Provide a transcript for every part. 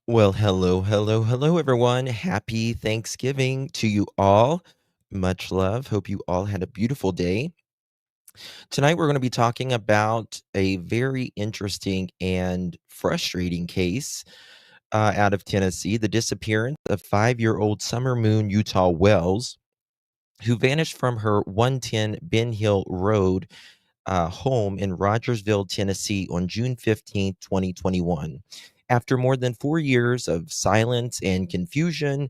Well, hello, everyone. Happy Thanksgiving to you all. Much love. Hope you all had a beautiful day. Tonight, we're going to be talking about a very interesting and frustrating case out of Tennessee, the disappearance of 5-year-old Summer Moon Utah Wells, who vanished from her 110 Ben Hill Road home in Rogersville, Tennessee on June 15th, 2021. After more than 4 years of silence and confusion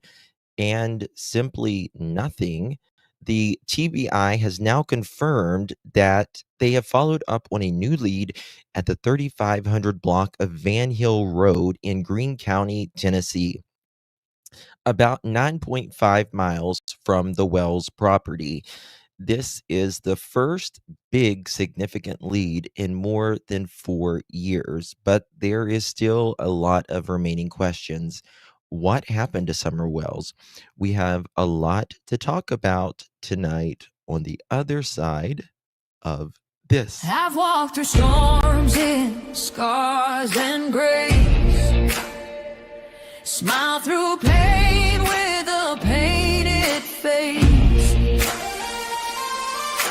and simply nothing, the TBI has now confirmed that they have followed up on a new lead at the 3500 block of Van Hill Road in Greene County, Tennessee, about 9.5 miles from the Wells property. This is the first big significant lead in more than 4 years, but there is still a lot of remaining questions. What happened to Summer Wells? We have a lot to talk about tonight on the other side of this. I've walked through storms in scars and grace, smile through pain with a painted face.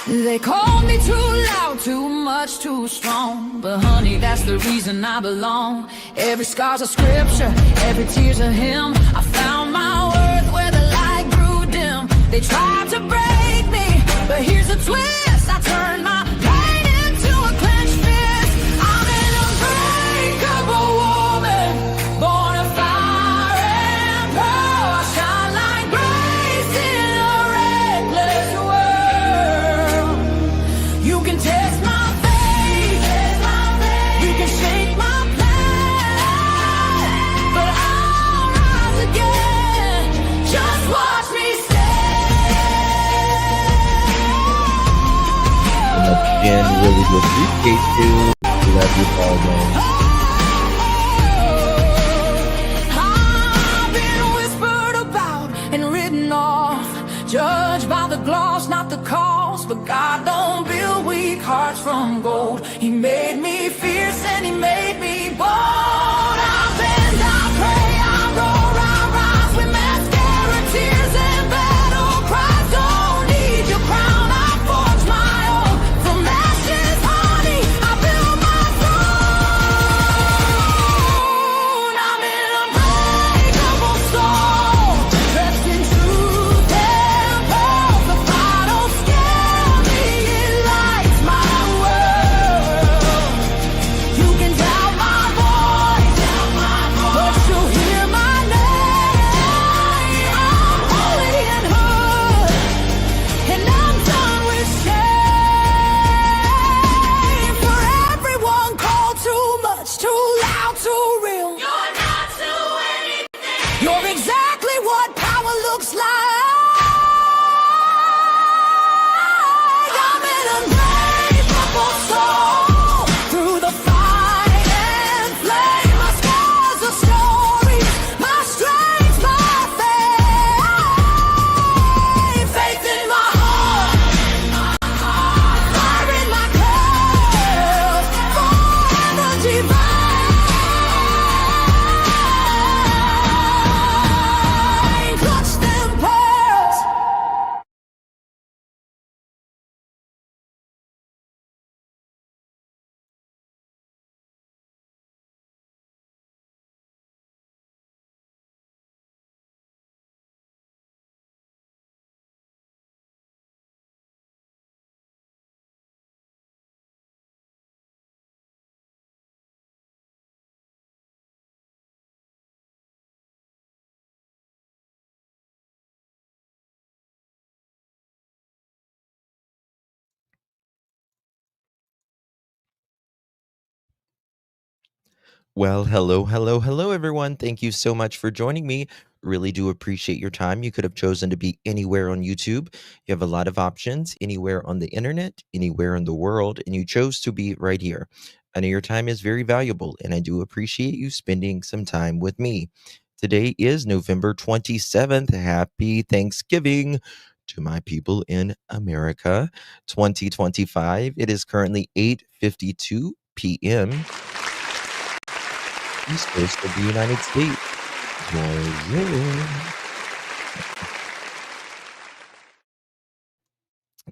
They called me too loud, too much, too strong, but honey, that's the reason I belong. Every scar's a scripture, every tear's a hymn. I found my worth where the light grew dim. They tried to break me, but here's a twist. I turned my pain into a clenched fist. I'm an unbreakable woman, born of fire and pearl. I shine like grace in a reckless world. You can test my faith, you can shake my plan, but I'll rise again. Just watch me And really do appreciate you. Love you all, man. I've been whispered about and written off, judged by the gloss, not the cause. But God don't build weak hearts from gold. He made me fierce and he made me bold. I bend, I pray, I roar, I rise with mascara, tears and battle cries. Don't need your crown, I forge my own. From ashes, honey, I build my throne. I'm an unbreakable soul, dressed in truth and pearls. The fire don't scare me, it lights my world. You can doubt my voice, but you'll hear my name. I'm holy and hood, and I'm done with shame. For everyone called too much, too loud, too real. You're not to anything. You're exactly what power looks like. I'm an unbreakable soul, through the fight and flame. My scars are stories, my strength, my faith. Faith in my heart, fire in my clothes, forever divine. Clutch them pearls. Well, hello, everyone. Thank you so much for joining me. Really do appreciate your time. You could have chosen to be anywhere on YouTube. You have a lot of options, anywhere on the internet, anywhere in the world, and you chose to be right here. I know your time is very valuable, and I do appreciate you spending some time with me. Today is November 27th. Happy Thanksgiving to my people in America. 2025. It is currently 8:52 p.m. East Coast of the United States. Bonjour.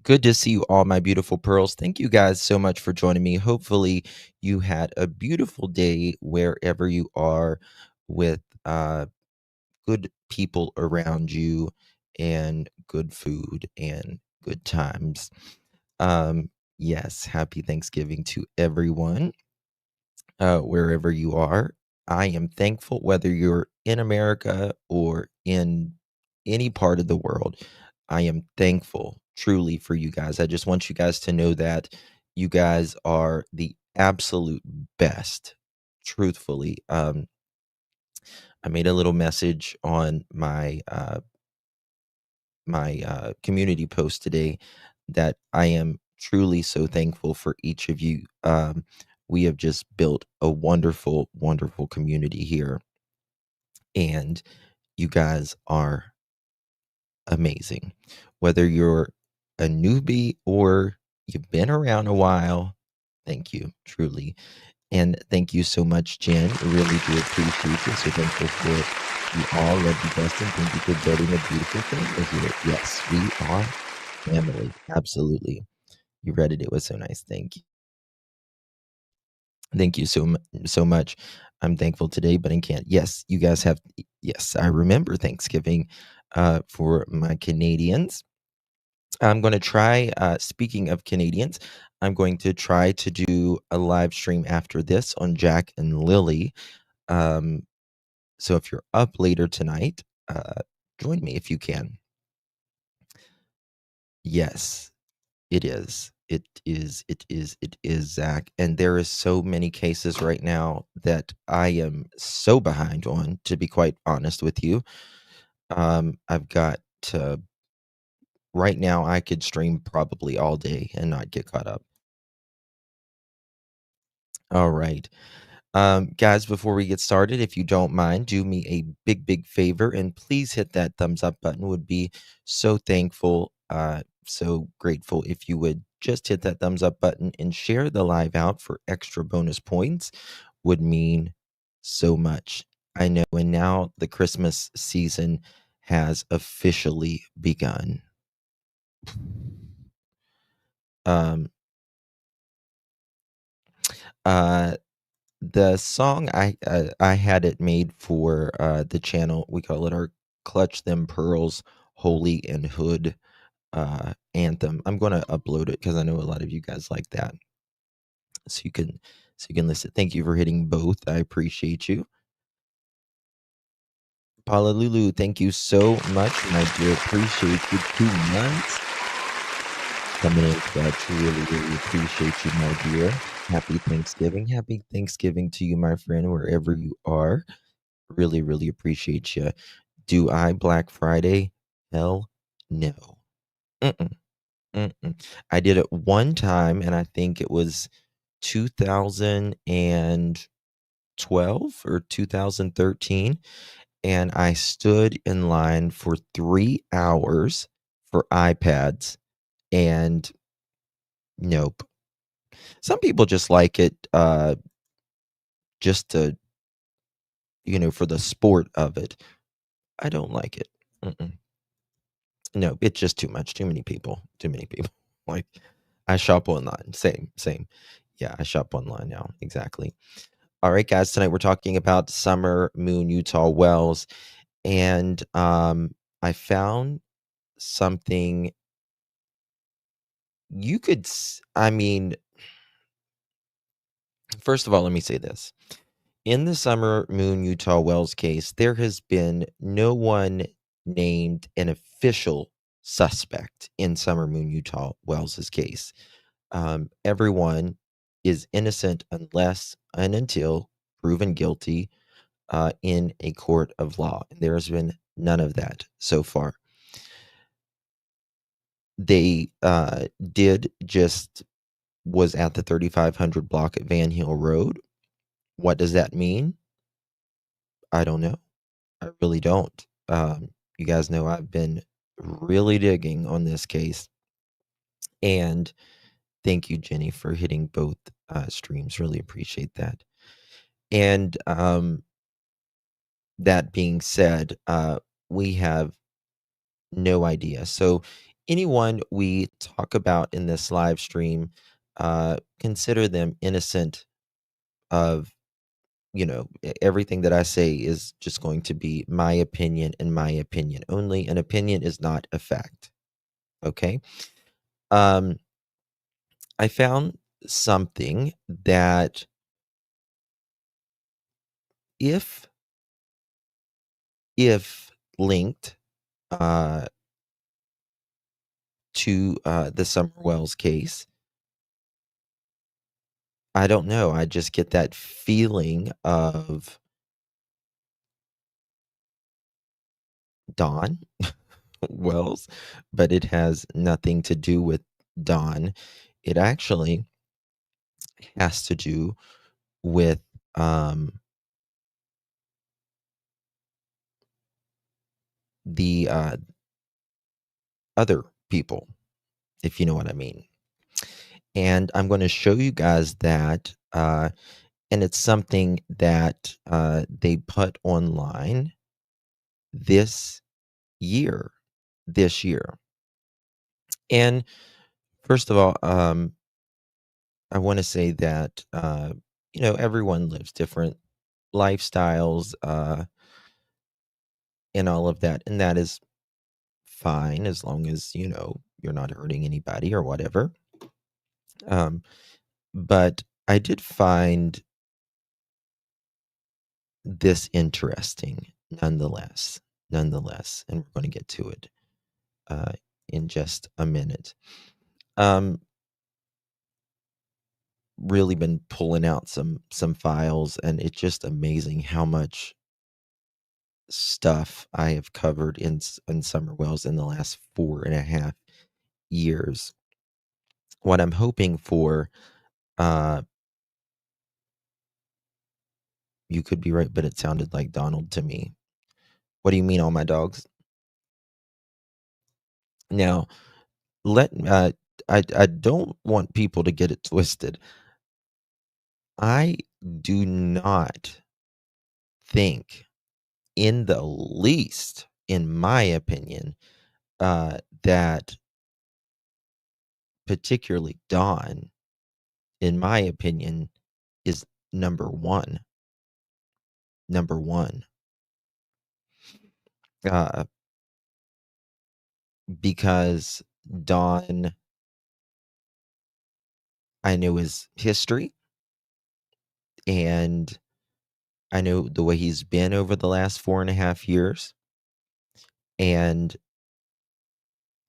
Good to see you all, my beautiful pearls. Thank you guys so much for joining me. Hopefully, you had a beautiful day wherever you are with good people around you and good food and good times. Yes, happy Thanksgiving to everyone, wherever you are. I am thankful whether you're in America or in any part of the world. I am thankful truly for you guys. I just want you guys to know that you guys are the absolute best. Truthfully, I made a little message on my community post today that I am truly so thankful for each of you. We have just built a wonderful, wonderful community here, and you guys are amazing. Whether you're a newbie or you've been around a while, thank you, truly. And thank you so much, Jen. I really do appreciate you. So thankful for you all. Love you, Dustin. Thank you for building a beautiful family here. Yes, we are family. Absolutely. You read it. It was so nice. Thank you. Thank you so much. I'm thankful today, but I can't. Yes, you guys have. Yes, I remember Thanksgiving for my Canadians. I'm going to try, speaking of Canadians, I'm going to try to do a live stream after this on Jack and Lily. Um, so if you're up later tonight, join me if you can. Yes, it is. It is, Zach. And there is so many cases right now that I am so behind on, to be quite honest with you. I've got to, right now, I could stream probably all day and not get caught up. All right. Guys, before we get started, if you don't mind, do me a big, big favor and please hit that thumbs up button. Would be so thankful, so grateful if you would just hit that thumbs up button and share the live out for extra bonus points. Would mean so much. I know. And now the Christmas season has officially begun. Um, uh, The song I had it made for, the channel. We call it our Clutch Them Pearls Holy and Hood, anthem. I'm gonna upload it because I know a lot of you guys like that. So you can listen. Thank you for hitting both. I appreciate you. Paula Lulu, thank you so much, my dear. Appreciate you. 2 months coming in clutch. Really, really appreciate you, my dear. Happy Thanksgiving. Happy Thanksgiving to you, my friend, wherever you are. Really, really appreciate you. Do I Black Friday? Hell no. Mm-mm, mm-mm. I did it one time, and I think it was 2012 or 2013, and I stood in line for 3 hours for iPads, and nope. Some people just like it, just to, for the sport of it. I don't like it. Mm-mm. No, it's just too much. Too many people. Too many people. Like, I shop online. Same, same. Yeah, I shop online now. Exactly. All right, guys. Tonight we're talking about Summer Moon Utah Wells, and I found something you could. I mean, first of all, let me say this: in the Summer Moon Utah Wells case, there has been no one named an official suspect in Summer Moon Utah Wells's case. Everyone is innocent unless and until proven guilty in a court of law. And there has been none of that so far. They did just was at the 3500 block at Van Hill Road. What does that mean? I don't know. I really don't. You guys know I've been really digging on this case. And thank you, Jenny, for hitting both streams. Really appreciate that. And that being said, we have no idea. So, anyone we talk about in this live stream, consider them innocent of, everything that I say is just going to be my opinion and my opinion only. An opinion is not a fact. Okay. Um, I found something that if if linked uh, to the Summer Wells case, I don't know. I just get that feeling of Dawn Wells, but it has nothing to do with Dawn. It actually has to do with the other people, if you know what I mean. And I'm going to show you guys that. And it's something that they put online this year. This year. And first of all, I want to say that, everyone lives different lifestyles and all of that. And that is fine as long as, you're not hurting anybody or whatever. But I did find this interesting nonetheless. Nonetheless, and we're going to get to it uh, in just a minute. Really been pulling out some files, and it's just amazing how much stuff I have covered in Summer Wells in the last 4.5 years. What I'm hoping for, uh, you could be right, but it sounded like Donald to me. What do you mean, all my dogs? Now, let I don't want people to get it twisted. I do not think, in the least, in my opinion, that particularly Dawn, in my opinion, is number one. Number one, uh, because Dawn, I know his history, and I know the way he's been over the last 4.5 years, and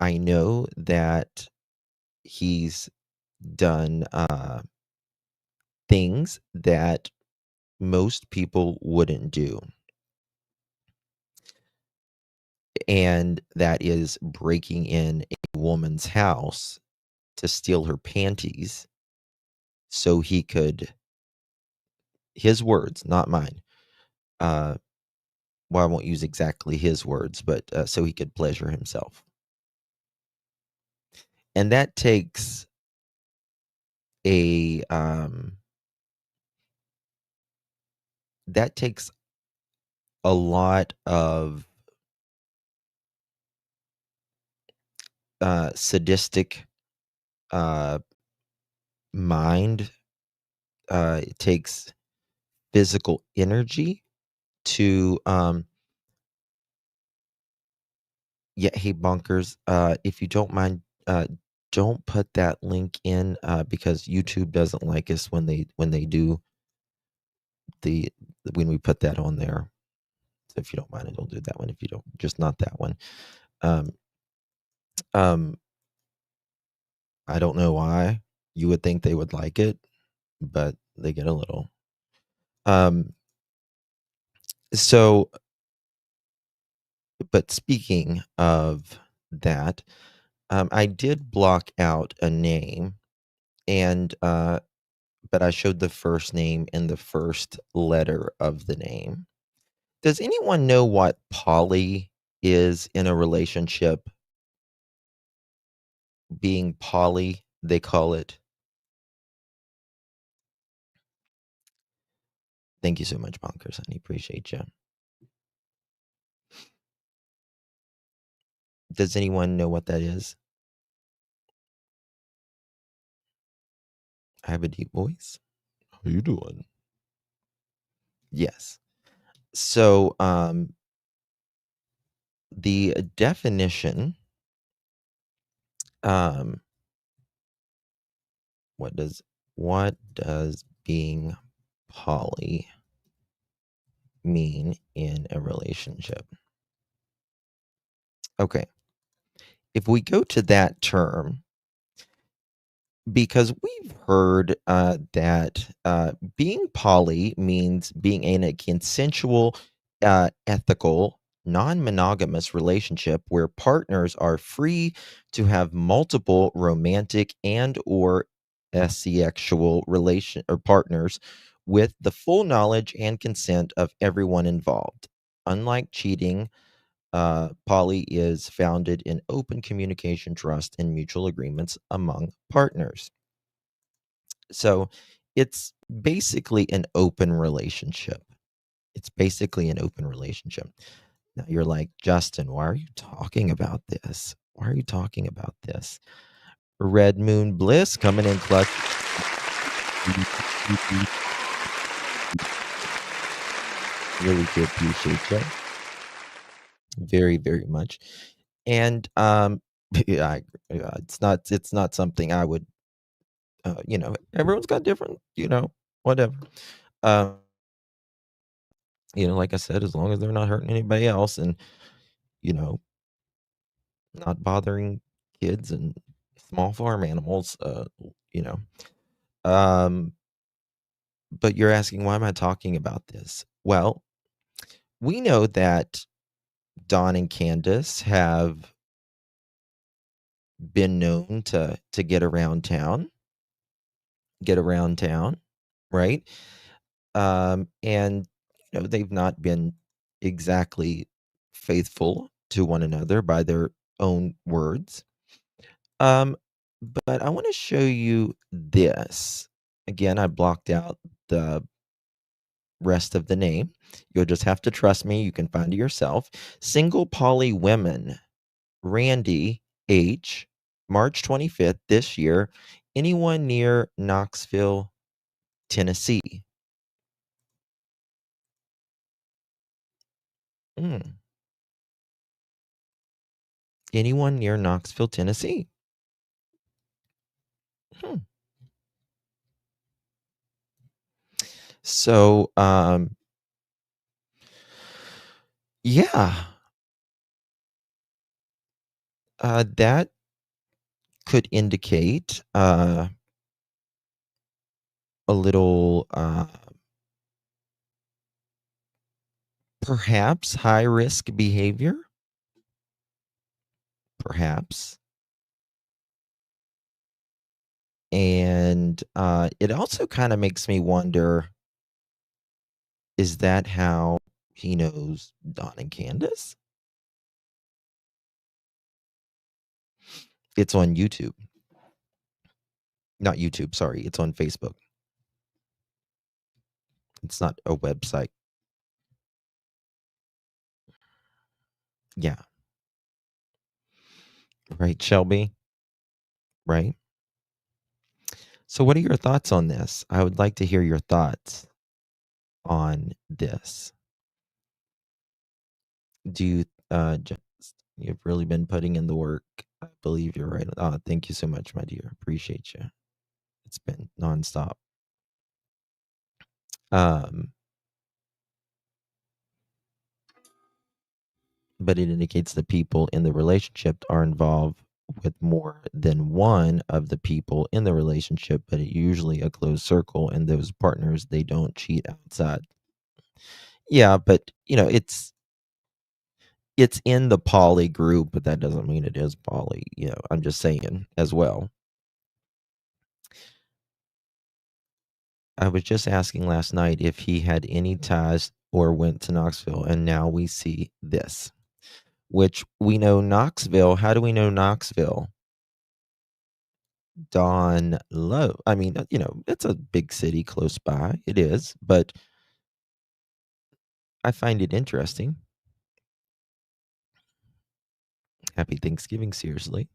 I know that he's done things that most people wouldn't do, and that is breaking in a woman's house to steal her panties so he could, his words, not mine. Well, I won't use exactly his words, but so he could pleasure himself. And a um, that takes a lot of sadistic uh, mind. It takes physical energy to yeah, hey bonkers, if you don't mind, don't put that link in because YouTube doesn't like us when they do the when we put that on there. So if you don't mind, don't do that one. If you don't, just not that one. Um, um, I don't know why. You would think they would like it, but they get a little. Um, so, but speaking of that, I did block out a name, and but I showed the first name and the first letter of the name. Does anyone know what poly is in a relationship? Being poly, they call it. Thank you so much, Bonkers, honey. Appreciate you. Does anyone know what that is? I have a deep voice. How you doing? Yes. So, the definition, um, what does being poly mean in a relationship? Okay. If we go to that term, because we've heard that being poly means being in a consensual, ethical, non-monogamous relationship where partners are free to have multiple romantic and or asexual relation or partners with the full knowledge and consent of everyone involved. Unlike cheating, poly is founded in open communication, trust, and mutual agreements among partners. So it's basically an open relationship. It's basically an open relationship. Now you're like, Justin, why are you talking about this? Why are you talking about this? Red Moon Bliss coming in clutch. Really do appreciate you very, very much. And yeah, it's not something I would everyone's got different, whatever. Um, like I said, as long as they're not hurting anybody else and, you know, not bothering kids and small farm animals, you know. Um, but you're asking, why am I talking about this? Well, we know that Don and Candace have been known to get around town, right? And they've not been exactly faithful to one another by their own words. Um, but I want to show you this. Again, I blocked out the rest of the name. You'll just have to trust me. You can find it yourself. Single poly women, Randy H., March 25th this year. Anyone near Knoxville, Tennessee? Mm. Anyone near Knoxville, Tennessee? Hmm. So, yeah, that could indicate a little, perhaps high risk behavior, perhaps. And it also kind of makes me wonder, is that how he knows Don and Candace? It's on YouTube. Not YouTube, sorry. It's on Facebook. It's not a website. Yeah. Right, Shelby? Right? So, what are your thoughts on this? I would like to hear your thoughts on this. Do you, just, you've really been putting in the work. I believe you're right. Thank you so much, my dear. Appreciate you. It's been nonstop. Um, but it indicates the people in the relationship are involved with more than one of the people in the relationship, but it usually a closed circle, and those partners, they don't cheat outside. Yeah, but it's in the poly group, but that doesn't mean it is poly. I'm just saying as well. I was just asking last night if he had any ties or went to Knoxville, and now we see this, which we know Knoxville. How do we know Knoxville? Don Low. I mean, it's a big city close by. It is, but I find it interesting. Happy Thanksgiving, seriously.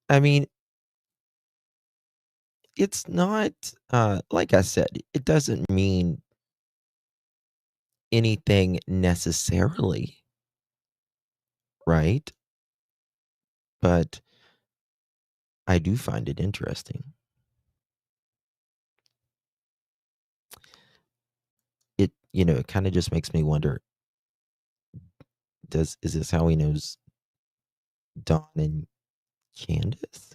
I mean, it's not, like I said, it doesn't mean anything necessarily, right? But I do find it interesting. It kind of just makes me wonder, is this how he knows Dawn and Candace?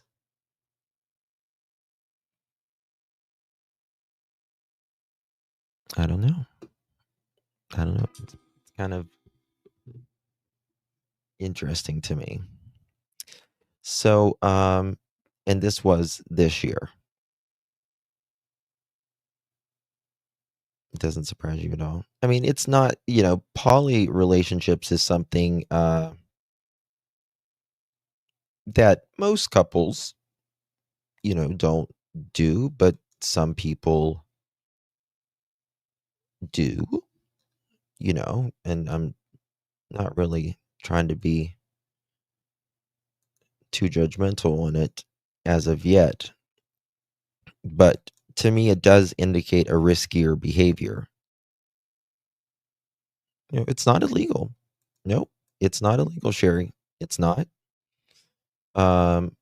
I don't know. It's kind of interesting to me. So, and this was this year. It doesn't surprise you at all. I mean, it's not, poly relationships is something that most couples, don't do, but some people do, and I'm not really trying to be too judgmental on it as of yet. But to me, it does indicate a riskier behavior. It's not illegal. Nope. It's not illegal, Sherry. It's not. Um,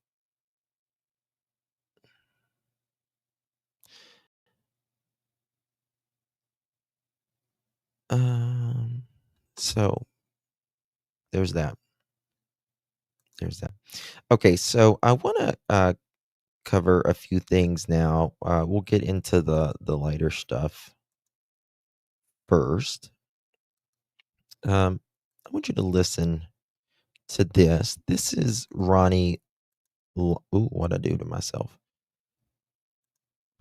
so there's that. There's that. Okay, so I want to cover a few things now. We'll get into the lighter stuff first. I want you to listen to this. This is Ronnie. Ooh, what I do to myself.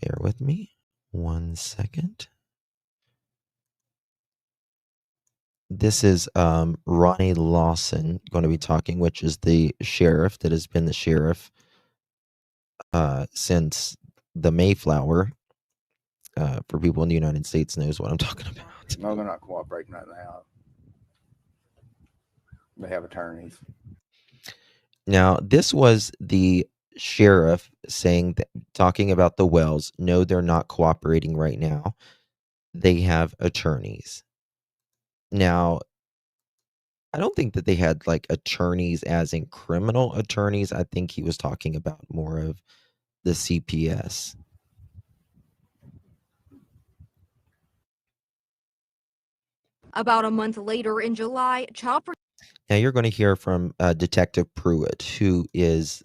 Bear with me 1 second. This is Ronnie Lawson going to be talking, which is the sheriff that has been the sheriff since the Mayflower. For people in the United States knows what I'm talking about. No, they're not cooperating right now. They have attorneys. Now, this was the sheriff talking about the Wells. No, they're not cooperating right now. They have attorneys. Now, I don't think that they had like attorneys as in criminal attorneys. I think he was talking about more of the CPS. About a month later in July, Now you're going to hear from Detective Pruitt, who is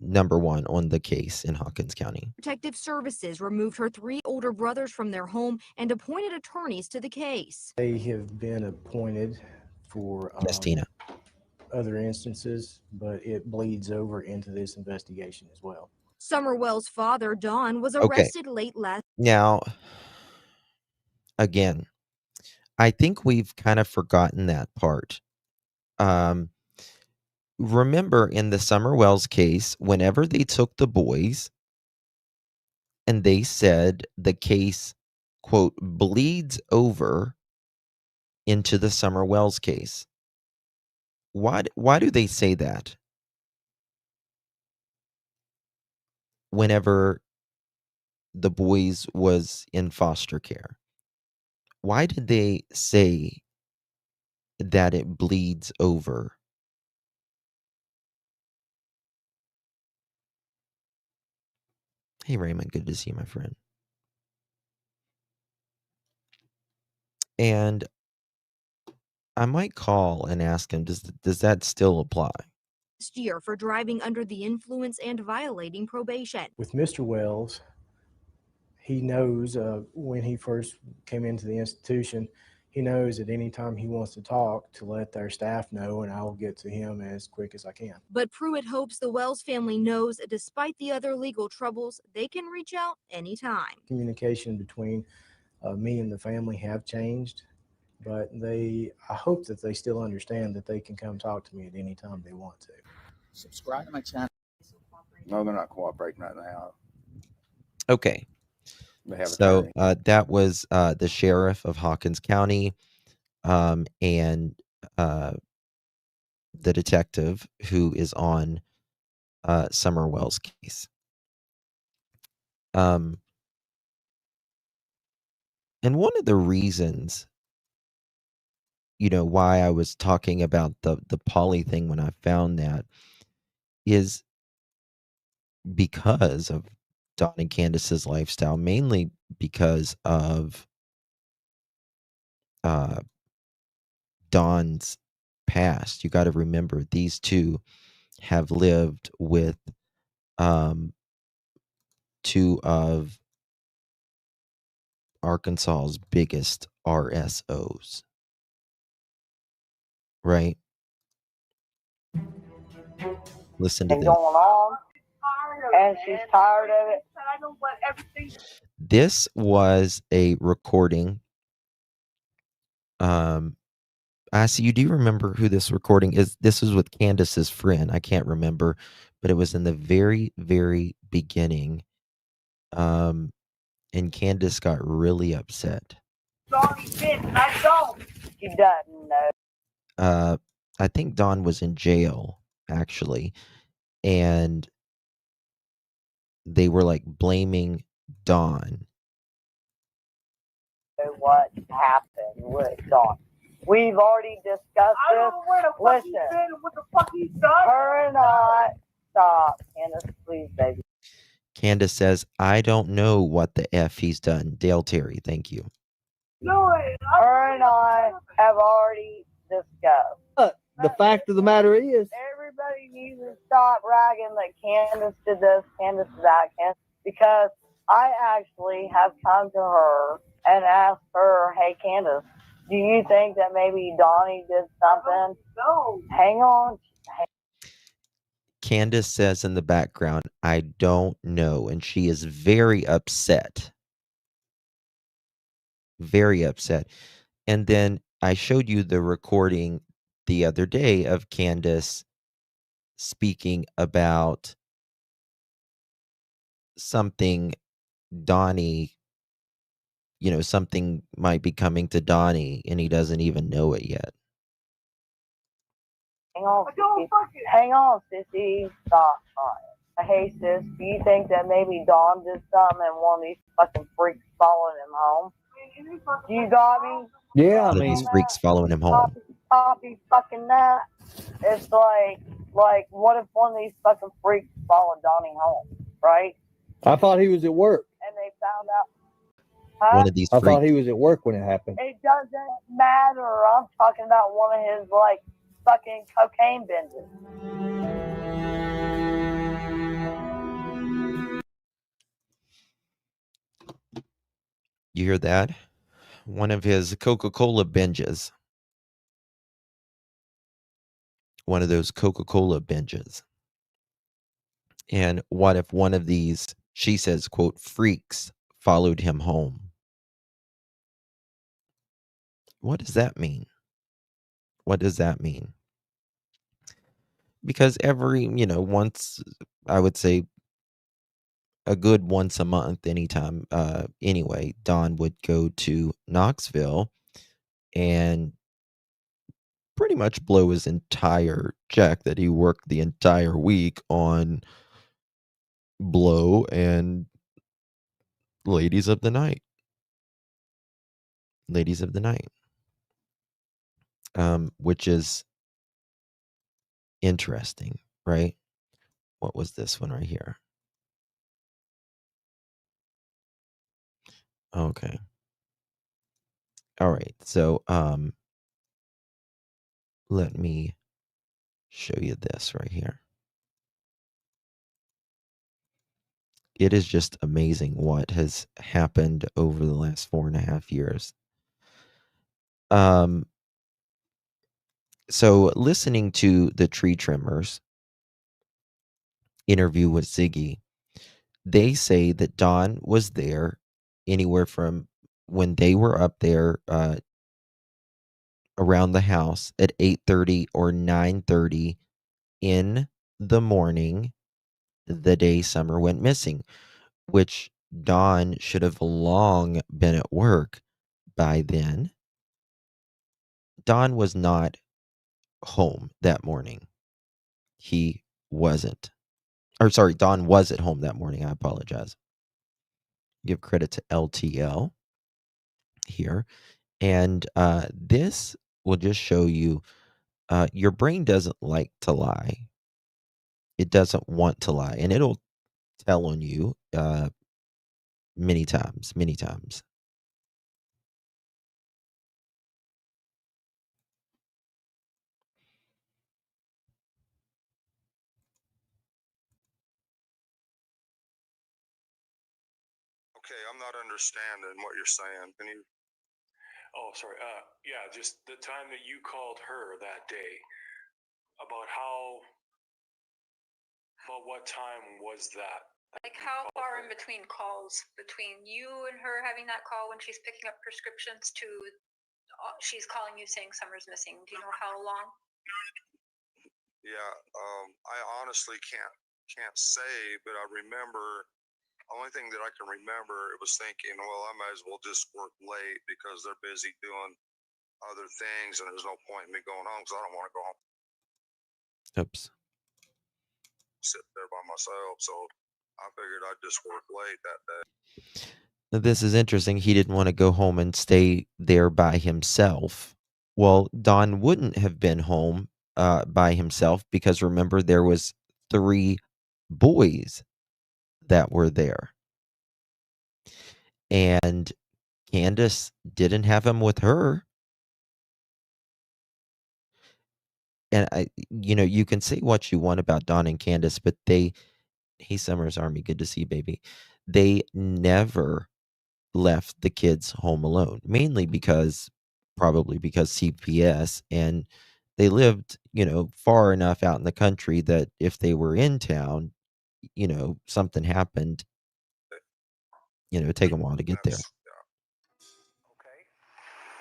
number one on the case in Hawkins County. Protective Services removed her 3 older brothers from their home and appointed attorneys to the case. They have been appointed for Yes, Tina. other instances, but it bleeds over into this investigation as well. Summer Wells' father, Don, was arrested late last. Now, again, I think we've kind of forgotten that part. Remember in the Summer Wells case, whenever they took the boys and they said the case, quote, bleeds over into the Summer Wells case. Why do they say that? Whenever the boys was in foster care. Why did they say that it bleeds over? Hey, Raymond, good to see you, my friend. And I might call and ask him, does that still apply? Year for driving under the influence and violating probation. With Mr. Wells, he knows when he first came into the institution, he knows at any time he wants to talk to let their staff know, and I will get to him as quick as I can. But Pruitt hopes the Wells family knows, despite the other legal troubles, they can reach out anytime. Communication between me and the family have changed, but I hope that they still understand that they can come talk to me at any time they want to. Subscribe to my channel. No, they're not cooperating right now. Okay. They have So attorneys. that was the sheriff of Hawkins County. And the detective who is on Summer Wells' case. And one of the reasons, why I was talking about the poly thing when I found that is because of Dawn and Candace's lifestyle, mainly because of Dawn's past. You got to remember, these two have lived with two of Arkansas's biggest RSOs, right? Listen to and this. going on, and she's tired of it. This was a recording. I see. You do remember who this recording is? This was with Candace's friend. I can't remember, but it was in the very, very beginning. And Candace got really upset. She doesn't know. I think Dawn was in jail, actually, and they were like blaming Dawn. What happened with Dawn? We've already discussed this. Listen, what the fuck he's done? Her and I, stop, Candace, please, baby. Candace says, "I don't know what the F he's done." Dale Terry, thank you. Her and I have already discussed. But the fact of the matter is, Everybody needs to stop ragging that Candace did this, Candace did that, because I actually have come to her and asked her, hey, Candace, do you think that maybe Donnie did something? No. Hang on. Candace says in the background, "I don't know," and she is very upset. Very upset. And then I showed you the recording the other day of Candace speaking about something Donnie, something might be coming to Donnie, and he doesn't even know it yet. Hang on, hang on, sissy. Stop crying. Hey, sis, do you think that maybe Dawn did something and one of these fucking freaks following him home? Do you got me? yeah, I One of mean, these freaks following him home. Copy fucking that. It's like, what if one of these fucking freaks followed Donnie home, right? I thought he was at work. And they found out. Huh? One of these I thought freaks. he was at work when it happened. It doesn't matter. I'm talking about one of his, fucking cocaine binges. You hear that? One of his Coca-Cola binges. One of those Coca-Cola binges. And what if one of these, she says, quote, freaks followed him home? What does that mean? What does that mean? Because every, once, I would say a good once a month, anytime, anyway, Don would go to Knoxville and pretty much blow his entire check that he worked the entire week on blow and ladies of the night. Ladies of the night. Which is interesting, right? What was this one right here? Okay. All right. So, let me show you this right here. It is just amazing what has happened over the last 4.5 years. So listening to the Tree Trimmers interview with Ziggy, they say that Don was there anywhere from when they were up there around the house at 8:30 or 9:30 in the morning the day Summer went missing, which Don should have long been at work by then. Don was not home that morning. He wasn't. Or sorry, Don was at home that morning. I apologize. Give credit to LTL here. And this will just show you your brain doesn't like to lie. It doesn't want to lie. And it'll tell on you many times. Okay, I'm not understanding what you're saying. Can you? Oh, sorry. Yeah, just the time that you called her that day. About what time was that? Like how far in between calls between you and her having that call when she's picking up prescriptions to she's calling you saying Summer's missing? Do you know how long? Yeah, I honestly can't say, but I remember. Only thing that I can remember, it was thinking, well, I might as well just work late because they're busy doing other things, and there's no point in me going home because I don't want to go home. Oops. Sit there by myself, so I figured I'd just work late that day. Now, this is interesting. He didn't want to go home and stay there by himself. Well, Don wouldn't have been home by himself because remember there was 3 boys that were there. And Candus didn't have him with her. And you can say what you want about Don and Candus, but hey, Summers Army, good to see you, baby. They never left the kids home alone, mainly probably because CPS, and they lived, far enough out in the country that if they were in town, something happened, it'd take them a while to get there. Okay.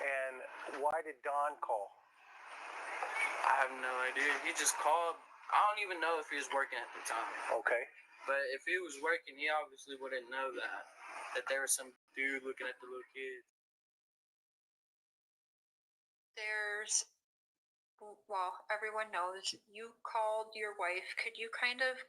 And why did Don call? I have no idea. He just called. I don't even know if he was working at the time. Okay. But if he was working, he obviously wouldn't know that there was some dude looking at the little kids. Everyone knows you called your wife. Could you kind of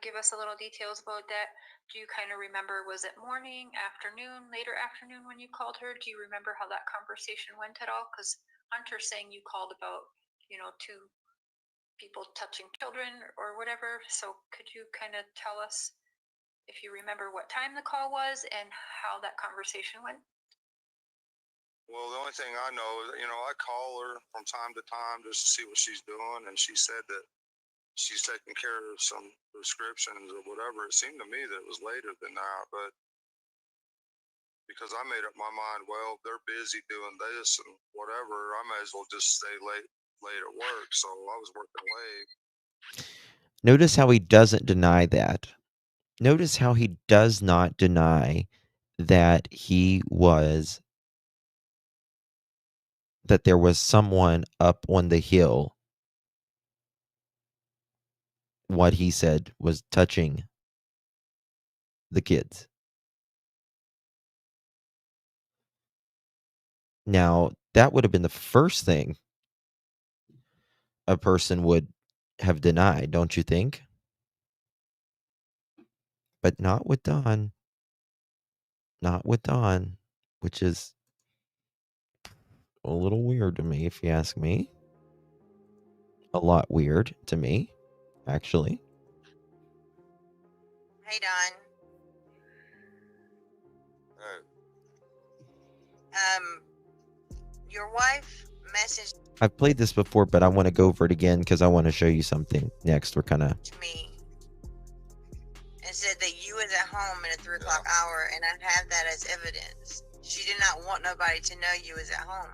give us a little details about that? Do you kind of remember, was it morning, afternoon, later afternoon when you called her? Do you remember how that conversation went at all? Because Hunter's saying you called about, 2 people touching children or whatever. So could you kind of tell us if you remember what time the call was and how that conversation went? Well, the only thing I know is, I call her from time to time just to see what she's doing, and she said that she's taking care of some prescriptions or whatever. It seemed to me that it was later than that, but because I made up my mind, well, they're busy doing this and whatever, I might as well just stay late at work. So I was working late. Notice how he doesn't deny that. Notice how he does not deny that that there was someone up on the hill, what he said was touching the kids. Now, that would have been the first thing a person would have denied, don't you think? But not with Don. Not with Don, which is a little weird to me, if you ask me. A lot weird to me, actually. Hey, Don. Your wife messaged I've played this before, but I want to go over it again because I want to show you something next. We're kind of me and said that you was at home in a 3 o'clock hour, and I have that as evidence. She did not want nobody to know you was at home.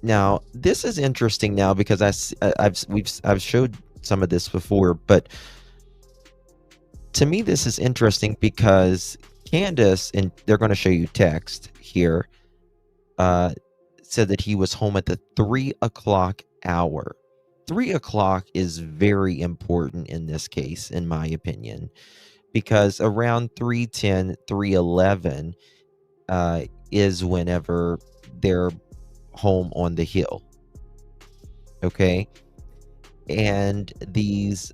Now, this is interesting now because I've showed some of this before, but to me this is interesting because Candus, and they're going to show you text here, said that he was home at the 3 o'clock hour. 3 o'clock is very important in this case, in my opinion, because around 3:10, 3:11 is whenever they're home on the hill. Okay. And these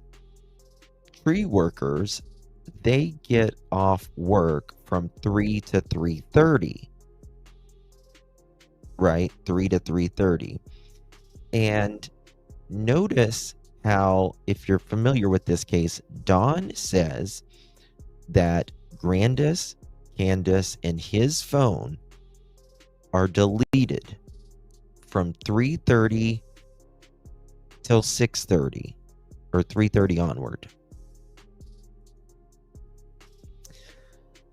tree workers, they get off work from 3 to 3:30. Right? 3 to 3:30. And notice how, if you're familiar with this case, Don says that Candus, and his phone are deleted from 3:30 till 6:30 or 3:30 onward.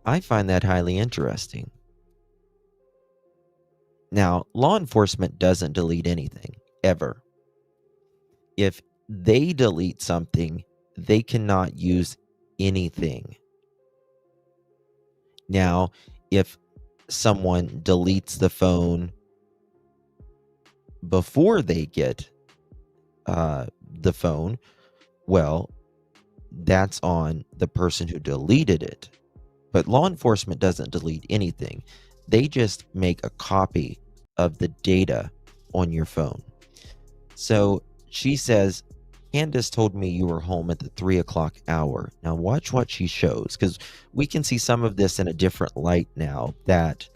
I find that highly interesting. Now, law enforcement doesn't delete anything, ever. If they delete something, they cannot use anything. Now, if someone deletes the phone before they get the phone, well, that's on the person who deleted it. But law enforcement doesn't delete anything. They just make a copy of the data on your phone. So she says, Candus told me you were home at the 3 o'clock hour. Now watch what she shows, because we can see some of this in a different light now, that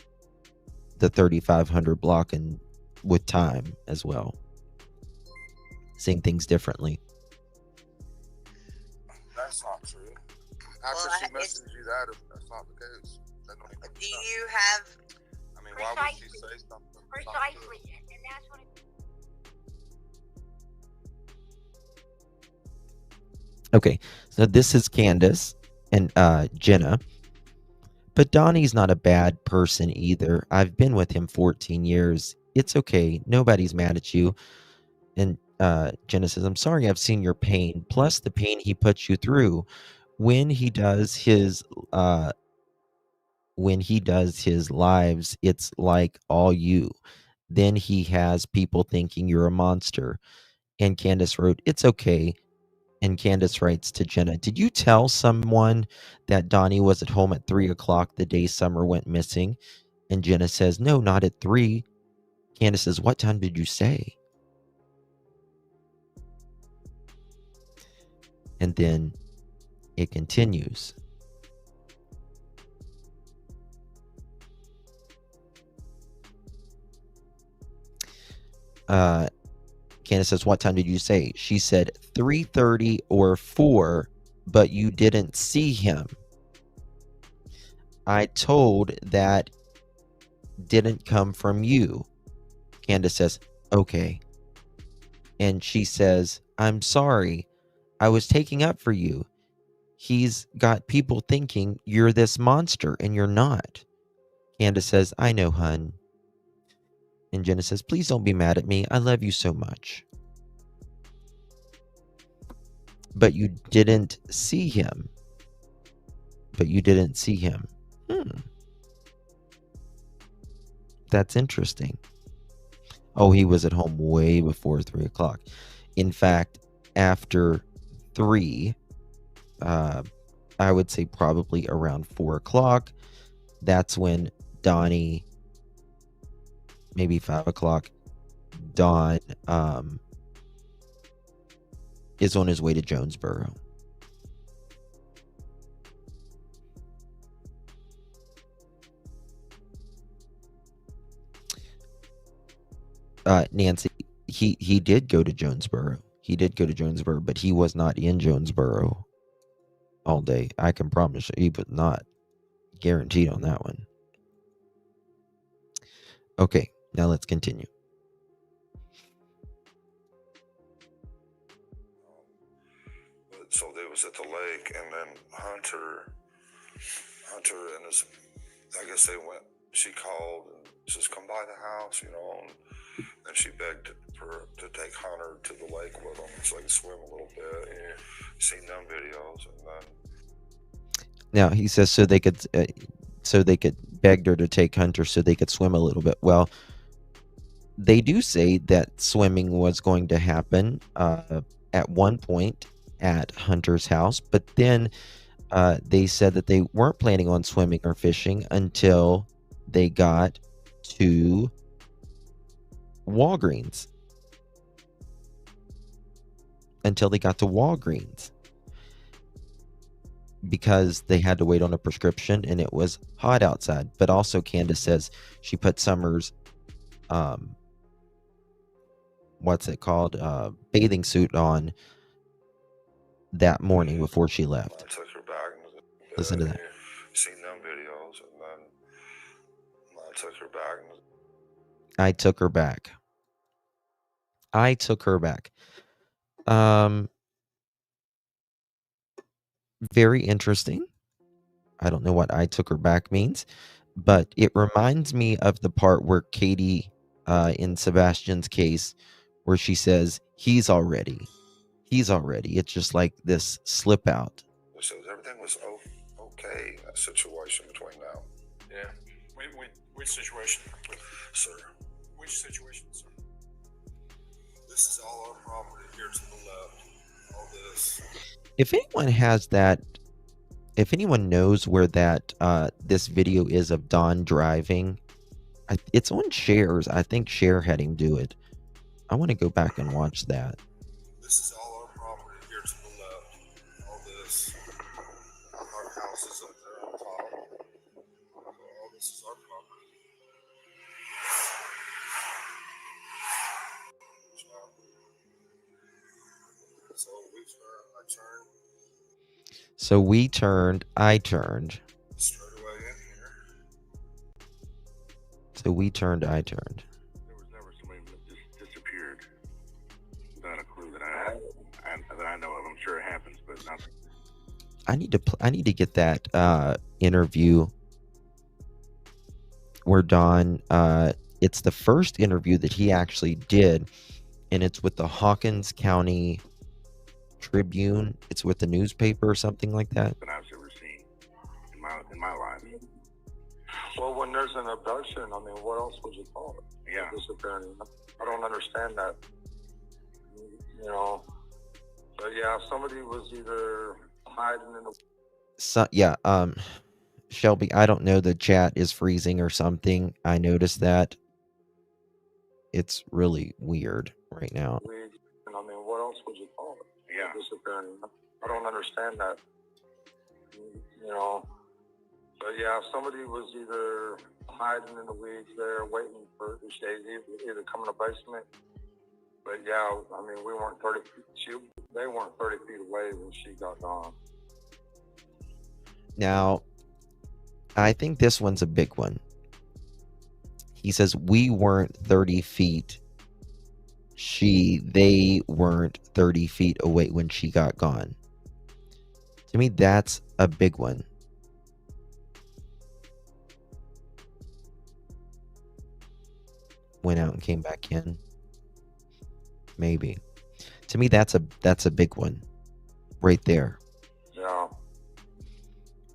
the 3500 block and with time as well. Seeing things differently. That's not true. After she messages you that, if that's not the case, that don't even Do you have? I mean, why would she say something? Precisely, and that's what. Okay, so this is Candus and Jenna. But Donnie's not a bad person either. I've been with him 14 years. It's okay. Nobody's mad at you. And Jenna says, I'm sorry I've seen your pain, plus the pain he puts you through. When he does his lives, it's like all you. Then he has people thinking you're a monster. And Candus wrote, it's okay. And Candus writes to Jenna, did you tell someone that Donnie was at home at 3 o'clock the day Summer went missing? And Jenna says, no, not at 3. Candus says, what time did you say? And then it continues. Candus says, what time did you say? She said 3:30 or 4, but you didn't see him. I told that didn't come from you. Candus says, okay. And she says, I'm sorry. I was taking up for you. He's got people thinking you're this monster and you're not. Candus says, I know, hun. And Jenna says, please don't be mad at me. I love you so much. But you didn't see him. That's interesting. Oh, he was at home way before 3 o'clock. In fact, after 3, I would say probably around 4 o'clock, that's when Donnie, maybe 5 o'clock, Don is on his way to Jonesboro. Nancy, he did go to Jonesboro. But he was not in Jonesboro all day. I can promise you, he was not guaranteed on that one. Okay, now let's continue. So they was at the lake, and then Hunter and his, I guess they went, she called and says, come by the house, and she begged to take Hunter to the lake with them so they could swim a little bit. And you've seen them videos. And then Now he says so they could begged her to take Hunter so they could swim a little bit. Well, they do say that swimming was going to happen at one point at Hunter's house, but then they said that they weren't planning on swimming or fishing until they got to Walgreens. until they got to Walgreens because they had to wait on a prescription and it was hot outside. But also Candus says she put Summer's what's it called, bathing suit on that morning before she left. I took her back. Listen to that. Seen them videos, and then I took her back. I took her back. I took her back. Very interesting. I don't know what I took her back means, but it reminds me of the part where Katie, in Sebastian's case, where she says, he's already. It's just like this slip out. So everything was okay, that situation between them. Yeah. Which situation? Sir. Which situation, sir? This is all our property here to the left. All this. If anyone has that, if anyone knows where that this video is of Don driving, it's on Share's. I think Share had him do it. I want to go back and watch that. This is all our property here to the left. All this. Our house is up there on top. All this is our property. So we turned, I turned. Straight away in here. So we turned, I turned. There was never somebody that just disappeared without a clue that I know of. I'm sure it happens, but nothing. I need to get that interview where Don, it's the first interview that he actually did, and it's with the Hawkins County Tribune. It's with the newspaper or something like that. That I've ever seen in my life. Well, when there's an abduction, I mean, what else would you call it? Yeah. Disappearing. I don't understand that. You know. But yeah, somebody was either hiding in the. So yeah, Shelby, I don't know, the chat is freezing or something. I noticed that. It's really weird right now. I mean, what else would you call it? Yeah. Disappearing. I don't understand that. You know. But yeah, somebody was either hiding in the weeds there, waiting for the shade, either come in the basement. But yeah, I mean, we weren't 30 feet. They weren't 30 feet away when she got gone. Now, I think this one's a big one. He says we weren't 30 feet. They weren't 30 feet away when she got gone. To me, that's a big one. Went out and came back in. Maybe. To me, that's a big one. Right there. Yeah.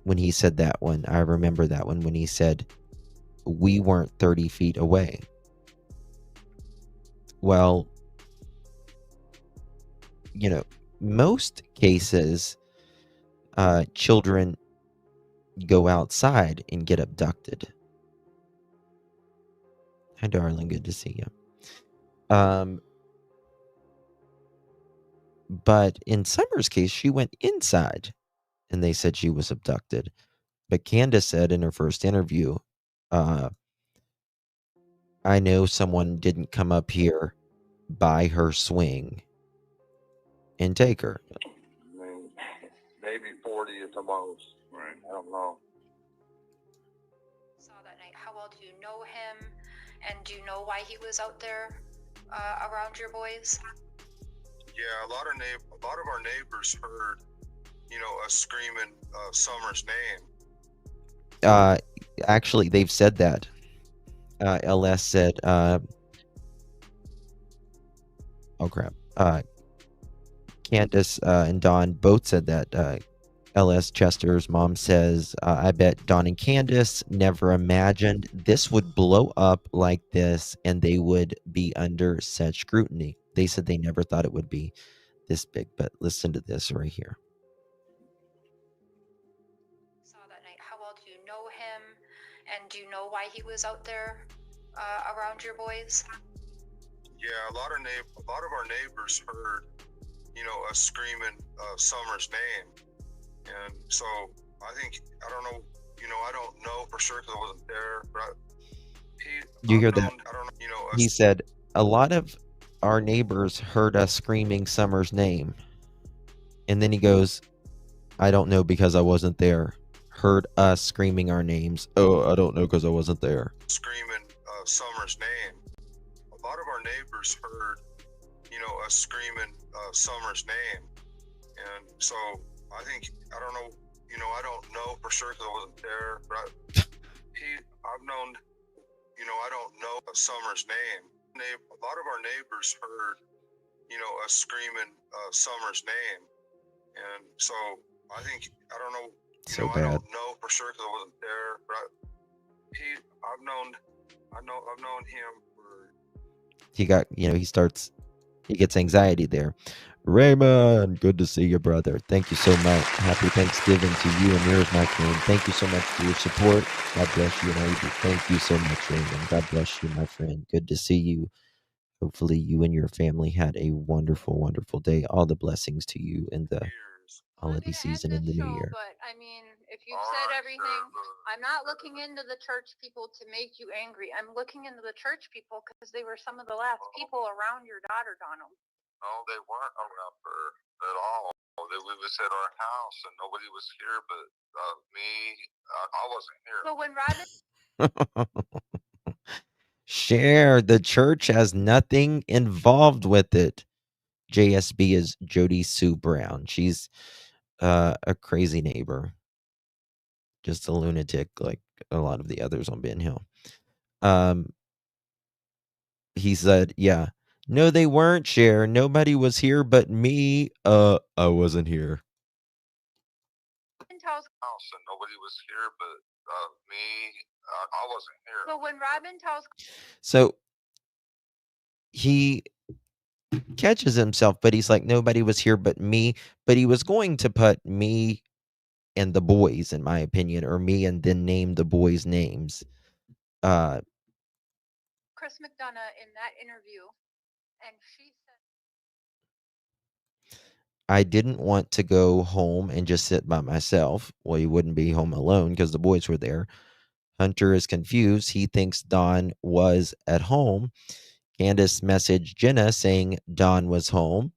When he said that one, I remember that one when he said we weren't 30 feet away. Well, you know, most cases, children go outside and get abducted. Hi, darling. Good to see you. But in Summer's case, she went inside and they said she was abducted. But Candus said in her first interview, I know someone didn't come up here, buy her swing, and take her. I mean, maybe 40 at the most. Right. I don't know. Saw that night. How well do you know him? And do you know why he was out there around your boys? Yeah, a lot of our neighbors heard, you know, us screaming Summer's name. Actually, they've said that. LS said, oh crap. Candus and Don both said that. LS Chester's mom says, I bet Don and Candus never imagined this would blow up like this and they would be under such scrutiny. They said they never thought it would be this big, but listen to this right here. Saw that night. How well do you know him? And do you know why he was out there around your boys? Yeah, a lot of our neighbors heard, us screaming Summer's name. And so I think, I don't know, I don't know for sure because I wasn't there, but You hear that? I don't know, He said, a lot of our neighbors heard us screaming Summer's name. And then he goes, I don't know because I wasn't there. Heard us screaming our names. Oh, I don't know because I wasn't there. Screaming Summer's name. A lot of our neighbors heard, us screaming Summer's name. And so I think, I don't know, I don't know for sure because I wasn't there, but I've known, I don't know Summer's name. A lot of our neighbors heard, us screaming Summer's name. And so I think, I don't know, I don't know for sure because I wasn't there, but I've known him for. He got, he gets anxiety there. Raymond, good to see you, brother. Thank you so much. Happy Thanksgiving to you and yours, my friend. Thank you so much for your support. God bless you. And thank you so much, Raymond. God bless you, my friend. Good to see you. Hopefully you and your family had a wonderful, wonderful day. All the blessings to you in the holiday season and the new year. But I mean, if you've said everything, I'm not looking into the church people to make you angry. I'm looking into the church people because they were some of the last people around your daughter, Donald. No, they weren't around her at all. We was at our house and nobody was here but me. I wasn't here. So when Robin Share, the church has nothing involved with it. JSB is Jody Sue Brown. She's a crazy neighbor. Just a lunatic like a lot of the others on Ben Hill. He said, yeah. No, they weren't, Cher. Nobody was here but me. I wasn't here. House and nobody was here but me. I wasn't here. So when Robin tells. So he catches himself, but he's like, nobody was here but me. But he was going to put me and the boys, in my opinion, or me and then name the boys' names. Chris McDonough in that interview, and she said, I didn't want to go home and just sit by myself. Well, he wouldn't be home alone because the boys were there. Hunter is confused. He thinks Dawn was at home. Candus messaged Jenna saying Dawn was home.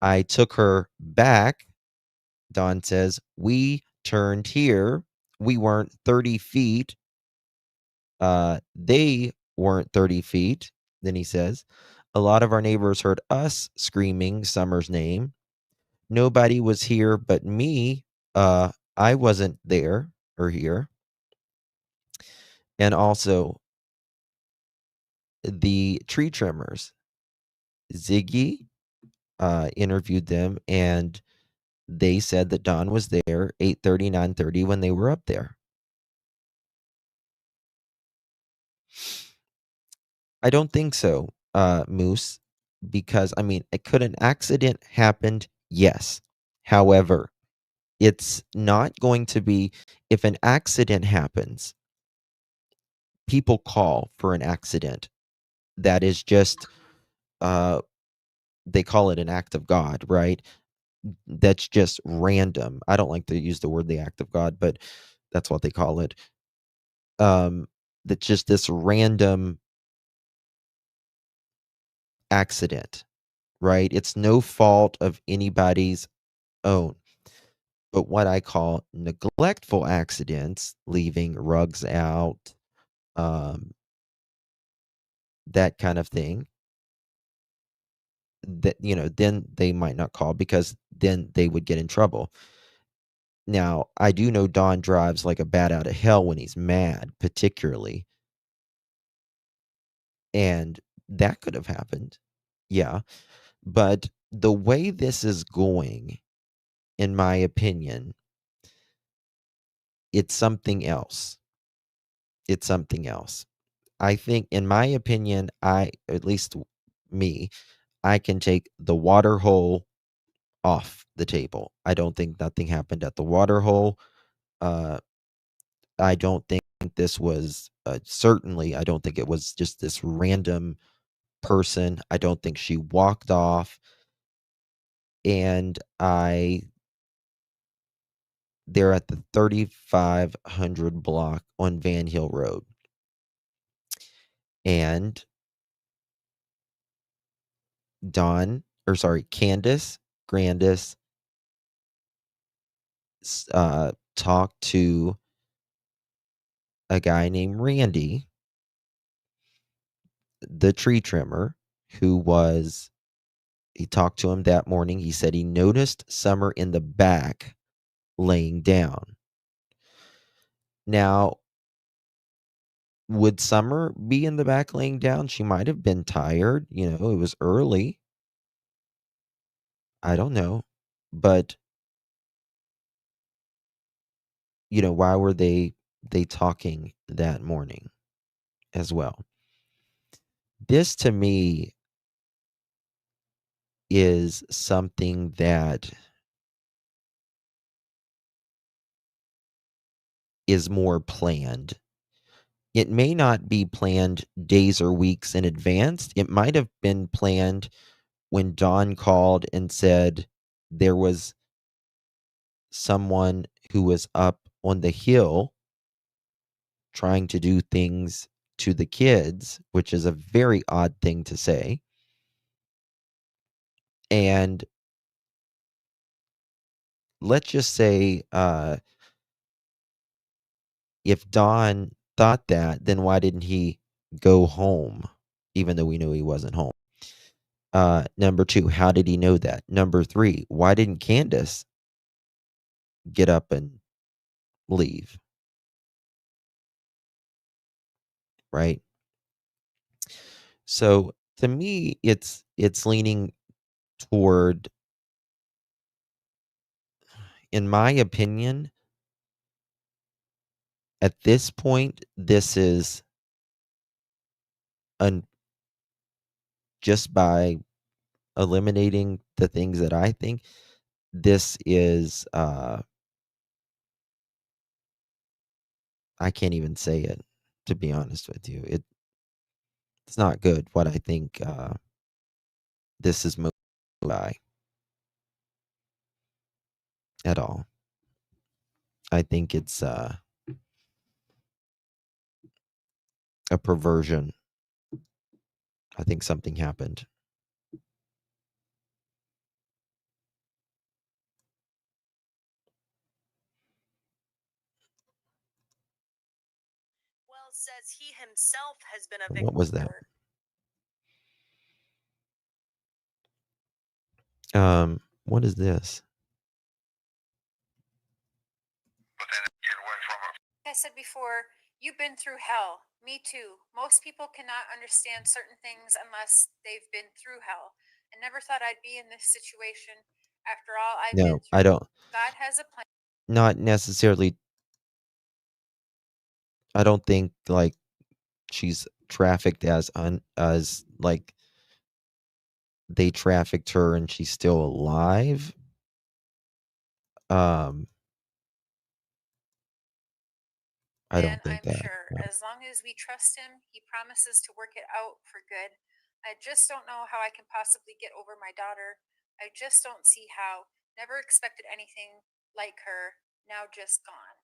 I took her back. Dawn says, we turned here. We weren't 30 feet. They weren't 30 feet. Then he says, a lot of our neighbors heard us screaming Summer's name. Nobody was here but me. I wasn't there or here. And also the tree trimmers. Ziggy interviewed them and they said that Dawn was there 8:30, 9:30 when they were up there. I don't think so, Moose, because, I mean, could an accident happened? Yes. However, it's not going to be, if an accident happens, people call for an accident. That is just, they call it an act of God, right? That's just random. I don't like to use the word the act of God, but that's what they call it. That's just this random accident, right? It's no fault of anybody's own. But what I call neglectful accidents, leaving rugs out, that kind of thing, that, then they might not call because then they would get in trouble. Now, I do know Don drives like a bat out of hell when he's mad, particularly. And that could have happened. Yeah. But the way this is going, in my opinion, it's something else. It's something else. I think, in my opinion, at least me, I can take the water hole off the table. I don't think nothing happened at the water hole. I don't think this was, certainly, I don't think it was just this random person. I don't think she walked off and they're at the 3500 block on Van Hill Road. And Candus Grandis talked to a guy named Randy, the tree trimmer, he talked to him that morning. He said he noticed Summer in the back laying down. Now, would Summer be in the back laying down? She might have been tired. It was early. I don't know. But, why were they talking that morning as well? This to me is something that is more planned. It may not be planned days or weeks in advance. It might have been planned when Dawn called and said there was someone who was up on the hill trying to do things to the kids, which is a very odd thing to say. And let's just say if Dawn thought that, then why didn't he go home, even though we knew he wasn't home? Number 2, how did he know that? Number 3, why didn't Candus get up and leave? Right? So to me, it's leaning toward, in my opinion, at this point, this is just by eliminating the things that I think, this is I can't even say it, to be honest with you. It's not good what I think this is moved by at all. I think it's a perversion. I think something happened. Wells says he himself has been a And victim. what was that? What is this? Like I said before, you've been through hell. Me too. Most people cannot understand certain things unless they've been through hell. I never thought I'd be in this situation after all I've been No, through. I don't. God has a plan. Not necessarily. I don't think like she's trafficked as like they trafficked her and she's still alive. I don't think I'm that. sure No. as long as we trust him, he promises to work it out for good. I just don't know how I can possibly get over my daughter. I just don't see how. Never expected anything like her. Now just gone.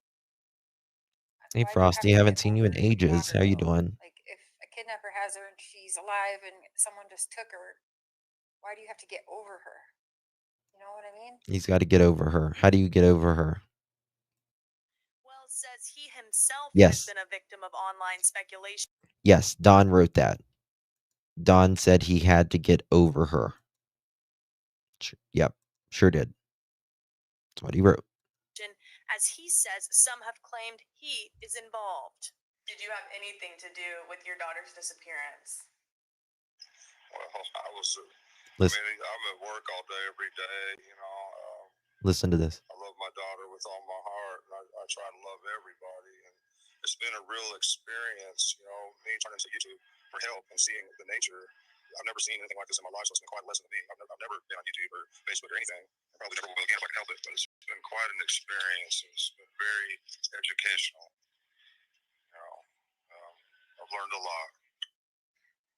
Hey Why do you have Frosty, to haven't get seen you in over your ages. daughter, How you though? doing? Like, if a kidnapper has her and she's alive and someone just took her, why do you have to get over her? You know what I mean? He's got to get over her. How do you get over her? Wells says he himself has Yes. been a victim of online speculation. Yes, Don wrote that. Don said he had to get over her. Yep, sure did. That's what he wrote. As he says, some have claimed he is involved. Did you have anything to do with your daughter's disappearance? Well, I was. Listen. I mean, I'm at work all day, every day. Listen to this. I love my daughter with all my heart, and I try to love everybody. And it's been a real experience, me turning to YouTube for help and seeing the nature. I've never seen anything like this in my life, so it's been quite a lesson to me. I've never been on YouTube or Facebook or anything. I probably never will again if I can help it, but it's been quite an experience. It's been very educational. I've learned a lot.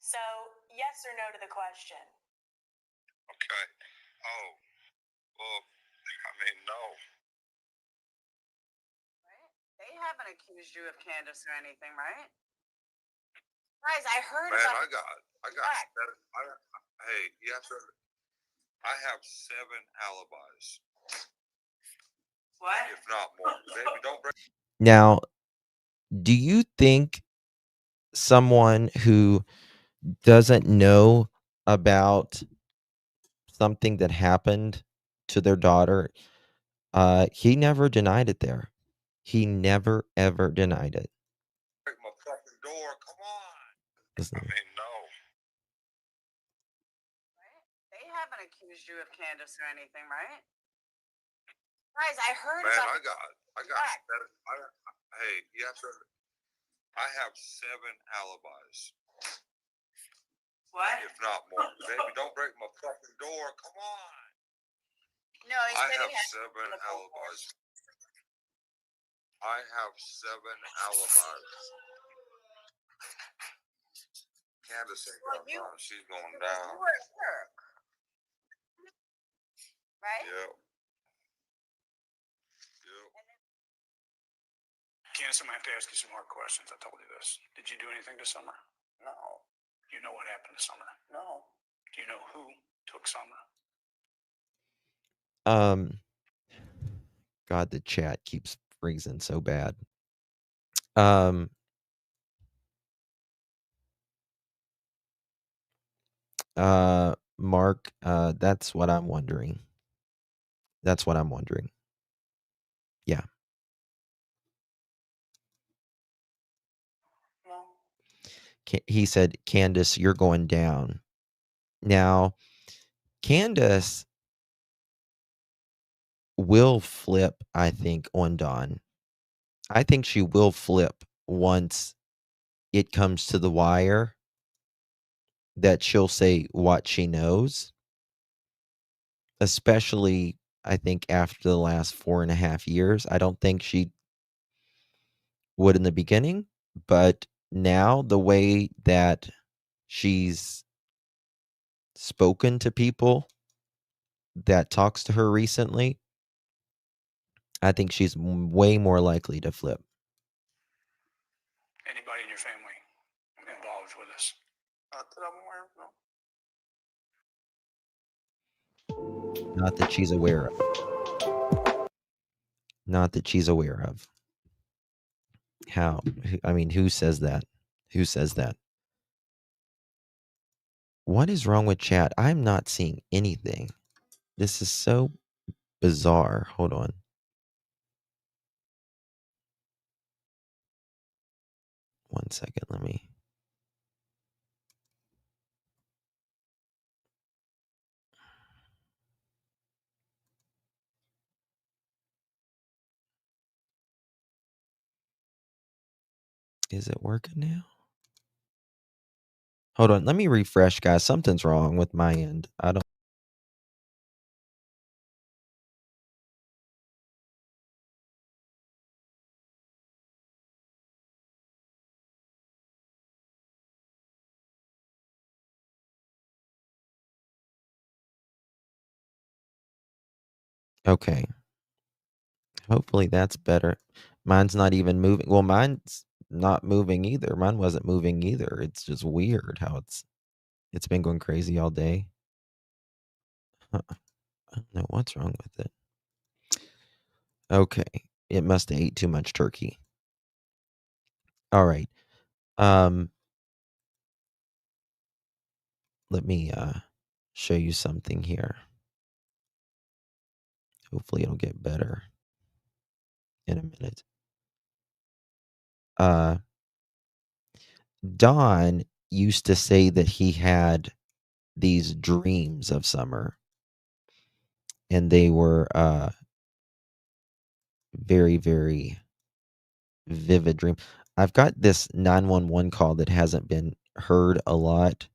So, yes or no to the question? Okay. Oh, Well, I mean, no. They haven't accused you of Candus or anything, right? Guys, I heard Man, about hey, you have to, I have 7 alibis, what? if not more. Baby, don't break. Now, do you think someone who doesn't know about something that happened to their daughter, he never denied it there. He never, ever denied it. Break my fucking door, come on. Listen. I mean, no. They haven't accused you of Candus or anything, right? Guys, I heard Man, about hey, you have to, I have 7 alibis, what? if not more. Baby, don't break my fucking door, come on. No, he I said have he had 7 alibis. I have 7 alibis. Candus ain't got none. She's going down. You were at work, right? Yep. Candace, I'm going to have to ask you some more questions. I told you this. Did you do anything to Summer? No. Do you know what happened to Summer? No. Do you know who took Summer? God, the chat keeps freezing so bad. Mark, that's what I'm wondering. That's what I'm wondering. Yeah. No. He said, Candus, you're going down. Now, Candus will flip, I think, on Dawn. I think she will flip once it comes to the wire, that she'll say what she knows. Especially, I think, after the last 4.5 years. I don't think she would in the beginning, but now the way that she's spoken to people that talks to her recently, I think she's way more likely to flip. Anybody in your family involved with this? Not that I'm aware of, no. Not that she's aware of. Not that she's aware of. How? I mean, who says that? Who says that? What is wrong with chat? I'm not seeing anything. This is so bizarre. Hold on. One second. Let me. Is it working now? Hold on. Let me refresh, guys. Something's wrong with my end. I don't. Okay. Hopefully that's better. Mine's not even moving. Well, mine's not moving either. Mine wasn't moving either. It's just weird how it's been going crazy all day. I don't know what's wrong with it. Okay. It must have ate too much turkey. All right. Let me show you something here. Hopefully it'll get better in a minute. Don used to say that he had these dreams of Summer, and they were very, very vivid dream. I've got this 911 call that hasn't been heard a lot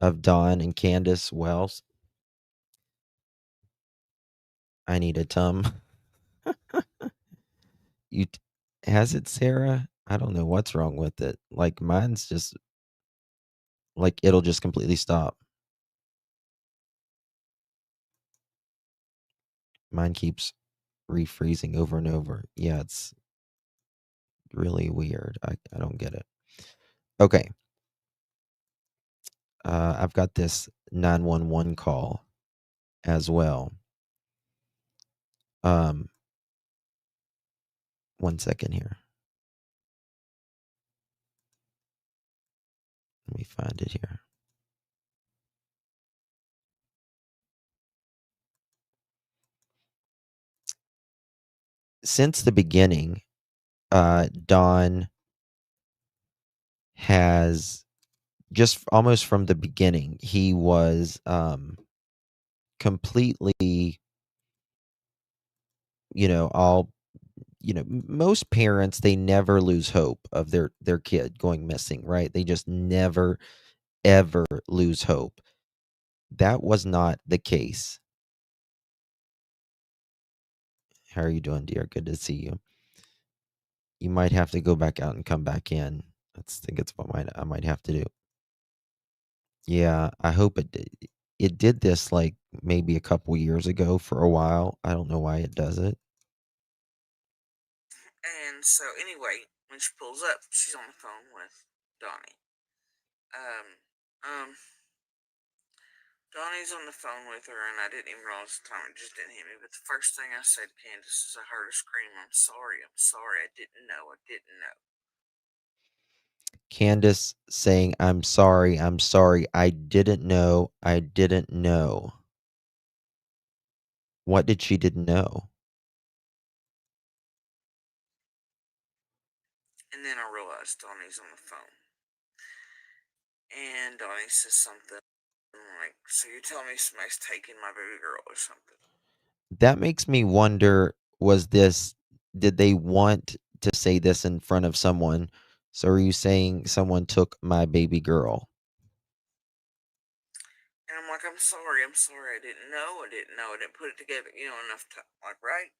of Don and Candus Wells. I need a tum. Has it, Sarah? I don't know what's wrong with it. Like mine's just like it'll just completely stop. Mine keeps refreezing over and over. Yeah, it's really weird. I don't get it. Okay. I've got this 911 call as well. 1 second here. Let me find it here. Since the beginning, Don has just almost from the beginning, he was completely, all, most parents, they never lose hope of their kid going missing, right? They just never, ever lose hope. That was not the case. How are you doing, dear? Good to see you. You might have to go back out and come back in. I think it's what I might have to do. Yeah, I hope it did. It did this like maybe a couple years ago for a while. I don't know why it does it. And so, anyway, when she pulls up, she's on the phone with Donnie. Donnie's on the phone with her, and I didn't even realize the time. It just didn't hit me. But the first thing I said to Candus is, I heard her scream, I'm sorry, I didn't know, Candus saying, I'm sorry, I didn't know. What did she didn't know? And then I realized Donnie's on the phone. And Donnie says something like, so you're telling me somebody's taking my baby girl or something? That makes me wonder, did they want to say this in front of someone? So are you saying someone took my baby girl? And I'm like, I'm sorry, I didn't know, I didn't put it together, enough time, like, right?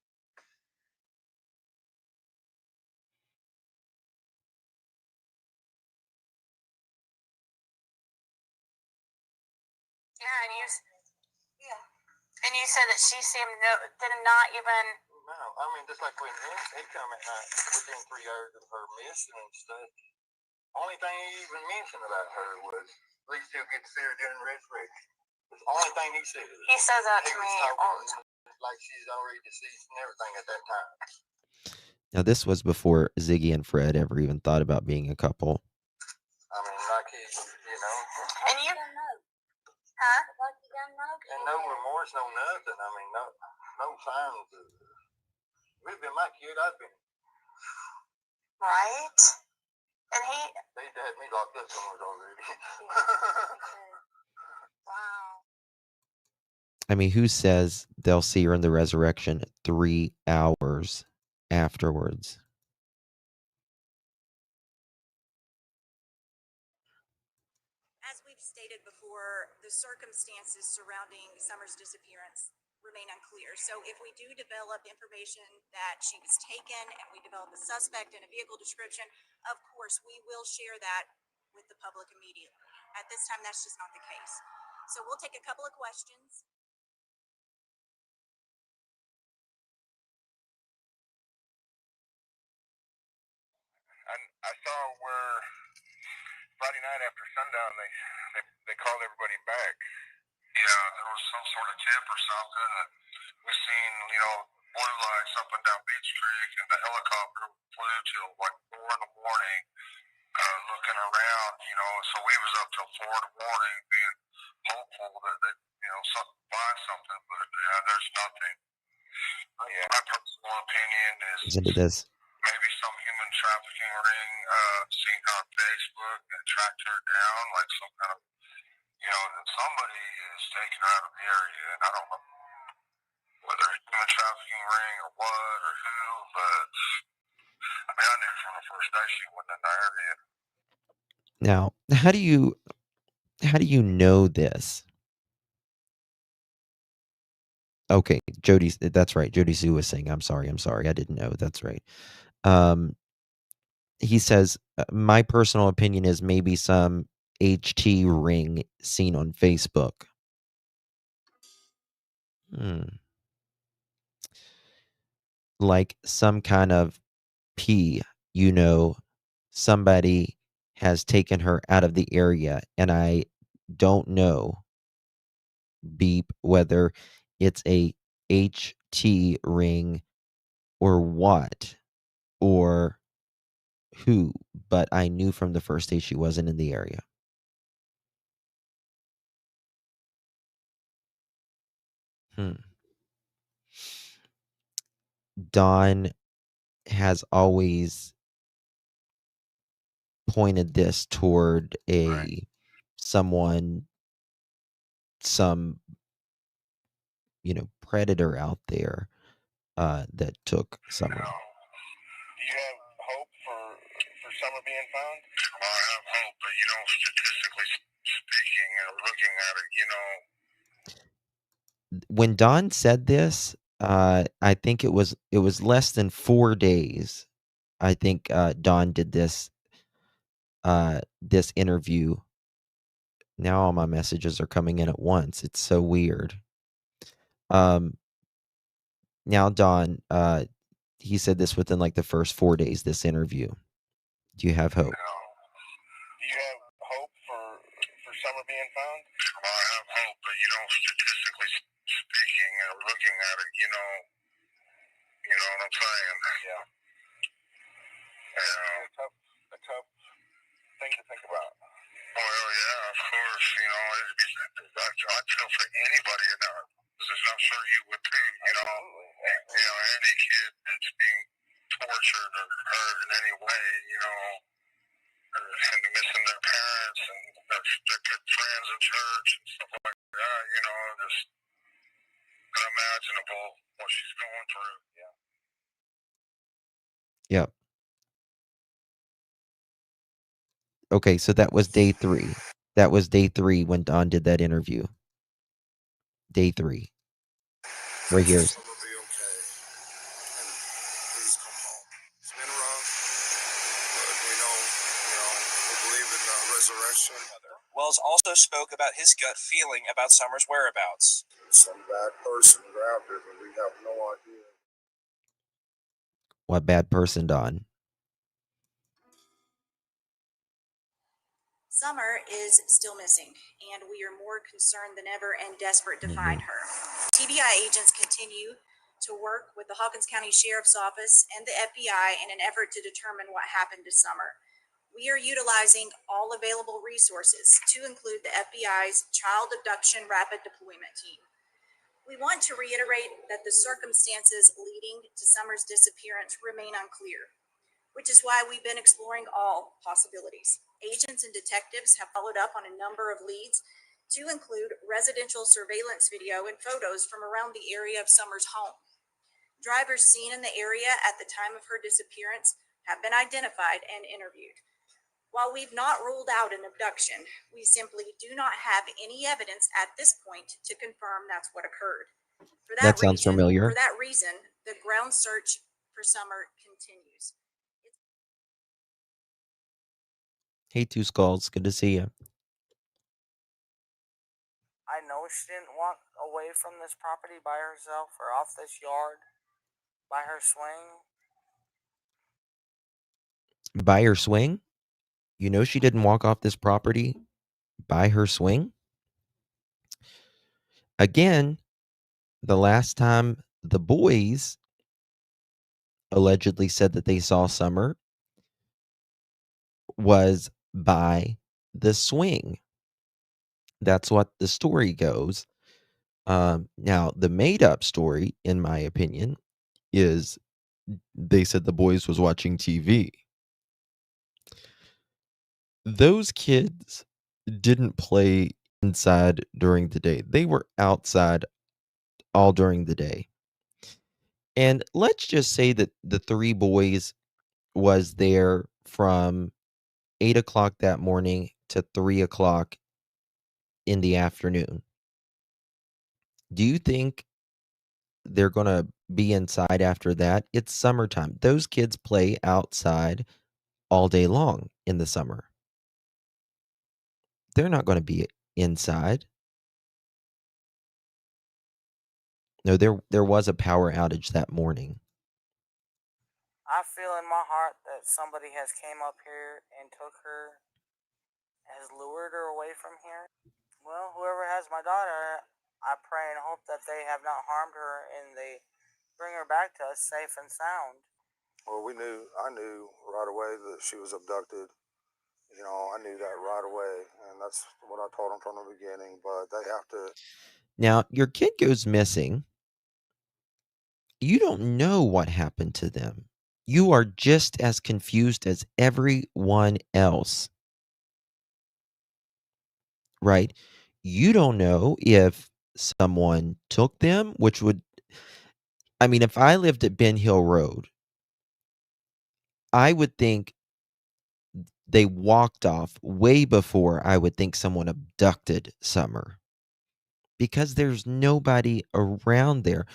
Yeah, and you said that she seemed did not even. No, I mean, just like when he come at night within 3 hours of her missing and stuff. Only thing he even mentioned about her was at least he'll get to see her during resurrection. It's the only thing he said. He says that to me all the time. Like she's already deceased and everything at that time. Now, this was before Ziggy and Fred ever even thought about being a couple. I mean, like he, And you, huh? And no remorse, no nothing. I mean, no signs. If it'd been my kid, I'd been. Right? And they'd had me locked up somewhere already. Wow. I mean, who says they'll see her in the resurrection 3 hours afterwards? As we've stated before, the circumstances surrounding Summer's disappearance remain unclear. So if we do develop information that she was taken and we develop a suspect and a vehicle description, of course, we will share that with the public immediately. At this time, that's just not the case. So we'll take a couple of questions. I saw where Friday night after sundown they called everybody back. Yeah, there was some sort of tip or something. We seen, blue lights up and down Beech Creek, and the helicopter flew till like 4 in the morning, looking around, so we was up till 4 in the morning being hopeful that they, find something, but there's nothing. My personal opinion is Listen to this. maybe some human trafficking ring seen her on Facebook and tracked her down, like some kind of, somebody is taken out of the area, and I don't know whether it's human trafficking ring or what or who, but I mean, I knew from the first day she wasn't in the area. Now, how do you know this? Okay, that's right. Jody Sue was saying, I'm sorry, I didn't know. That's right. He says, my personal opinion is maybe some HT ring seen on Facebook. like some kind of P, somebody has taken her out of the area, and I don't know, beep, whether it's a HT ring or what, or who, but I knew from the first day she wasn't in the area. Dawn has always pointed this toward someone, some predator out there that took Summer. Do you have hope for Summer being found? Well, I have hope, but statistically speaking, looking at it, When Dawn said this, I think it was less than 4 days. I think Dawn did this interview. Now all my messages are coming in at once. It's so weird. Now Dawn, he said this within like the first 4 days, this interview. Do you have hope? Do you have hope for Summer being found? Well, I have hope, but statistically speaking, looking at it, you know what I'm saying? Yeah. A tough thing to think about. Well, yeah, of course. I'd feel for anybody in that position. I'm sure you would too. Any kid that's being tortured or hurt in any way, and missing their parents and their good friends in church and stuff like that, just unimaginable what she's going through. Yeah. Yep. Okay, so that was day 3. That was day 3 when Dawn did that interview. Day 3. Right here. Some will be okay. And please come home. It's been rough, but we know, we believe in resurrection. Wells also spoke about his gut feeling about Summer's whereabouts. Some bad person grabbed her, but we have no idea. What bad person, Dawn? Summer is still missing, and we are more concerned than ever and desperate to find her. TBI agents continue to work with the Hawkins County Sheriff's Office and the FBI in an effort to determine what happened to Summer. We are utilizing all available resources to include the FBI's Child Abduction Rapid Deployment Team. We want to reiterate that the circumstances leading to Summer's disappearance remain unclear, which is why we've been exploring all possibilities. Agents and detectives have followed up on a number of leads, to include residential surveillance video and photos from around the area of Summer's home. Drivers seen in the area at the time of her disappearance have been identified and interviewed. While we've not ruled out an abduction, we simply do not have any evidence at this point to confirm that's what occurred. That sounds familiar. For that reason, the ground search for Summer continues. Hey, Two Skulls. Good to see you. I know she didn't walk away from this property by herself or off this yard by her swing. By her swing? You know she didn't walk off this property by her swing? Again, the last time the boys allegedly said that they saw Summer was by the swing. That's what the story goes. Now, the made-up story, in my opinion, is they said the boys was watching TV. Those kids didn't play inside during the day. They were outside all during the day. And let's just say that the 3 boys was there from 8 o'clock that morning to 3 o'clock in the afternoon. Do you think they're going to be inside after that? It's summertime. Those kids play outside all day long in the summer. They're not going to be inside. No, there was a power outage that morning. I feel in my heart that somebody has came up here and took her, has lured her away from here. Well, whoever has my daughter, I pray and hope that they have not harmed her and they bring her back to us safe and sound. Well, I knew right away that she was abducted. You know, I knew that right away, and that's what I told them from the beginning. But they have to. Now, your kid goes missing. You don't know what happened to them. You are just as confused as everyone else. Right? You don't know if someone took them, which would, I mean, if I lived at Ben Hill Road, I would think they walked off way before I would think someone abducted Summer because there's nobody around there.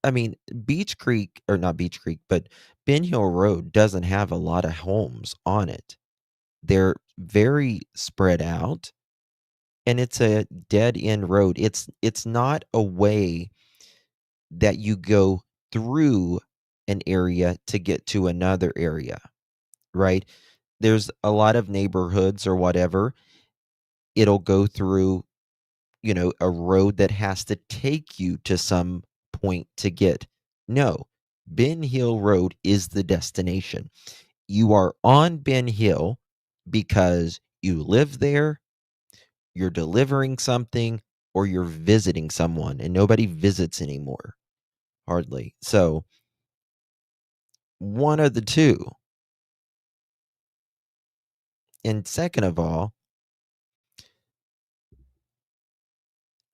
I mean, Beech Creek, or not Beech Creek, but Ben Hill Road doesn't have a lot of homes on it. They're very spread out and it's a dead end road. It's not a way that you go through an area to get to another area, right? There's a lot of neighborhoods or whatever. It'll go through, a road that has to take you to some point to get. No, Ben Hill Road is the destination. You are on Ben Hill because you live there, you're delivering something, or you're visiting someone, and nobody visits anymore. Hardly. So, one of the two. And second of all,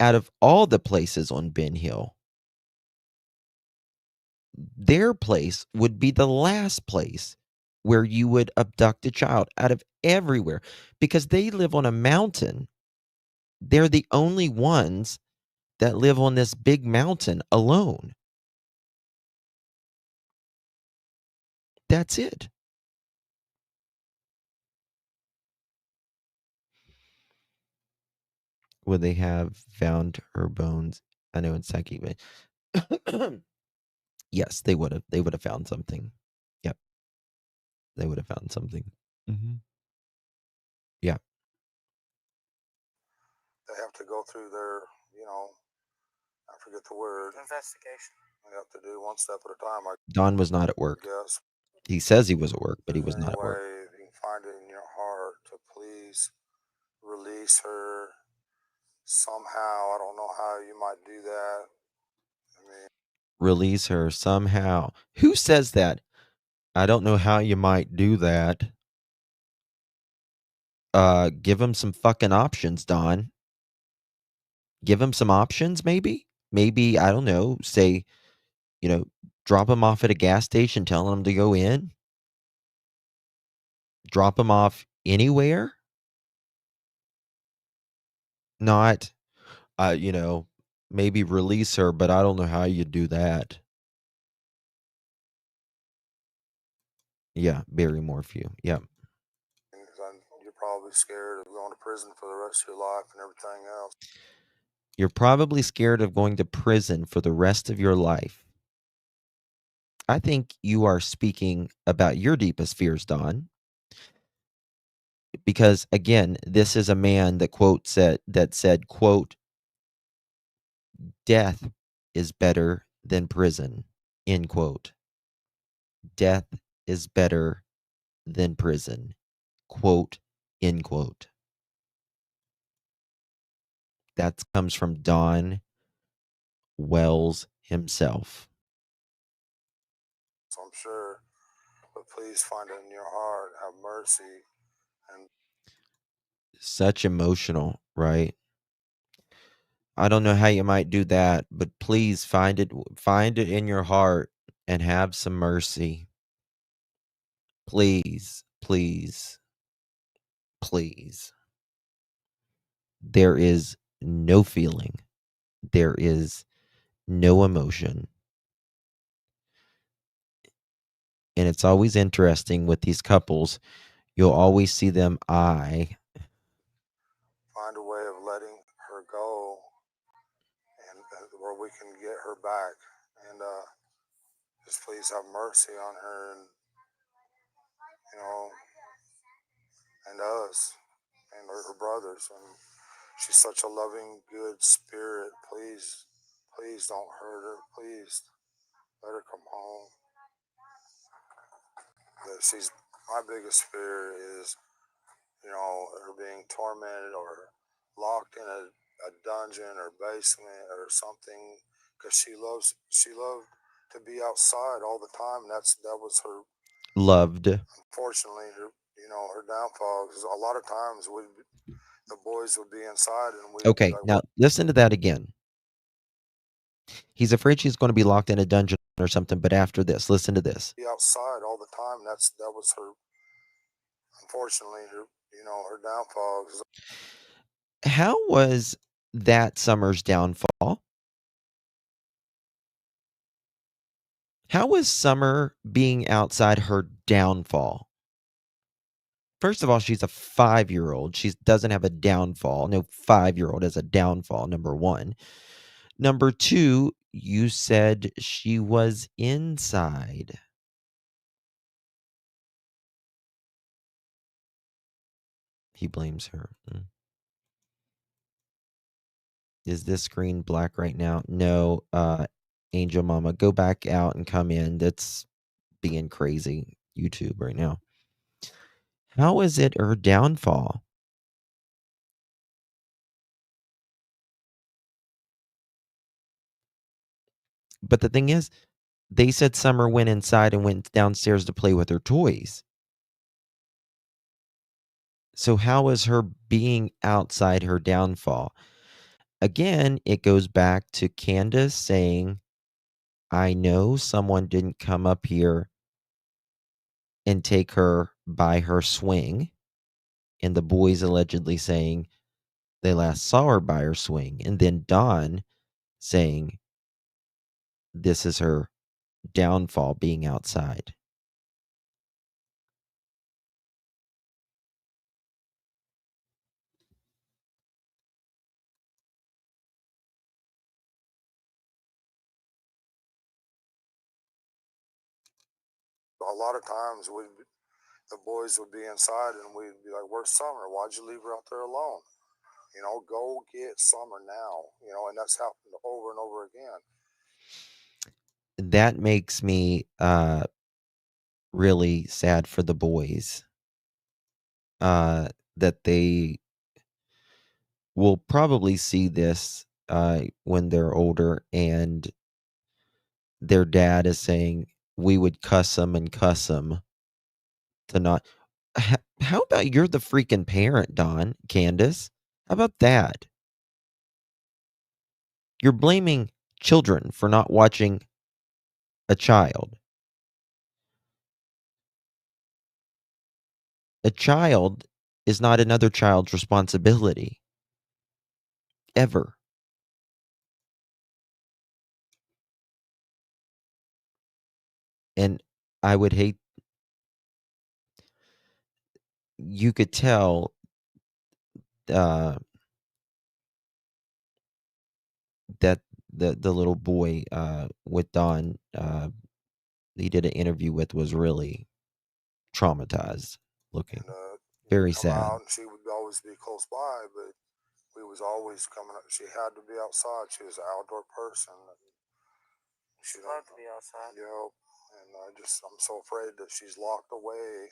out of all the places on Ben Hill, their place would be the last place where you would abduct a child out of everywhere because they live on a mountain. They're the only ones that live on this big mountain alone. That's it. Would they have found her bones? I know in Seki, but yes, they would have. They would have found something. Yep, they would have found something. Mm-hmm. Yeah. They have to go through their, I forget the word. Investigation. They have to do one step at a time. I Don was not at work. guess. He says he was at work, but he Is was there not any at work. way you can find it in your heart to please release her somehow? I don't know how you might do that. I mean, Release her somehow. Who says that? I don't know how you might do that. Give him some fucking options, Don. Give him some options, maybe? Maybe, I don't know, say, drop him off at a gas station telling him to go in. Drop him off anywhere. Not, maybe release her, but I don't know how you do that. Yeah, Barrymore Few. Yeah. you're probably scared of going to prison for the rest of your life and everything else. You're probably scared of going to prison for the rest of your life. I think you are speaking about your deepest fears, Don. Because again, this is a man that said, quote, death is better than prison, end quote. Death is better than prison, quote, end quote. That comes from Don Wells himself. So I'm sure, but please find it in your heart, have mercy, and Such emotional, right? I don't know how you might do that, but please find it in your heart and have some mercy. Please, please, please. There is no feeling. There is no emotion. And it's always interesting with these couples. You'll always see them find a way of letting her go and where we can get her back and just please have mercy on her and, you know, and us and her brothers. And she's such a loving, good spirit. Please, please don't hurt her. Please let her come home. That she's my biggest fear is, you know, her being tormented or locked in a dungeon or basement or something, because she loved to be outside all the time. That was her. Loved. Unfortunately, her, you know, her downfall. Because a lot of times the boys would be inside and we'd be Okay, like, now listen to that again. He's afraid she's going to be locked in a dungeon or something, but after this, listen to this. be outside all the time. That was her. Unfortunately, her, you know, her downfall. How was that Summer's downfall? How was Summer being outside her downfall? First of all, she's a 5-year-old. She doesn't have a downfall. No 5-year-old has a downfall, number one. Number two, you said she was inside. He blames her. Is this screen black right now? No, Angel Mama, go back out and come in. That's being crazy, YouTube right now. How is it her downfall? But the thing is, they said Summer went inside and went downstairs to play with her toys. So how is her being outside her downfall? Again, it goes back to Candus saying, I know someone didn't come up here and take her by her swing. And the boys allegedly saying they last saw her by her swing. And then Dawn saying this is her downfall, being outside. A lot of times the boys would be inside and we'd be like, where's Summer? Why'd you leave her out there alone? You know, go get Summer now. You know, and that's happened over and over again. That makes me really sad for the boys. That they will probably see this when they're older, and their dad is saying, we would cuss them and cuss them to not. How about you're the freaking parent, Don, Candus? How about that? You're blaming children for not watching a child. A child is not another child's responsibility. Ever. And I would hate, you could tell that the little boy with Don he did an interview with was really traumatized looking. Very sad. Out and she would always be close by, but we was always coming up. She had to be outside. She was an outdoor person. She loved to be outside. Yep. And I'm so afraid that she's locked away.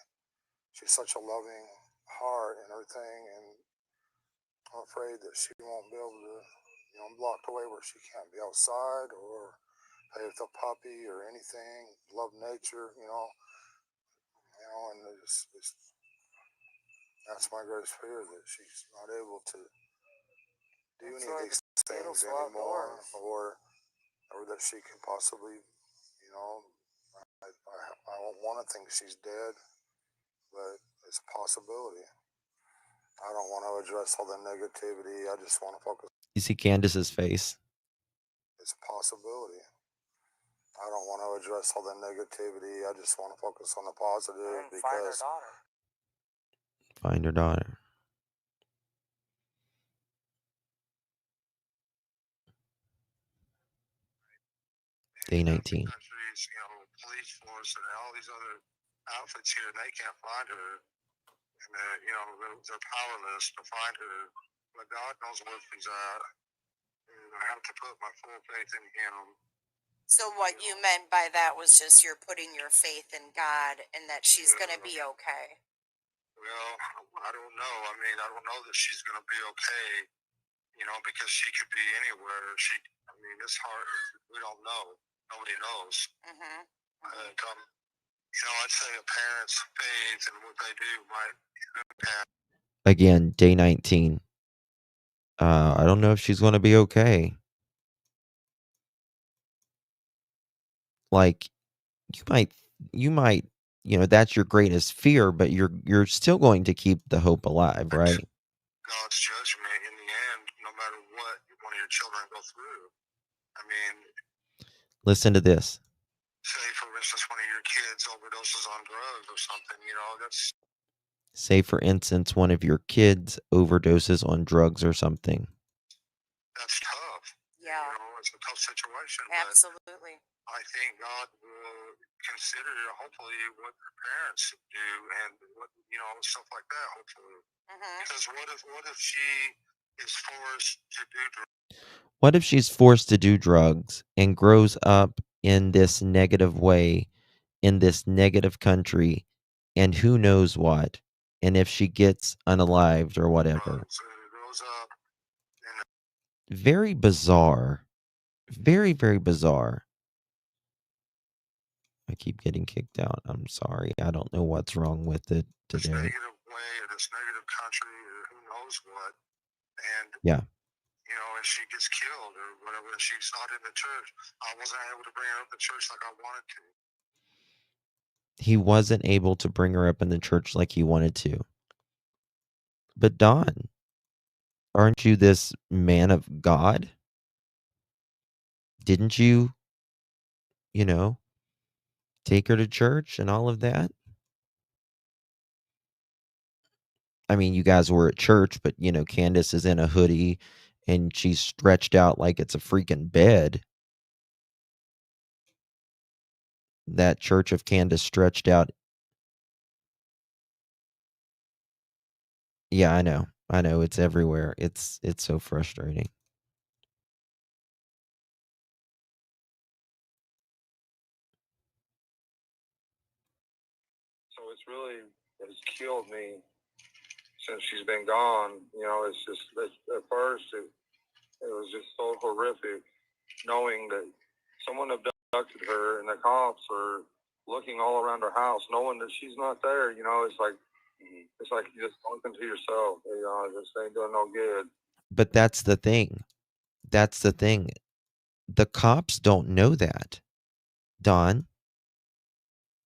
She's such a loving heart and everything, and I'm afraid that she won't be able to, you know, locked away where she can't be outside or play with a puppy or anything. Love nature, you know, and that's my greatest fear, that she's not able to do any of these things anymore, or that she can possibly, you know, I don't want to think she's dead, but it's a possibility. I don't want to address all the negativity. I just want to focus. You see Candus's face. It's a possibility. I don't want to address all the negativity. I just want to focus on the positive, because find her daughter. Find her daughter. Day 19. Countries, you know, stores and all these other outfits here, and they can't find her. And they're powerless to find her. But God knows where she's at, and I have to put my full faith in Him. So what you meant by that was just you're putting your faith in God and that she's going to be okay. Well, I don't know. I mean, I don't know that she's going to be okay, because she could be anywhere. It's hard. We don't know. Nobody knows. Mm-hmm. And, I'd say a parent's faith and what they do might impact. Again, day 19. I don't know if she's going to be okay. Like, you might, that's your greatest fear, but you're still going to keep the hope alive, right? God's judgment in the end, no matter what one of your children go through. Listen to this. Say, for instance, one of your kids overdoses on drugs or something, that's... Say, for instance, one of your kids overdoses on drugs or something. That's tough. Yeah. It's a tough situation. Absolutely. But I think God will consider, hopefully, what the parents do and what, stuff like that, hopefully. Mm-hmm. Because what if she is forced to do drugs? What if she's forced to do drugs and grows up in this negative way, in this negative country, and who knows what, and if she gets unalived or whatever? Very bizarre. Very, very bizarre. I keep getting kicked out. I'm sorry. I don't know what's wrong with it today. This negative way or this negative country or who knows what. And yeah. And she gets killed or whatever, and she's not in the church. I wasn't able to bring her up to church like I wanted to. He wasn't able to bring her up in the church like he wanted to. But Don, aren't you this man of God? Didn't you, take her to church and all of that? I mean, you guys were at church, but, Candus is in a hoodie and she's stretched out like it's a freaking bed. That church of Candus stretched out. Yeah, I know. It's everywhere. It's so frustrating. So it's killed me since she's been gone. It's just, at first, it was just so horrific knowing that someone abducted her and the cops are looking all around her house, knowing that she's not there. It's like you just talking to yourself. This ain't doing no good. But that's the thing. The cops don't know that, Don.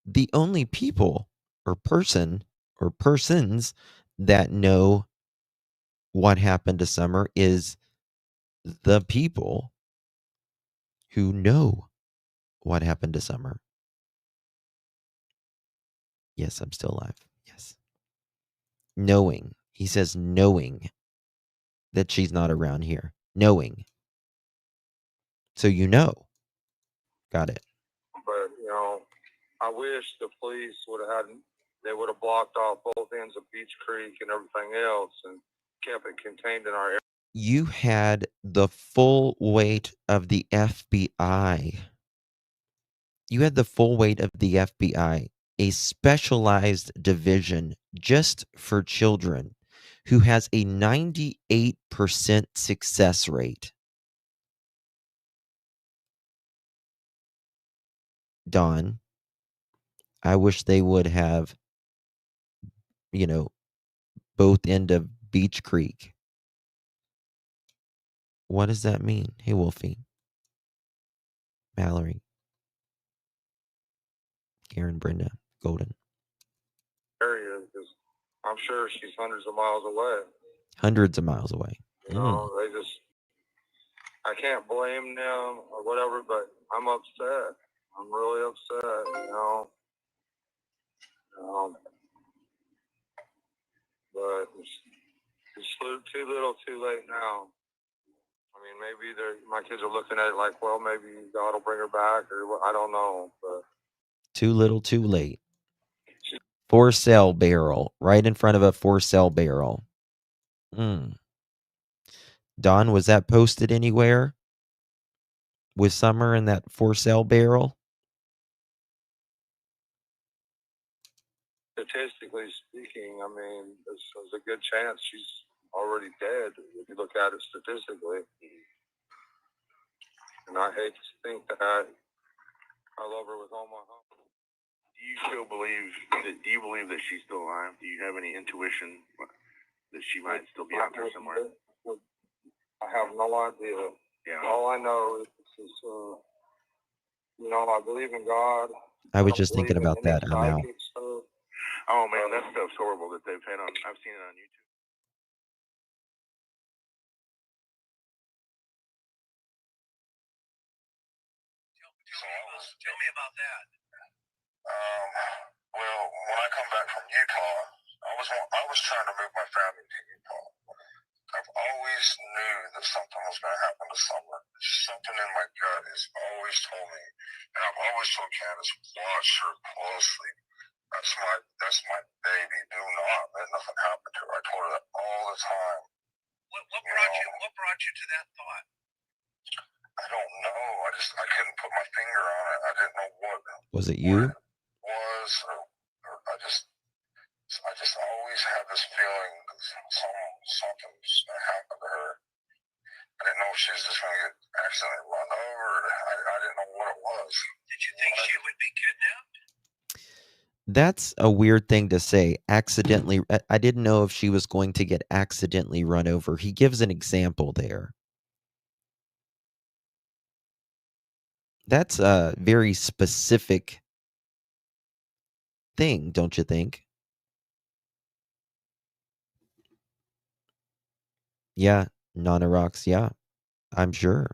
The only people or person or persons that know what happened to Summer is the people who know what happened to Summer. Yes, I'm still alive. Yes. Knowing. He says knowing that she's not around here. Knowing. So Got it. But, I wish the police they would have blocked off both ends of Beech Creek and everything else and kept it contained in our area. You had the full weight of the FBI. You had the full weight of the FBI, a specialized division just for children who has a 98% success rate. Don, I wish they would have, both end of Beech Creek. What does that mean? Hey, Wolfie. Mallory. Karen, Brenda, Golden. Area, because I'm sure she's hundreds of miles away. Hundreds of miles away. I can't blame them or whatever, but I'm upset. I'm really upset, but it's too little, too late now. Maybe my kids are looking at it like, well, maybe God will bring her back, or I don't know. But Too little, too late. For sale barrel. Right in front of a for sale barrel. Don, was that posted anywhere? With Summer in that for sale barrel? Statistically speaking, I mean, there's a good chance she's already dead if you look at it statistically. And I hate to think that I love her with all my heart. Do you still believe that? Do you believe that she's still alive? Do you have any intuition that she might still be out there somewhere? I have no idea. Yeah. All I know is, I believe in God. I was just thinking about that. I'm out. Stuff. Oh man, that stuff's horrible that they've had on. I've seen it on YouTube. Tell me about that. Well, when I come back from Utah, I was trying to move my family to Utah. I've always knew that something was going to happen to Summer. Something in my gut has always told me, and I've always told Candus, watch her closely. That's my baby. Do not let nothing happen to her. I told her that all the time. What brought you to that thought? I don't know. I couldn't put my finger on it. I didn't know what. Was it you? What it was, or I just always had this feeling that something's going to happen to her. I didn't know if she was just going to get accidentally run over. I didn't know what it was. Did you think she would be kidnapped? That's a weird thing to say. Accidentally. I didn't know if she was going to get accidentally run over. He gives an example there. That's a very specific thing, don't you think? Yeah, Nana rocks. Yeah, I'm sure.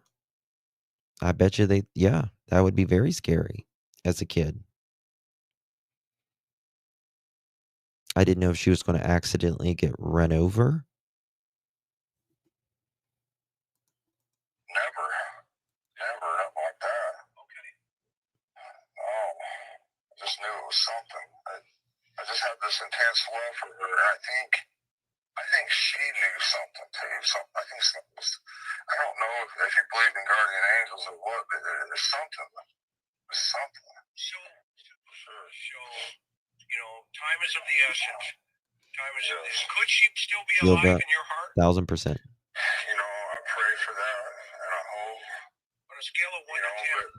I bet you that would be very scary as a kid. I didn't know if she was going to accidentally get run over. Never, not like that. Okay. No, I just knew it was something. I just had this intense love for her. I think she knew something too. I think something was. I don't know if you believe in guardian angels or what, but there's something. There's something. So, time is of the essence. Time is of the essence. Could she still be Feel alive that? in your heart? 1000%. I pray for that, and I hope. On a scale of 1 to 10.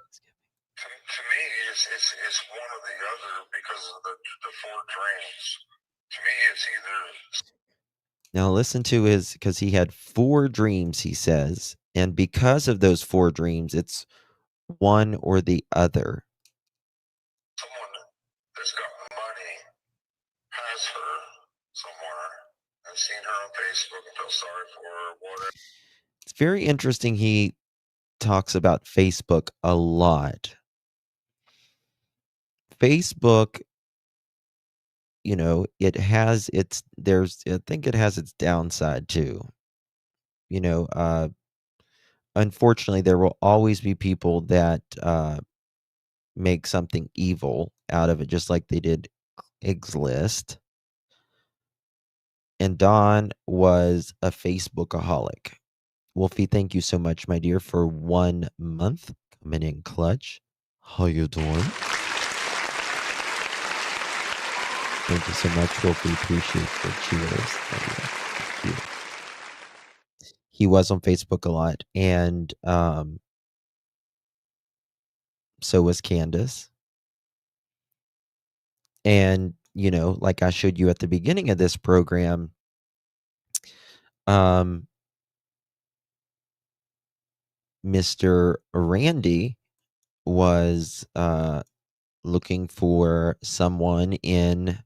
To me, it's one or the other because of the four dreams. To me, it's either. Now listen to because he had 4 dreams, he says, and because of those 4 dreams, it's one or the other. Someone that's got money has her somewhere and seen her on Facebook and feel sorry for her or whatever. It's very interesting. He talks about Facebook a lot. Facebook, it has I think it has its downside too. Unfortunately, there will always be people that make something evil out of it, just like they did Craigslist. And Don was a Facebookaholic. Wolfie, thank you so much, my dear, for 1 month coming in clutch. How you doing? Thank you so much, Wolfie. Appreciate the cheers. Thank you. He was on Facebook a lot, and so was Candus. And, like I showed you at the beginning of this program, Mr. Randy was looking for someone in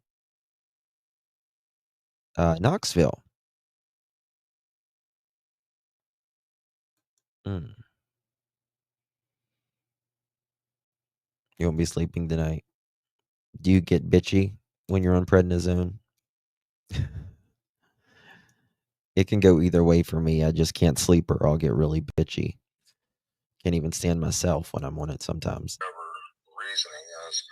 Knoxville. You won't be sleeping tonight. Do you get bitchy when you're on prednisone? It can go either way for me. I just can't sleep or I'll get really bitchy. Can't even stand myself when I'm on it sometimes. Reasoning is,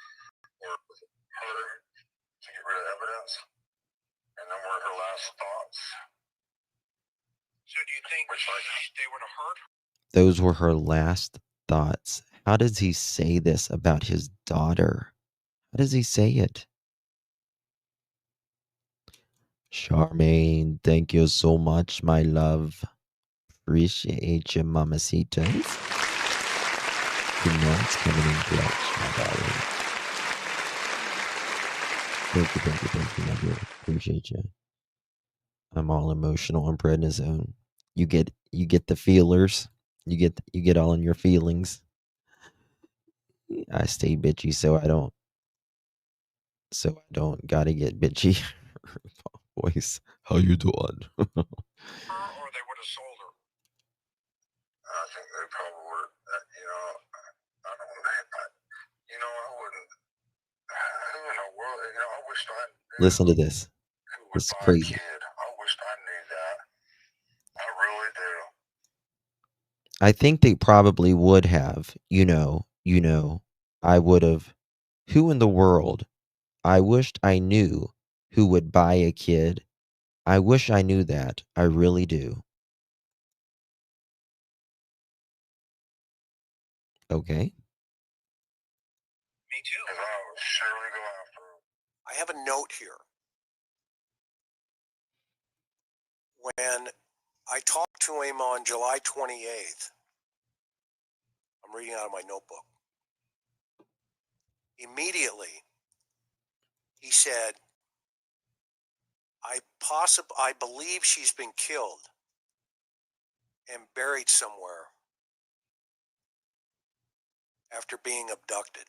last thoughts. So do you think they would have heard? Those were her last thoughts. How does he say this about his daughter? How does he say it? Charmaine, thank you so much, my love. Appreciate you, mamacitas. Good night, coming in clutch, my darling. Thank you, my dear. Appreciate you. I'm all emotional and prednisone. You get the feelers. You get all in your feelings. I stay bitchy so I don't gotta get bitchy. Voice. How you doing? Or they would have sold her. I think they probably would. I don't know. I wouldn't. Who in the world? I wish I knew Listen to this. who would This is buy crazy. a kid. I wish I knew that. I really do. I think they probably would have, I would have. Who in the world? I wished I knew who would buy a kid. I wish I knew that. I really do. Okay. Me too. Because I would surely go after him. I have a note here. When I talked to him on July 28th, I'm reading out of my notebook. Immediately, he said, I believe she's been killed and buried somewhere after being abducted.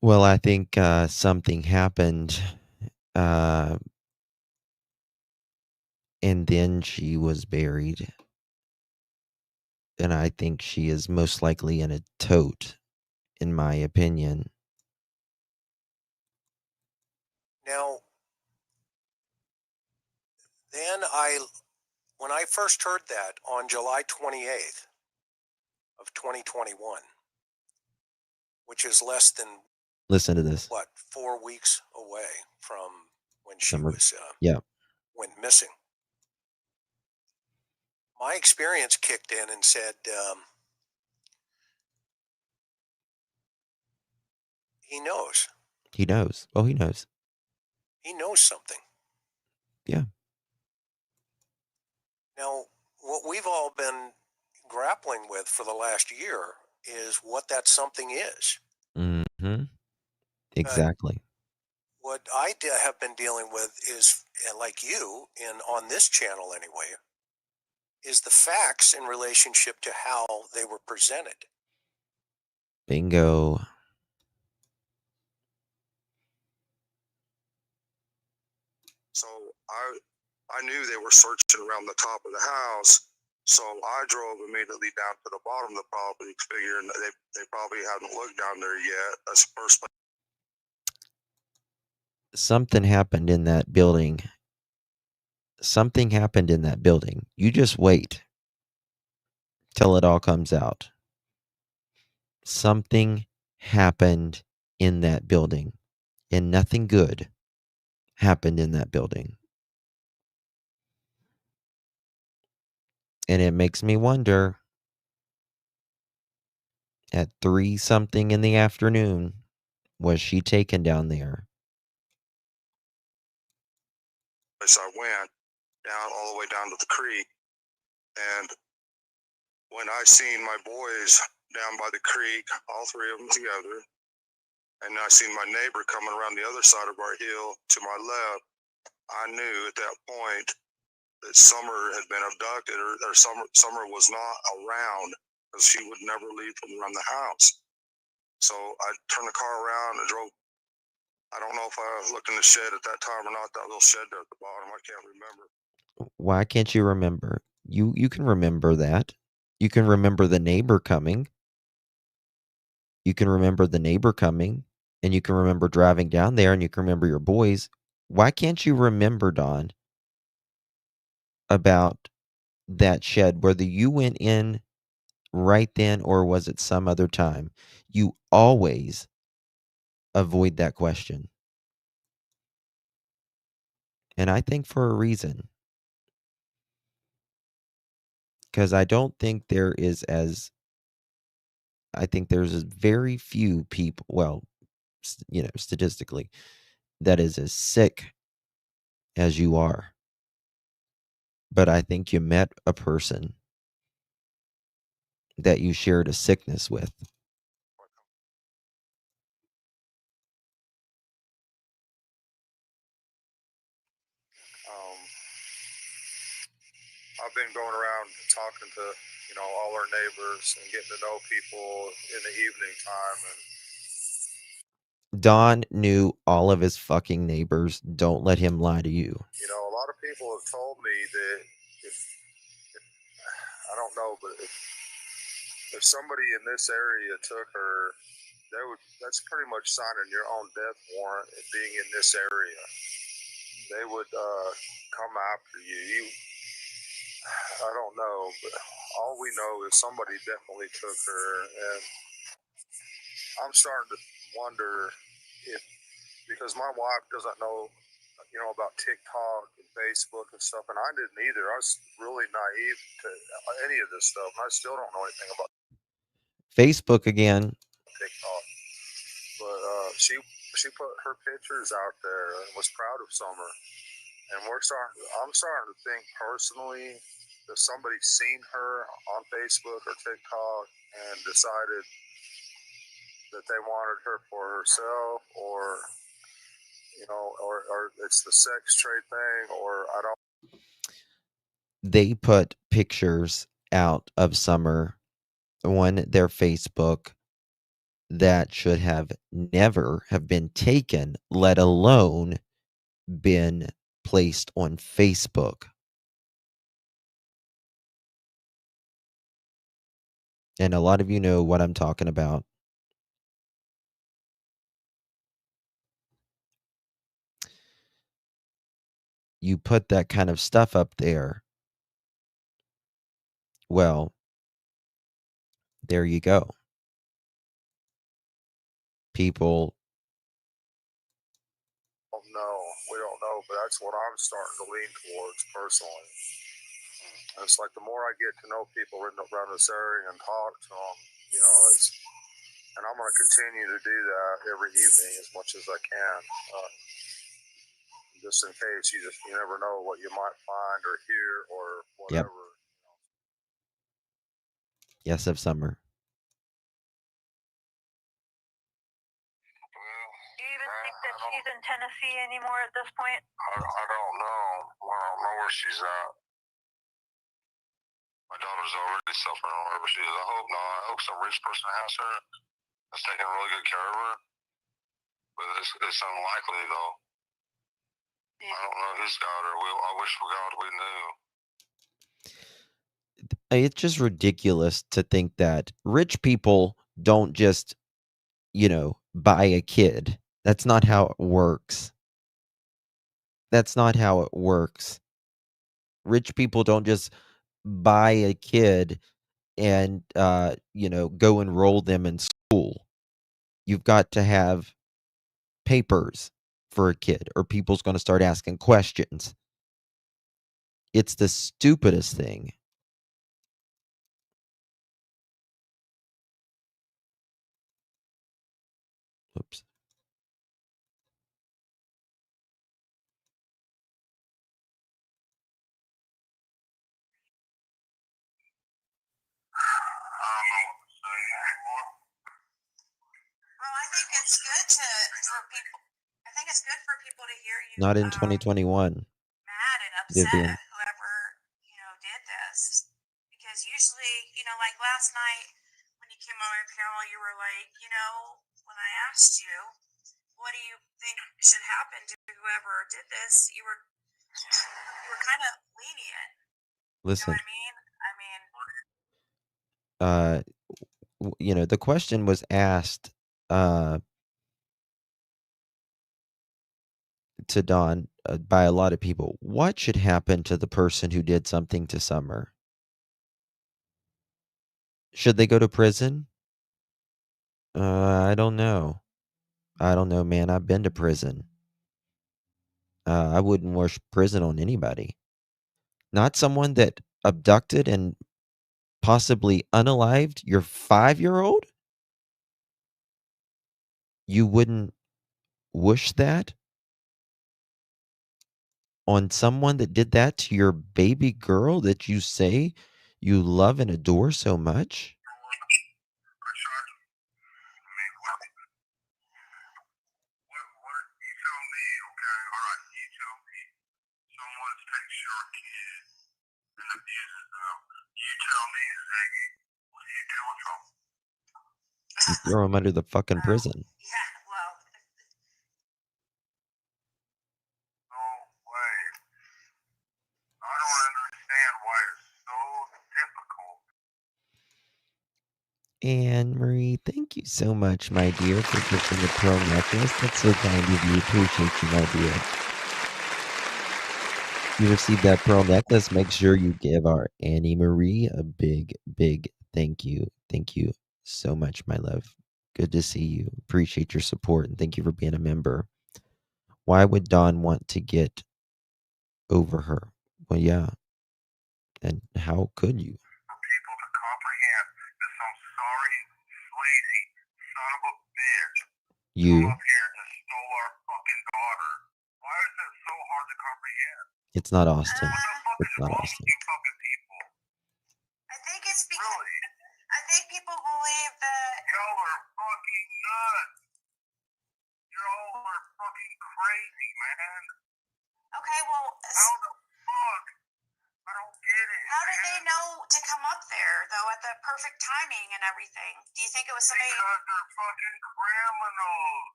Well, I think something happened, and then she was buried. And I think she is most likely in a tote, in my opinion. Now, then when I first heard that on July 28th of 2021, which is less than, Listen to this. 4 weeks away from when she Summer. was Yeah. went missing. My experience kicked in and said, he knows. He knows. Oh, he knows. He knows something. Yeah. Now, what we've all been grappling with for the last year is what that something is. Mm-hmm. Exactly. What I have been dealing with is, like you, on this channel anyway, is the facts in relationship to how they were presented. Bingo. So I knew they were searching around the top of the house. So I drove immediately down to the bottom of the property, figuring they probably hadn't looked down there yet. That's the first place. Something happened in that building. Something happened in that building. You just wait till it all comes out. Something happened in that building, and nothing good happened in that building. And it makes me wonder, at 3-something in the afternoon, was she taken down there? I went down all the way down to the creek, and when I seen my boys down by the creek, all three of them together, and I seen my neighbor coming around the other side of our hill to my left, I knew at that point that Summer had been abducted, or Summer was not around, because she would never leave from around the house. So I turned the car around and drove. I don't know if I looked in the shed at that time or not, that little shed there at the bottom. I can't remember. Why can't you remember? You can remember that. You can remember the neighbor coming. You can remember the neighbor coming, and you can remember driving down there, and you can remember your boys. Why can't you remember, Dawn, about that shed, whether you went in right then or was it some other time? You always avoid that question. And I think for a reason. Because I don't think there is I think there's very few people, well, statistically, that is as sick as you are. But I think you met a person that you shared a sickness with. I've been going around talking to, all our neighbors and getting to know people in the evening time. And, Don knew all of his fucking neighbors. Don't let him lie to you. A lot of people have told me that if I don't know, but if somebody in this area took her, that's pretty much signing your own death warrant and being in this area. They would come after you. I don't know, but all we know is somebody definitely took her, and I'm starting to wonder because my wife doesn't know, about TikTok and Facebook and stuff, and I didn't either. I was really naive to any of this stuff, and I still don't know anything about Facebook again. TikTok. But she put her pictures out there and was proud of Summer, and I'm starting to think personally that somebody's seen her on Facebook or TikTok and decided that they wanted her for herself, or or it's the sex trade thing, or I don't. They put pictures out of Summer on their Facebook that should have never have been taken, let alone been placed on Facebook. And a lot of you know what I'm talking about. You put that kind of stuff up there. Well, there you go. People. No, we don't know, but that's what I'm starting to lean towards personally. And it's like the more I get to know people around this area and talk to them, and I'm going to continue to do that every evening as much as I can. Just in case you never know what you might find or hear or whatever. Yep. Yes, of Summer. Do you even think that she's in Tennessee anymore at this point? I don't know. I don't know where she's at. My daughter's already suffering wherever she is. I hope not. I hope some rich person has her that's taking really good care of her. But it's unlikely, though. I don't know who's got her. I wish for God we knew. It's just ridiculous to think that rich people don't just, buy a kid. That's not how it works. That's not how it works. Rich people don't just buy a kid and, go enroll them in school. You've got to have papers for a kid, or people's going to start asking questions. It's the stupidest thing. Oops. Well, I think it's good for people. I think it's good for people to hear you. Not in 2021. Mad and upset Vivian. at whoever did this, because usually like last night when you came on my panel, you were like, when I asked you, what do you think should happen to whoever did this, you were kind of lenient. Listen. You know what I mean? The question was asked to Don by a lot of people. What should happen to the person who did something to Summer? Should they go to prison? I don't know. I don't know, man. I've been to prison. I wouldn't wish prison on anybody. Not someone that abducted and possibly unalived your 5-year-old? You wouldn't wish that on someone that did that to your baby girl that you say you love and adore so much? You throw him under the fucking prison. Yeah, well, No way. I don't understand why it's so difficult. Anne Marie, thank you so much, my dear, for gifting the pearl necklace. That's so kind of you. Appreciate you, my dear. You received that pearl necklace. Make sure you give our Annie Marie a big, big thank you. Thank you so much, my love. Good to see you. Appreciate your support and thank you for being a member. Why would Dawn want to get over her? Well, yeah. And how could you? For people to comprehend that some sorry, sleazy son of a bitch You. come up here and stole our fucking daughter. Why is that so hard to comprehend? It's not Austin. What the fuck It's is not wrong Austin. with you fucking people? I think it's because Really? I think people believe that. Y'all are fucking nuts. Y'all are fucking crazy, man. Okay, well, How the fuck? I don't get it. how did they know to come up there though at the perfect timing and everything? Do you think it was somebody? Because they're fucking criminals.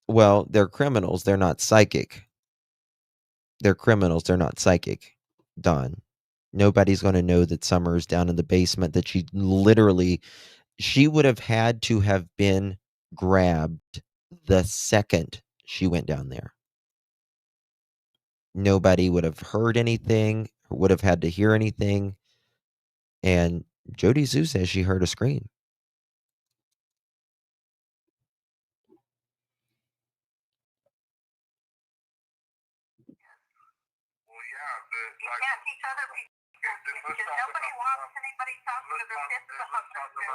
Well, they're criminals. They're not psychic. They're criminals. They're not psychic. Dawn. Nobody's going to know that Summer's down in the basement, that she would have had to have been grabbed the second she went down there. Nobody would have heard anything, or would have had to hear anything. And Jody Sue says she heard a scream. Well, yeah, but like, Can't teach other people. Because nobody wants anybody talking to their kids about Summer.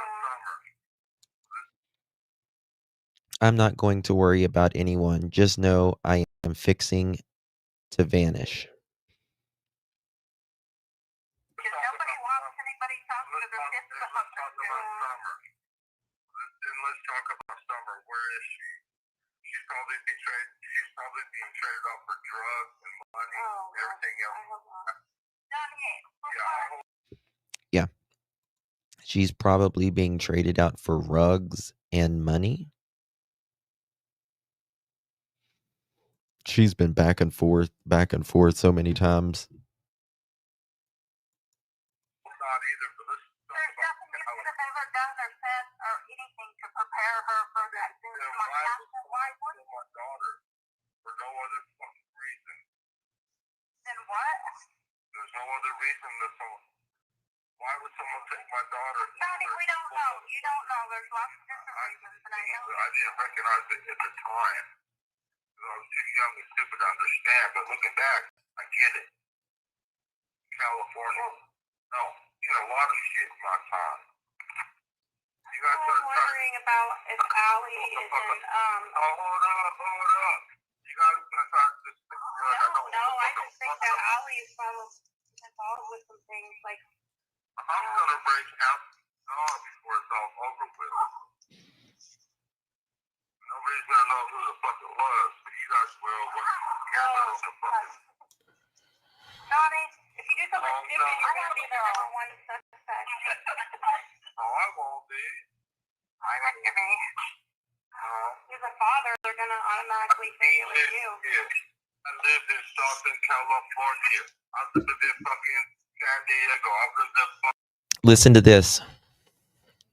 I'm not going to worry about anyone. Just know I am fixing to vanish. Because nobody wants anybody talking to their kids about Summer. Let's talk about Summer. Where is she? She's probably being traded off for drugs and money, everything else. Yeah. She's probably being traded out for rugs and money. She's been back and forth so many times. Not either, but let's talk There's about nothing you could have ever done or said or anything to prepare her for that. why would my daughter for no other fucking reason? Then what? There's no other reason that someone. Why would someone take my daughter? Tony, we don't know. You don't know. There's lots of different reasons, and I know. I didn't recognize it at the time. I was too young and stupid to understand, but looking back, I get it. California. No, you know, a lot of shit in my time. You guys I was wondering about if Allie is in, hold up. You guys gonna start this thing. No, I just think that Allie is probably involved with some things like. I'm gonna break out before it's all over with. Nobody's gonna know who the fuck it was, but you guys will. Donnie, if you do something stupid, you're gonna be the number one suspect. No, I won't be. I reckon you're me. You're the father, they're gonna automatically say it was you. I lived in Stockton, California. I lived in fucking San Diego. I lived in Listen to this.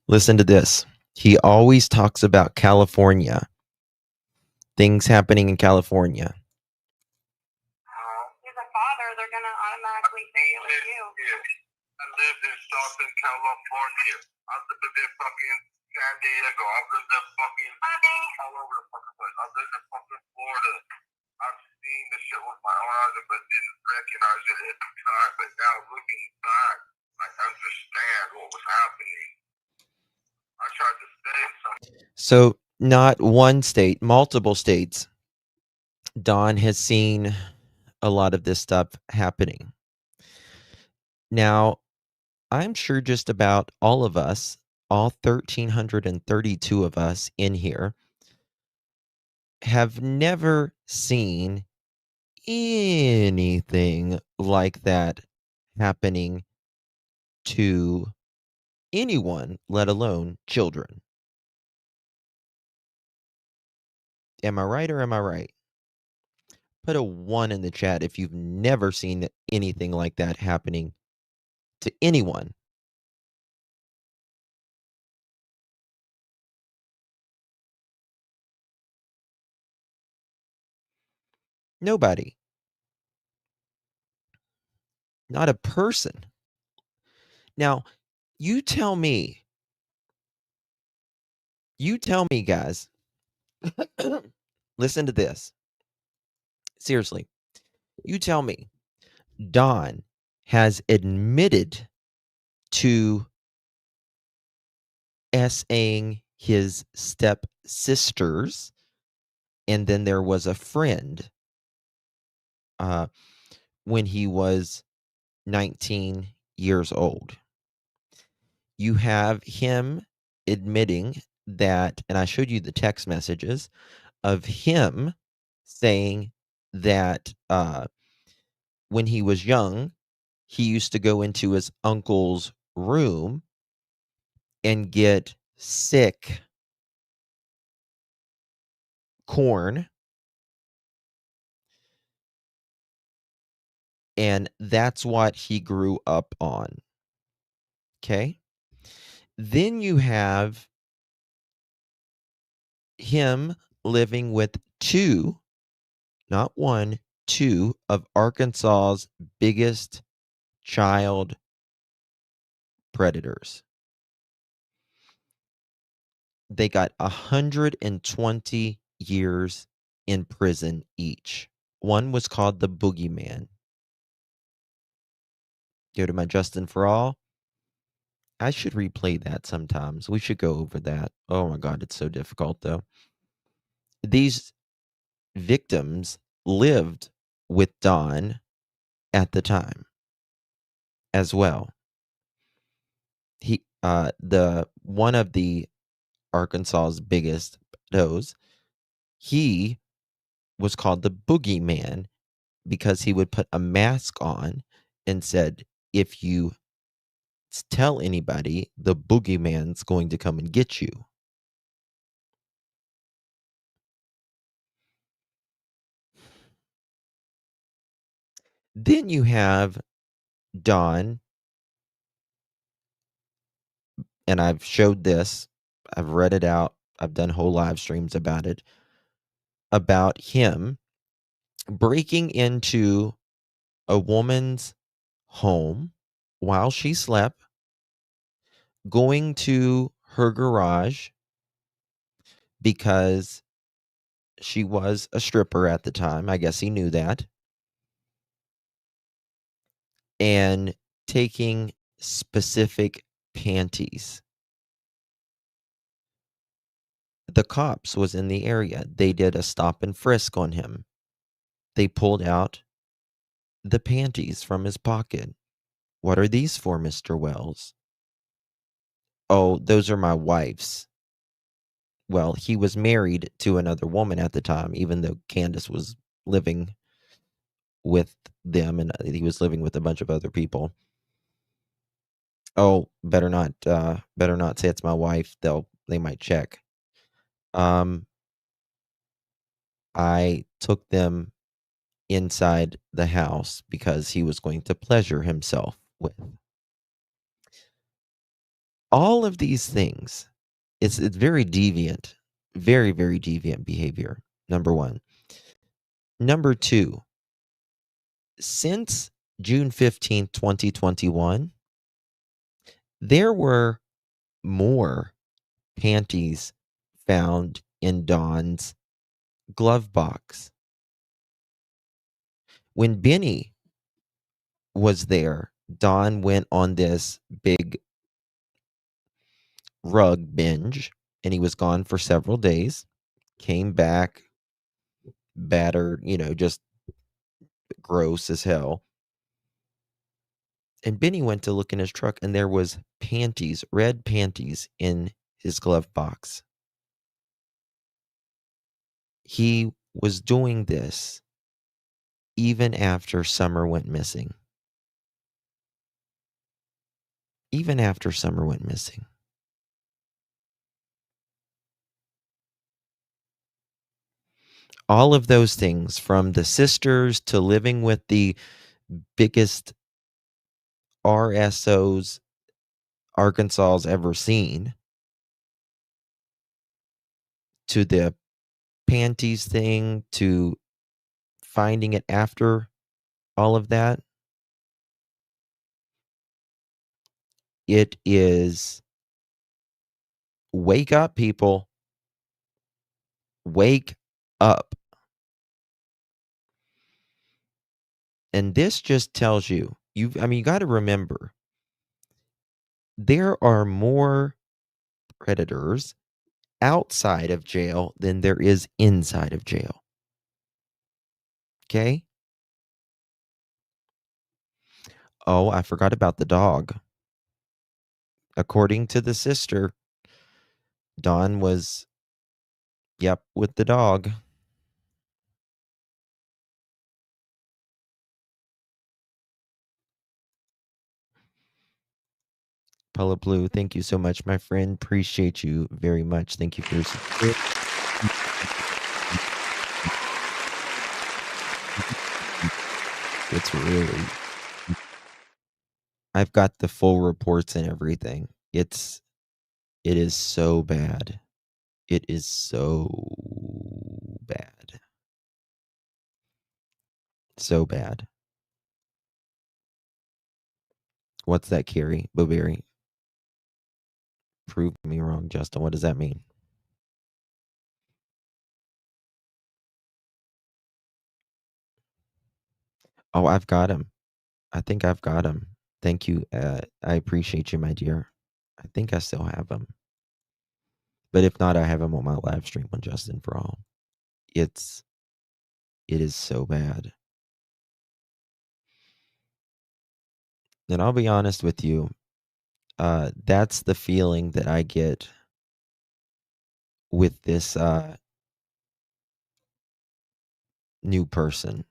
Listen to this. He always talks about California. Things happening in California. You're the father, they're gonna automatically say it was you. I lived in Stockton, California. I lived in fucking San Diego. I've lived in fucking all over the fucking place. I've lived in fucking Florida. I've seen this shit with my own eyes, but didn't recognize it at the time. But now looking back, I understand what was happening. I tried to save some. So, not one state, multiple states. Dawn has seen a lot of this stuff happening. Now, I'm sure just about all of us, all 1,332 of us in here, have never seen anything like that happening to anyone, let alone children. Am I right or am I right? Put a 1 in the chat if you've never seen anything like that happening to anyone. Nobody. Not a person. Now, you tell me, guys, listen to this. Seriously, you tell me, Don has admitted to SAing his stepsisters, and then there was a friend when he was 19 years old. You have him admitting that, and I showed you the text messages of him saying that when he was young, he used to go into his uncle's room and get sick corn, and that's what he grew up on. Okay? Then you have him living with 2, not 1, 2 of Arkansas's biggest child predators. They got 120 years in prison each. One was called the Boogeyman. Go to my Justin for All. I should replay that sometimes. We should go over that. Oh my God, it's so difficult though. These victims lived with Don at the time as well. He, the one of the Arkansas's biggest pedos, he was called the Boogeyman because he would put a mask on and said, if you tell anybody, the Boogeyman's going to come and get you. Then you have Don, and I've showed this, I've read it out, I've done whole live streams about it, about him breaking into a woman's home while she slept, going to her garage because she was a stripper at the time. I guess he knew that. And taking specific panties. The cops was in the area. They did a stop and frisk on him. They pulled out the panties from his pocket. What are these for, Mr. Wells? Oh, those are my wife's. Well, he was married to another woman at the time, even though Candus was living with them and he was living with a bunch of other people. Oh, better not say it's my wife. They might check. I took them inside the house because he was going to pleasure himself with. All of these things, it's very deviant, very, very deviant behavior, number 1. Number 2, since June 15th, 2021, there were more panties found in Dawn's glove box. When Benny was there, Dawn went on this big rug binge, and he was gone for several days. Came back battered, just gross as hell. And Benny went to look in his truck, and there was panties, red panties, in his glove box. He was doing this even after Summer went missing. Even after Summer went missing. All of those things, from the sisters to living with the biggest RSOs Arkansas's ever seen, to the panties thing, to finding it after all of that. It is, wake up, people. Wake up. And this just tells you, you got to remember, there are more predators outside of jail than there is inside of jail. Okay? Oh, I forgot about the dog. According to the sister, Dawn was, with the dog. Paula Blue, thank you so much, my friend. Appreciate you very much. Thank you for your support. It's really, I've got the full reports and everything. It is so bad. It is so bad. So bad. What's that, Carrie? Blueberry? Prove me wrong, Justin. What does that mean? Oh, I've got him. I think I've got him. Thank you. I appreciate you, my dear. I think I still have him. But if not, I have him on my live stream on Justin for All. It is so bad. And I'll be honest with you, that's the feeling that I get with this new person,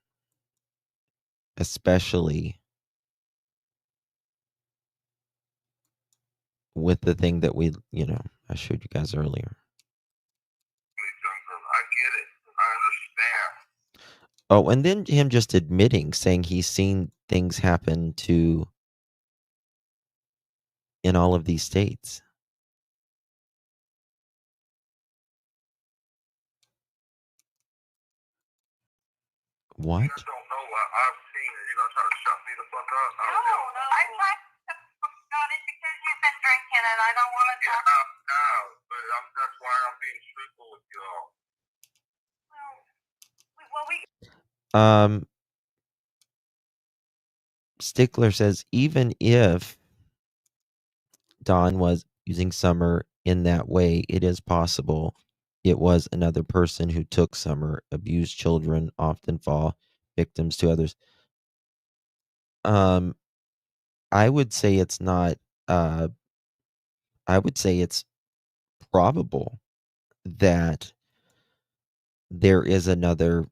especially with the thing that I showed you guys earlier. I get it. I understand. Oh, and then him just admitting, saying he's seen things happen in all of these states. What? You guys don't know what I've seen. Are you gonna try to shut me the fuck up? No. I'm trying to on it because you've been drinking and I don't want to talk. No, but that's why I'm being truthful with you all. Stickler says, even if Dawn was using Summer in that way, it is possible it was another person who took Summer. Abused children often fall victims to others. I would say it's not. I would say it's probable that there is another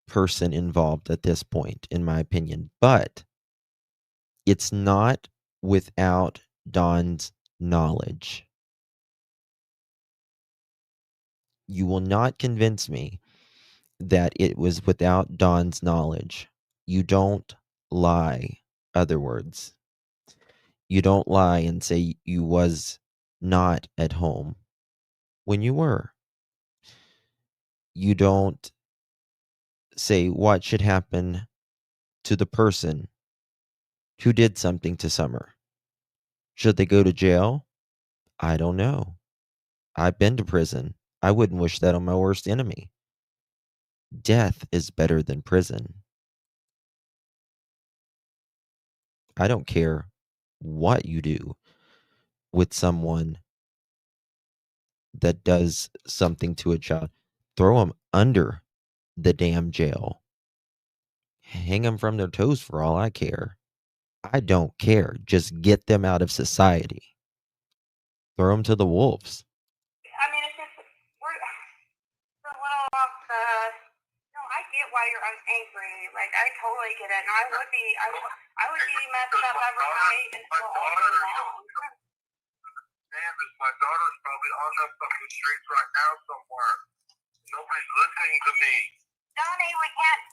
person involved at this point, in my opinion, but it's not without Dawn's knowledge. You will not convince me that it was without Dawn's knowledge. You don't lie, other words. You don't lie and say you was not at home when you were. You don't say what should happen to the person who did something to Summer. Should they go to jail? I don't know. I've been to prison. I wouldn't wish that on my worst enemy. Death is better than prison. I don't care what you do with someone that does something to a child. Throw them under the damn jail. Hang them from their toes for all I care. I don't care. Just get them out of society. Throw them to the wolves. I mean, it's just, we're a little off the, no, I get why you're angry. Like, I totally get it. And I would be messed up every night until all goes down. Candus, my daughter's probably on the fucking streets right now somewhere. Nobody's listening to me. Donnie, we can't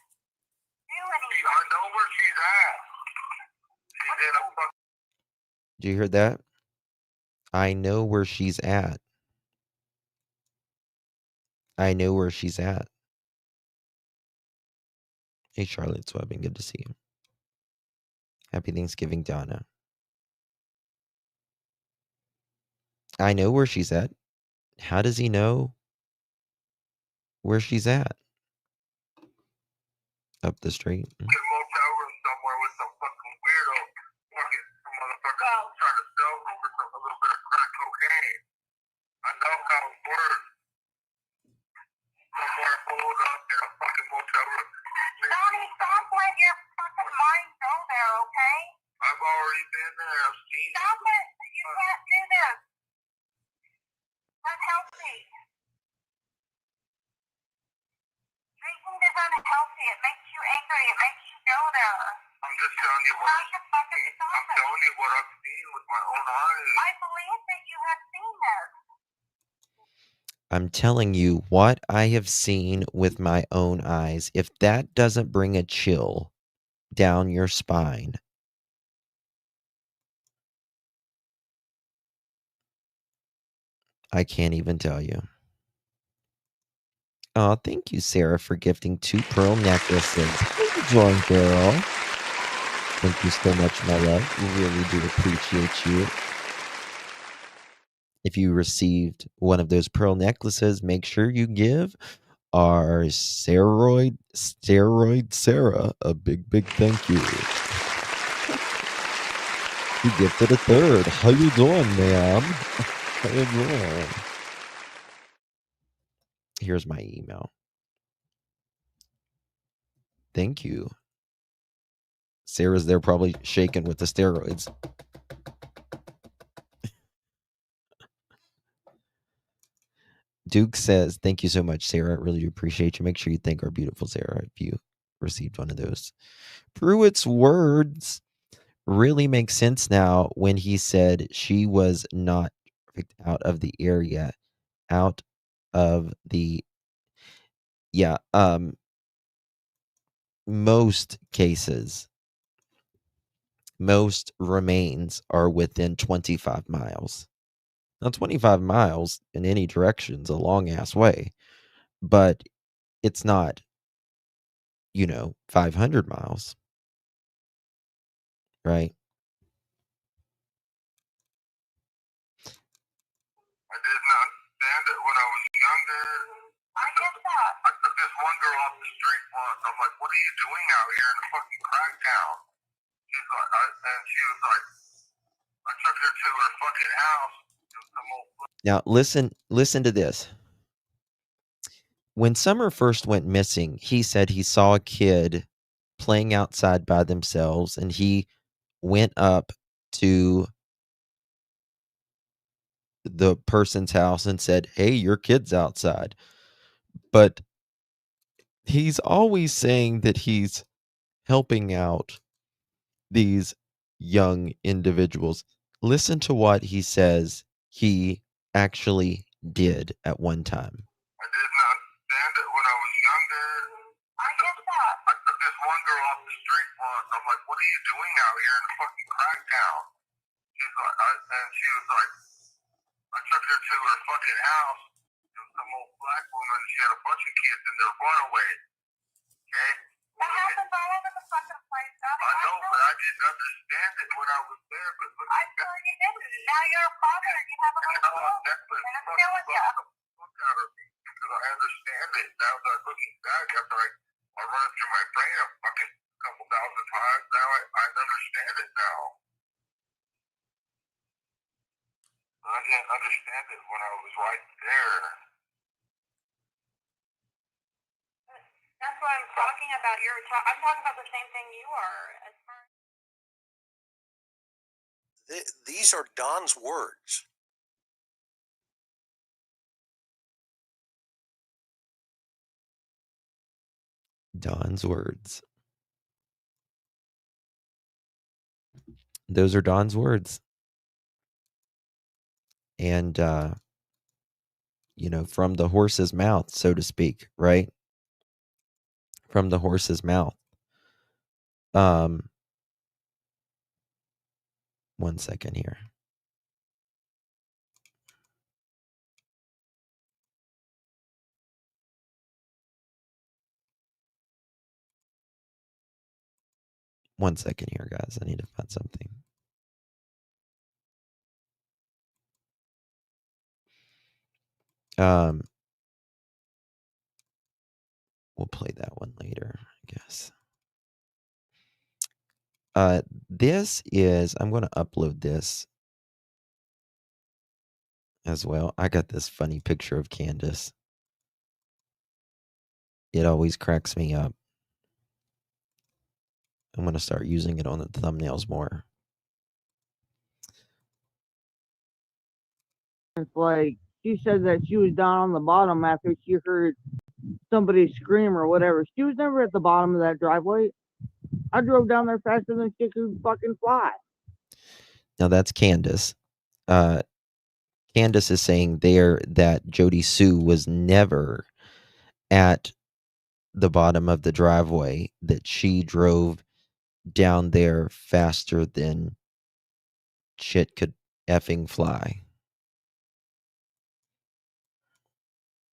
do anything. I know where she's at. She's in a fucking... Do you hear that? I know where she's at. I know where she's at. Hey, Charlotte Swebbing, good to see you. Happy Thanksgiving, Donna. I know where she's at. How does he know where she's at? Up the street. motel room somewhere with some fucking weirdo fucking motherfucker trying to sell me for a little bit of crack cocaine. I know how it works. Somewhere pulled up in a fucking motel room. Donnie, stop letting your fucking mind go there, okay? I've already been there. I've seen it. Stop it. You can't do this. Unhealthy. Drinking is unhealthy. It makes you angry. It makes you go there. I'm just telling you what I'm telling you what I've seen with my own eyes. I believe that you have seen this. I'm telling you what I have seen with my own eyes. If that doesn't bring a chill down your spine, I can't even tell you. Oh, thank you, Sarah, for gifting 2 pearl necklaces. How you doing, girl? Thank you so much, my love. We really do appreciate you. If you received one of those pearl necklaces, make sure you give our steroid Sarah a big thank you. You gifted a 3rd. How you doing, ma'am? How you doing? Here's my email. Thank you. Sarah's there probably shaking with the steroids. Duke says, thank you so much, Sarah. I really do appreciate you. Make sure you thank our beautiful Sarah if you received one of those. Pruitt's words really make sense now when he said she was not out of the area, out of the, most cases, most remains are within 25 miles. Now, 25 miles in any direction is a long ass way, but it's not, 500 miles, right? I didn't understand it when I was younger. I get that. I took this one girl off the street once. I'm like, what are you doing out here in the fucking crack town? She's like, and she was like, I took her to her fucking house. Now, listen to this. When Summer first went missing, he said he saw a kid playing outside by themselves, and he went up to the person's house and said, hey, your kid's outside. But he's always saying that he's helping out these young individuals. Listen to what he says he actually did at one time. I didn't understand it when I was younger. I get that. I took this one girl off the street once. I'm like, what are you doing out here in the fucking crack town? She's like, and she was like, I took her to her fucking house. It was some old black woman. She had a bunch of kids in their runaway. Okay? That happens all over the fucking place. I know, but I didn't understand it when I was there. But I'm sure you didn't. Now you're a father. You have a little girl. And I'm still with you. Because I understand it now that I'm looking back after I run it through my brain a fucking couple thousand times. Now I understand it now. I didn't understand it when I was right there. That's what I'm talking about. I'm talking about the same thing you are. As far These are Don's words. Don's words. Those are Don's words. And, from the horse's mouth, so to speak, right? From the horse's mouth. 1 second here. One second here, guys. I need to find something. We'll play that one later, I guess. This is, I'm going to upload this as well. I got this funny picture of Candus. It always cracks me up. I'm going to start using it on the thumbnails more. It's like she said that she was down on the bottom after she heard somebody scream or whatever. She was never at the bottom of that driveway. I drove down there faster than she could fucking fly. Now that's Candus. Candus is saying there that Jody Sue was never at the bottom of the driveway, that she drove down there faster than shit could effing fly.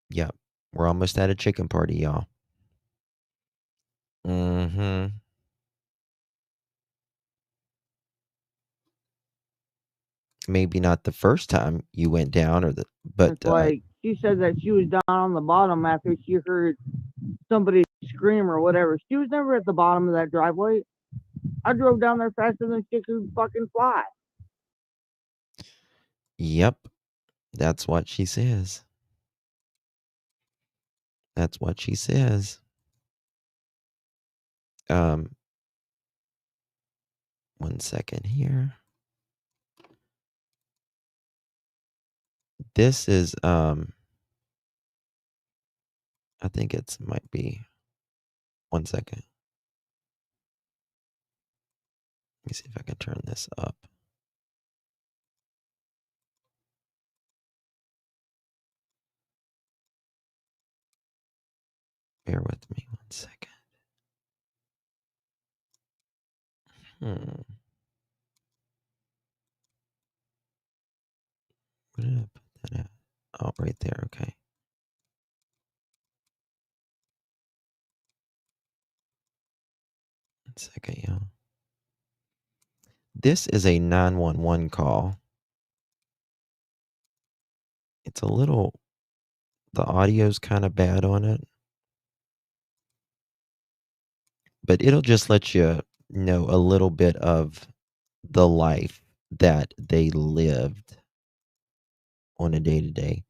Yep. We're almost at a chicken party, y'all. Mm-hmm. Maybe not the first time you went down, but it's like she said that she was down on the bottom after she heard somebody scream or whatever. She was never at the bottom of that driveway. I drove down there faster than she could fucking fly. Yep. That's what she says. That's what she says. 1 second here. This is I think might be 1 second. Let me see if I can turn this up. Bear with me 1 second. Where did I put that at? Oh, right there. Okay. One second, y'all. This is a 911 call. It's a little, the audio's kind of bad on it, but it'll just let you know a little bit of the life that they lived on a day-to-day.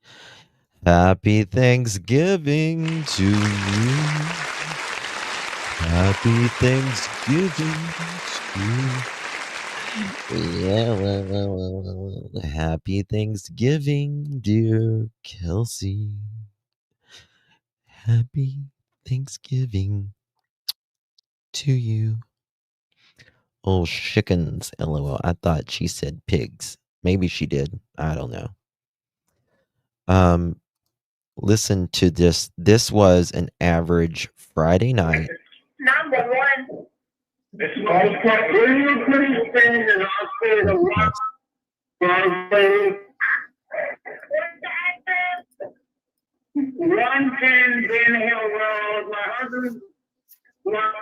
Happy Thanksgiving to you. Happy Thanksgiving to you. Yeah, well. Happy Thanksgiving, dear Kelsey. Happy Thanksgiving to you. Oh, chickens, LOL. I thought she said pigs. Maybe she did. I don't know. Listen to this. This was an average Friday night. Number one. It's really pretty thin and also the rock. One 10 Ben Hill Road. My husband lost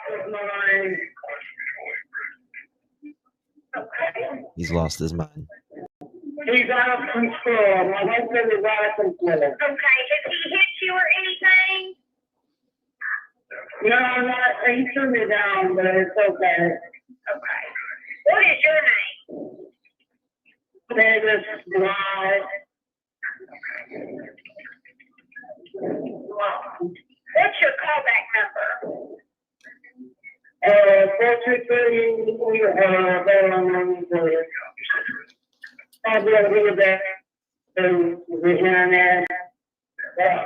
his mind. He's lost his mind. He's out of control. My husband is out of control. Okay, has he hit you or anything? No, not. He threw me down, but it's okay. Okay. What is your name? Candus Wells. What's your callback number? 423, I'll be able to get that through the internet. Yeah.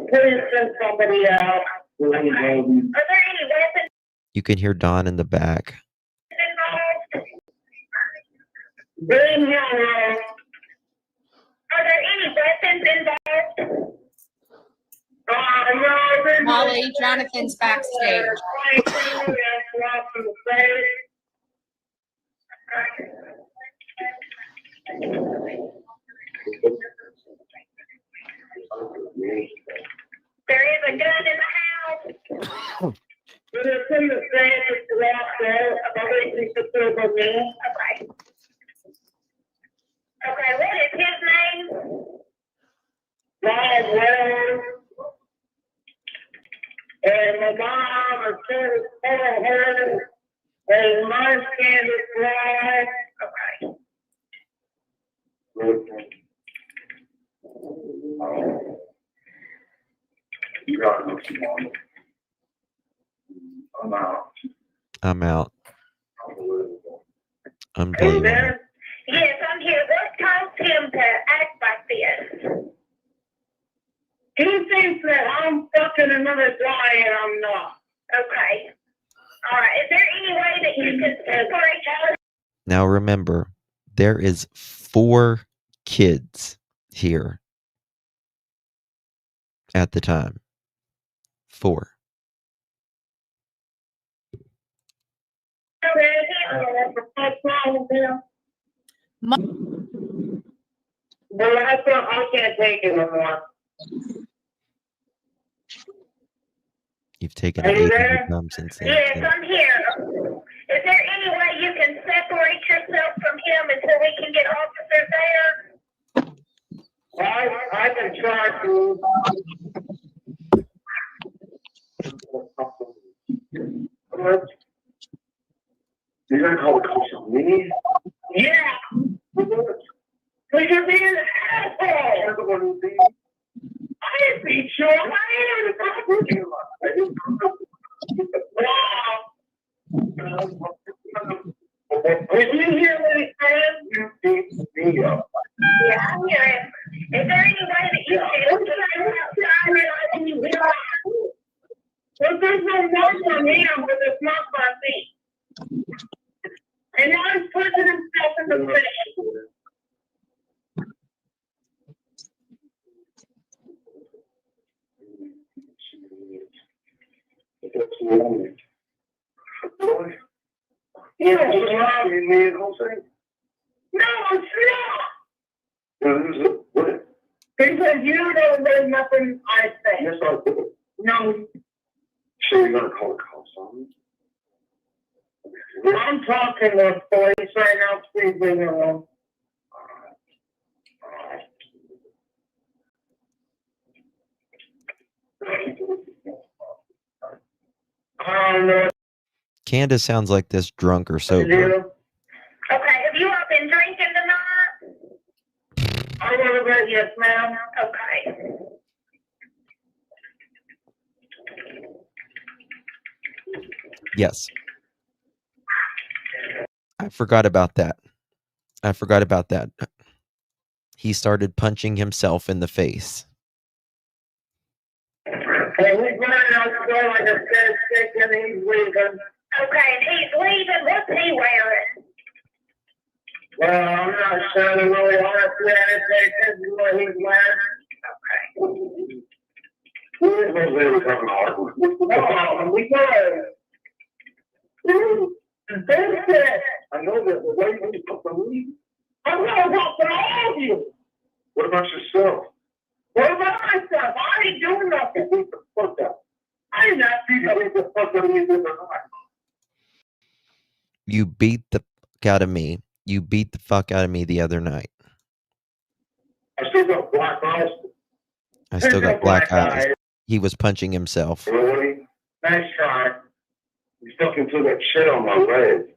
Please send somebody out. Are there any weapons You can hear Don in the back. involved? Bring him out. Are there any weapons involved? No, Molly, Jonathan's backstage. There is a gun in the house. There's a thing that's saying it's locked there. I'm waiting to fill the room. Okay. Okay, what is his name? Candus Wells. And my mom is her. And mine's Candus Wells. Okay. I'm out. I'm out. Are you Unbelievable. there? Yes, I'm here. What caused him to act like this? He thinks that I'm fucking another guy and I'm not. Okay. All right. Is there any way that you can separate us? Now remember, there is 4 kids here at the time. 4. Well, I can't take it anymore. You've taken Are it you 800 there? times since then. Yes, so- I'm here. Is there any way you can separate yourself from him until we can get officers there? I can try to. You're gonna call the cops on me? Yeah. Because you're being an asshole. I didn't beat you. I am. Did you hear what he said? You beat me up. Yeah, I hear it. Is there any way that you can outside and you realize? Well, there's no mark on him, but there's mark on me. And now he's putting himself in the face. You don't lie to me, Jose. No, I'm not. What? Because you don't know nothing I say. Yes, I do. No. So you're gonna call the cops on me? I'm talking with police right now. Please leave me alone. Candus sounds like this drunk or sober. Okay, have you all been drinking tonight? I want to go, yes, ma'am. Okay. Yes. I forgot about that. He started punching himself in the face. Hey, he's running out the door like a dead stick and he's leaving. Okay, and he's leaving. What's he wearing? Well, I'm not sure. The really hard to pay attention to what he's wearing. Okay. He's really coming hard. No, we go. That's it. I know that the way you put the lead. I'm gonna talk to all of you. What about yourself? What about myself? I ain't doing nothing. Beat the fuck up. I did not beat the fuck out of me the other night. You beat the fuck out of me. You beat the fuck out of me the other night. I still got black eyes. I still got black eyes. He was punching himself. Really? Nice try. You stuck into that shit on my leg.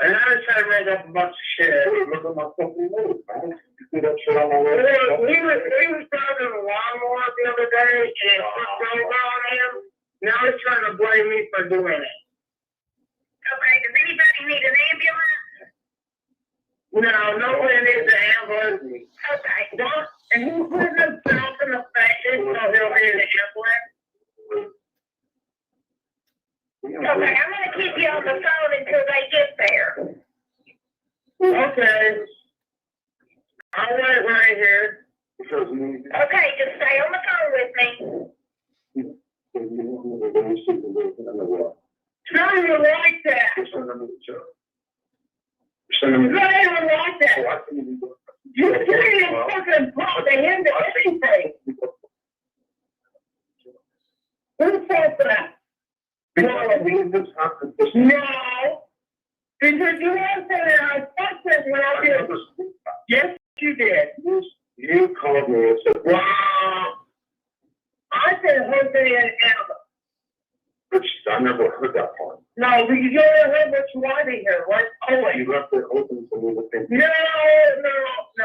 And I was trying to raise up a bunch of shit. Look at my fucking leg, man. You see that shit on my leg? He was driving a lawnmower the other day and it was over on him. Now he's trying to blame me for doing it. Okay, does anybody need an ambulance? No, no one needs an ambulance. Okay, don't. And he put himself in the fashion so he'll need an ambulance. Okay, I'm gonna keep you on the phone until they get there. Okay. I'll wait right here. Okay, just stay on the phone with me. It's not even like that. It's not even like that. You can't even fucking pop the end of anything. Who's fault for that? No, because you answered it. I fucked it when I did. Yes, you did. You called me and said, wow. I said, hope they had animal. But I never heard that part. No, because you only heard what you wanted to hear, right? Always. You left it open for me to think. No,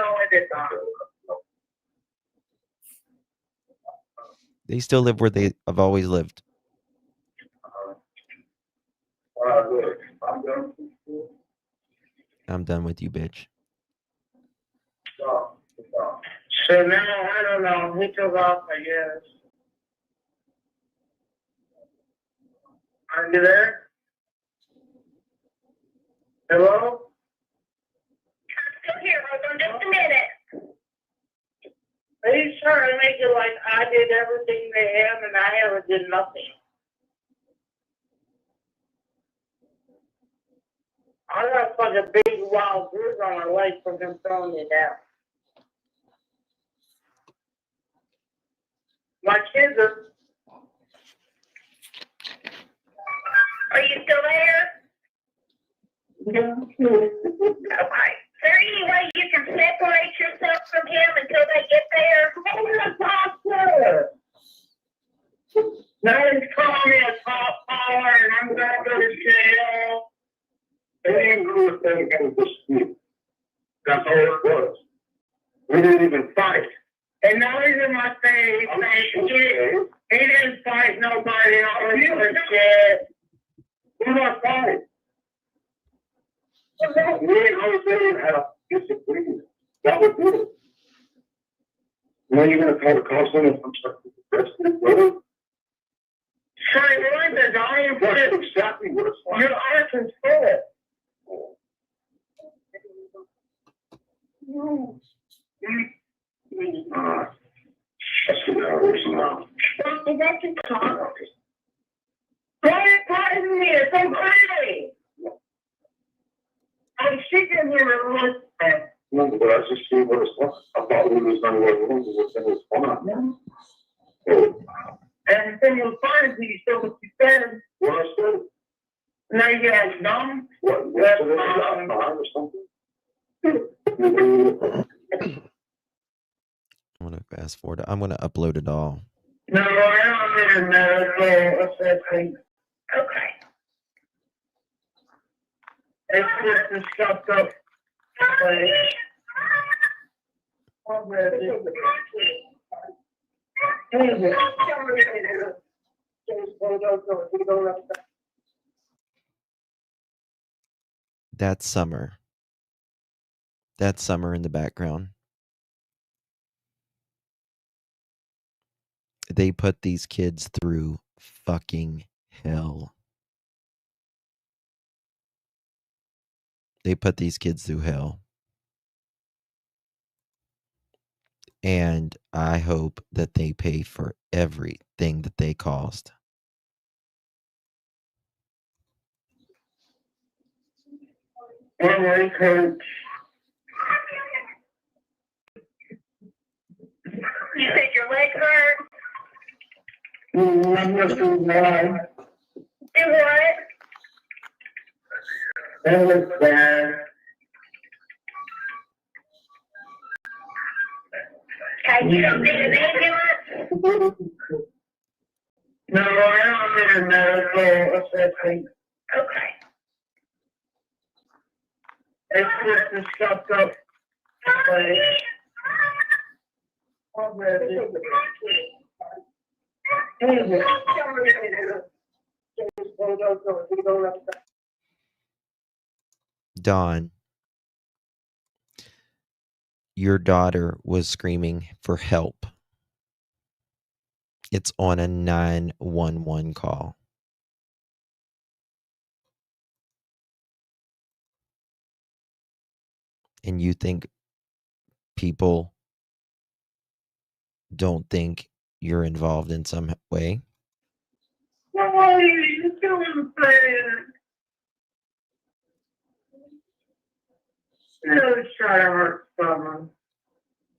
I did not. They still live where they have always lived. I'm done with you, bitch. So now, I don't know. He took off, I guess. Are you there? Hello? I'm still here. Hold on just a minute. He's trying to make it like I did everything to him and I ever did nothing. I got fucking big wild bruise on my leg from him throwing me down. My kids are. Are you still there? Yeah. Okay. Is there any way you can separate yourself from him until they get there? I'm gonna talk to her. Now he's calling me a top power and I'm gonna go to jail. It ain't good thing in dispute. That's all it was. We didn't even fight. And now he's in my face saying he didn't fight nobody on this shit. We're not fighting. We ain't always had a disagreement. That was good. Now you're gonna call the cops on us. I'm sorry, brother. Sorry, really? There's I am pissed. Exactly what it's like. You're out of control. That's the hours now. Is that your car? Why is me? It's so pretty. I'm sitting here and listening. No, but I just see what it's like. I thought we was going to work with it was fine. And the thing was fine until you said what you said. What I said? Now you guys dumb? What? That's fine or something? I'm gonna fast forward. I'm gonna upload it all. No, I don't even know. What's that thing? Okay. It's just the stuff up. That's summer. That's summer in the background. They put these kids through fucking hell. They put these kids through hell. And I hope that they pay for everything that they caused. Anyway, Coach, You said your leg hurt? I'm not sure why. Do what? That was bad. Okay, you don't need an ambulance? No, I don't need a medical assessment. Okay. It's just a stuffed up place. Dawn, your daughter was screaming for help. It's on a 911 call. And you think people don't think you're involved in some way? Why are you doing that? No, try to hurt someone.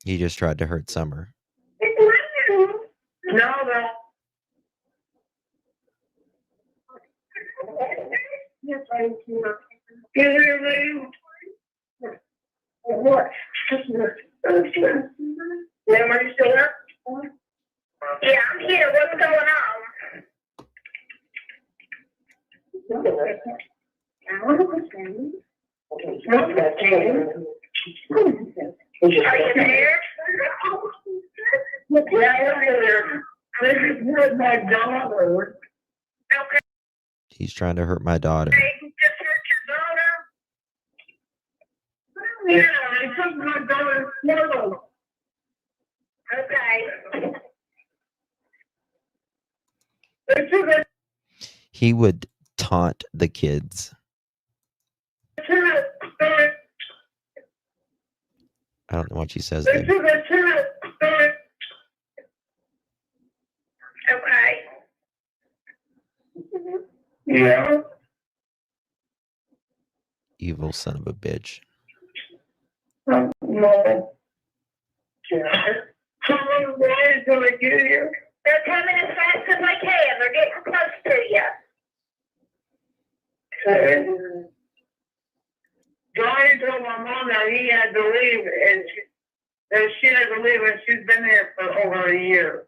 You just tried to hurt Summer. No, no. Yes, I hear. You hear me? What? Ma'am, are you still there? Yeah, I'm here. What's going on? Are you there? Yeah, I'm here. This is with my daughter. Okay. He's trying to hurt my daughter. Just hurt your daughter? Yeah, I took my daughter's photo. Okay. He would taunt the kids. I don't know what she says there. Okay. Yeah. Evil son of a bitch. No. How many days do I get here? They're coming as fast as they can. They're getting close to you. Okay. Johnny told my mom that he had to leave, and she had to leave, and she's been there for over a year.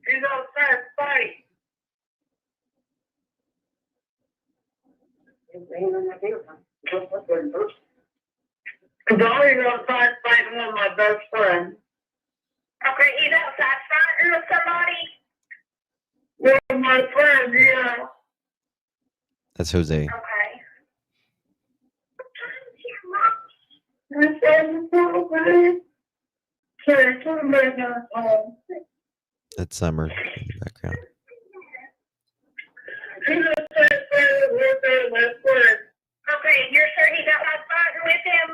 She's outside fighting. Johnny's outside fighting with my best friend. Okay, he's outside fighting with somebody? With my friend, yeah. That's Jose. Okay. My friend, okay. Sorry, turn back on home. That's Summer in the background. Okay, you're sure he's outside fighting with him?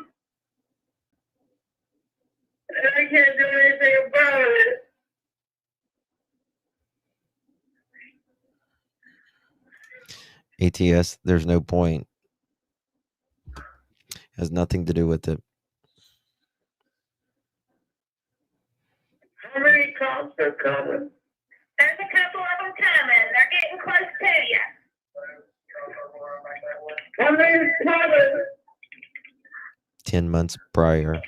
I can't do anything about it. ATS, there's no point. Has nothing to do with it. How many cops are coming? There's a couple of them coming. They're getting close to you. How many coming? 10 months prior.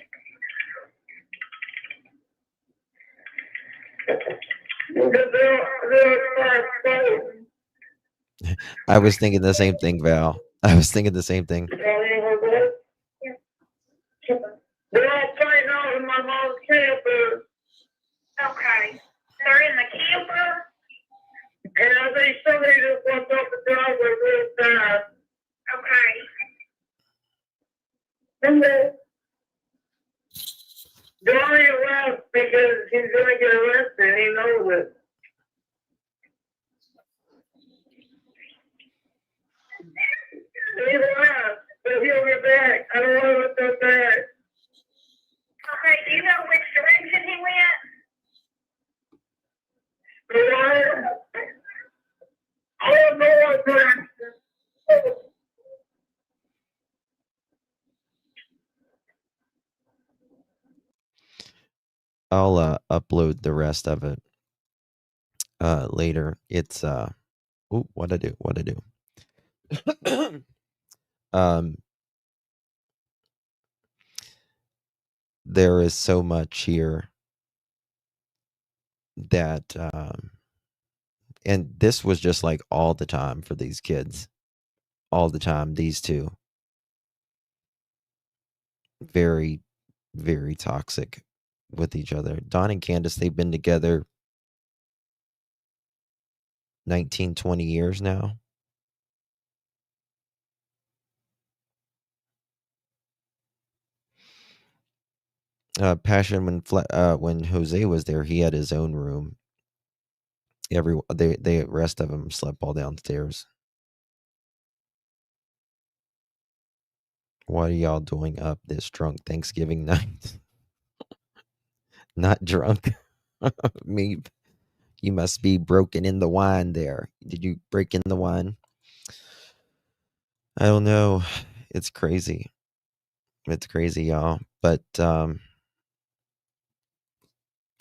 I was thinking the same thing, Val. I was thinking the same thing. They're all fighting out in my mom's camper. Okay. They're in the camper? And I think somebody just walked off the driveway really fast. Okay. And then Johnny left because he's going to get arrested. He knows it. He left, but he'll get back. I don't want to let that back. Okay, do you know which direction he went? I don't know what direction. upload the rest of it later. It's what I do. There is so much here that and this was just like all the time for these kids. All the time, these two. Very, very toxic with each other. Don and Candace, they've been together 19, 20 years now. Passion, when Jose was there, he had his own room. The rest of them slept all downstairs. What are y'all doing up this drunk Thanksgiving night? Not drunk. Me, you must be broken in the wine there. Did you break in the wine? I don't know. It's crazy. It's crazy, y'all. But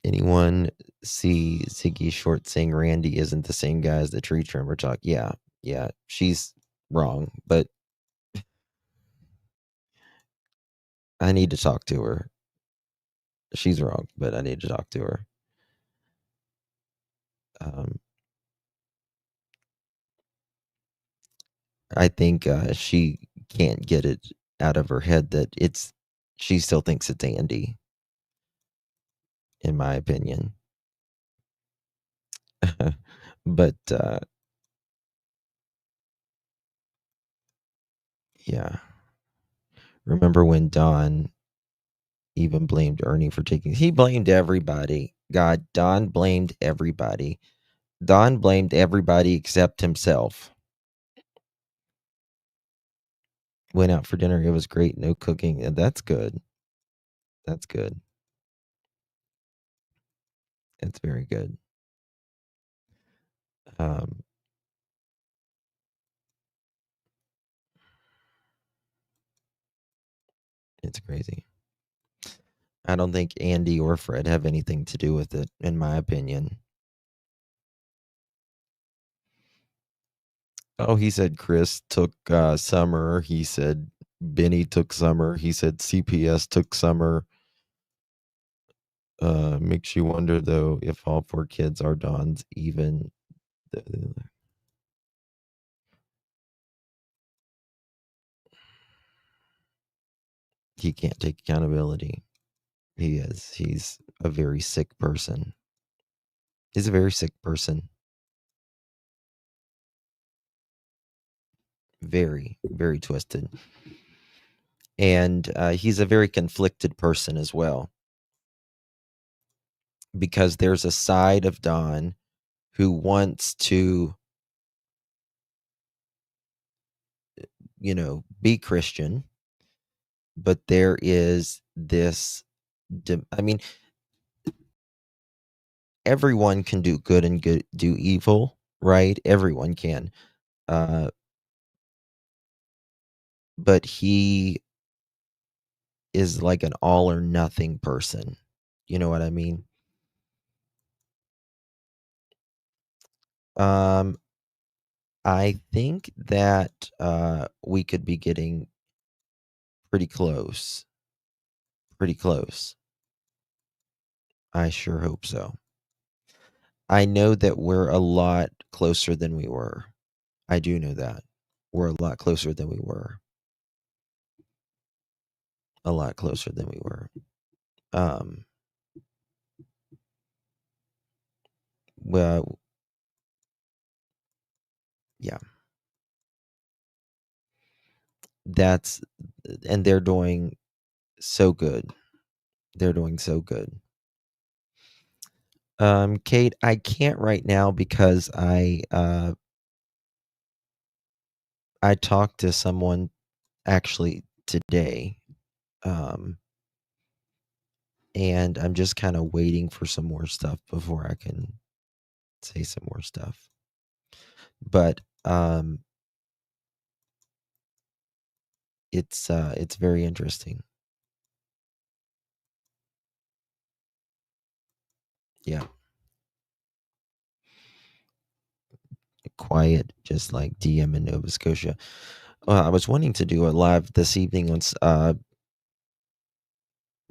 anyone see Ziggy Short saying Randy isn't the same guy as the tree trimmer talk? Yeah, she's wrong, but I need to talk to her. She's wrong, but I need to talk to her. I think she can't get it out of her head that she still thinks it's Andy, in my opinion. But yeah. Remember when Don even blamed Ernie for taking... He blamed everybody. God, Don blamed everybody. Don blamed everybody except himself. Went out for dinner. It was great. No cooking. And that's good. That's good. It's very good. It's crazy. I don't think Andy or Fred have anything to do with it, in my opinion. Oh, he said Chris took Summer. He said Benny took Summer. He said CPS took Summer. Makes you wonder, though, if all 4 kids are Don's, even... He can't take accountability. He is. He's a very sick person. He's a very sick person. Very, very twisted. And he's a very conflicted person as well. Because there's a side of Don who wants to, be Christian. But there is this... I mean, everyone can do good and do evil, right? Everyone can. But he is like an all or nothing person. You know what I mean? I think that we could be getting pretty close. Pretty close. I sure hope so. I know that we're a lot closer than we were. I do know that. We're a lot closer than we were. A lot closer than we were. Well, yeah. And they're doing so good. They're doing so good. Kate, I can't right now because I talked to someone actually today. And I'm just kind of waiting for some more stuff before I can say some more stuff. But it's very interesting. Yeah. Quiet, just like DM in Nova Scotia. I was wanting to do a live this evening on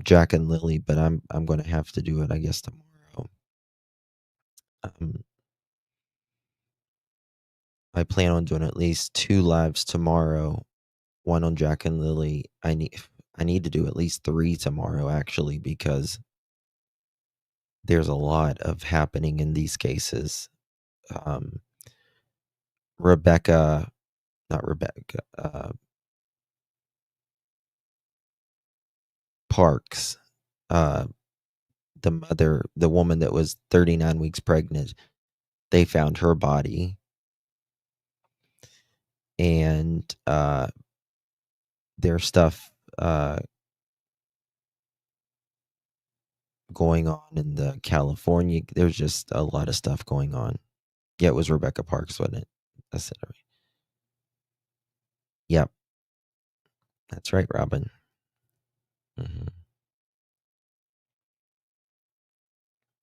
Jack and Lily, but I'm going to have to do it, I guess, tomorrow. I plan on doing at least 2 lives tomorrow. One on Jack and Lily. I need to do at least 3 tomorrow, actually, because there's a lot of happening in these cases. Rebecca, not Rebecca, Parks, the mother, the woman that was 39 weeks pregnant, they found her body. And there's stuff going on in the California. There's just a lot of stuff going on. Yeah, it was Rebecca Parks, wasn't it? That's it. Yep. That's right, Robin.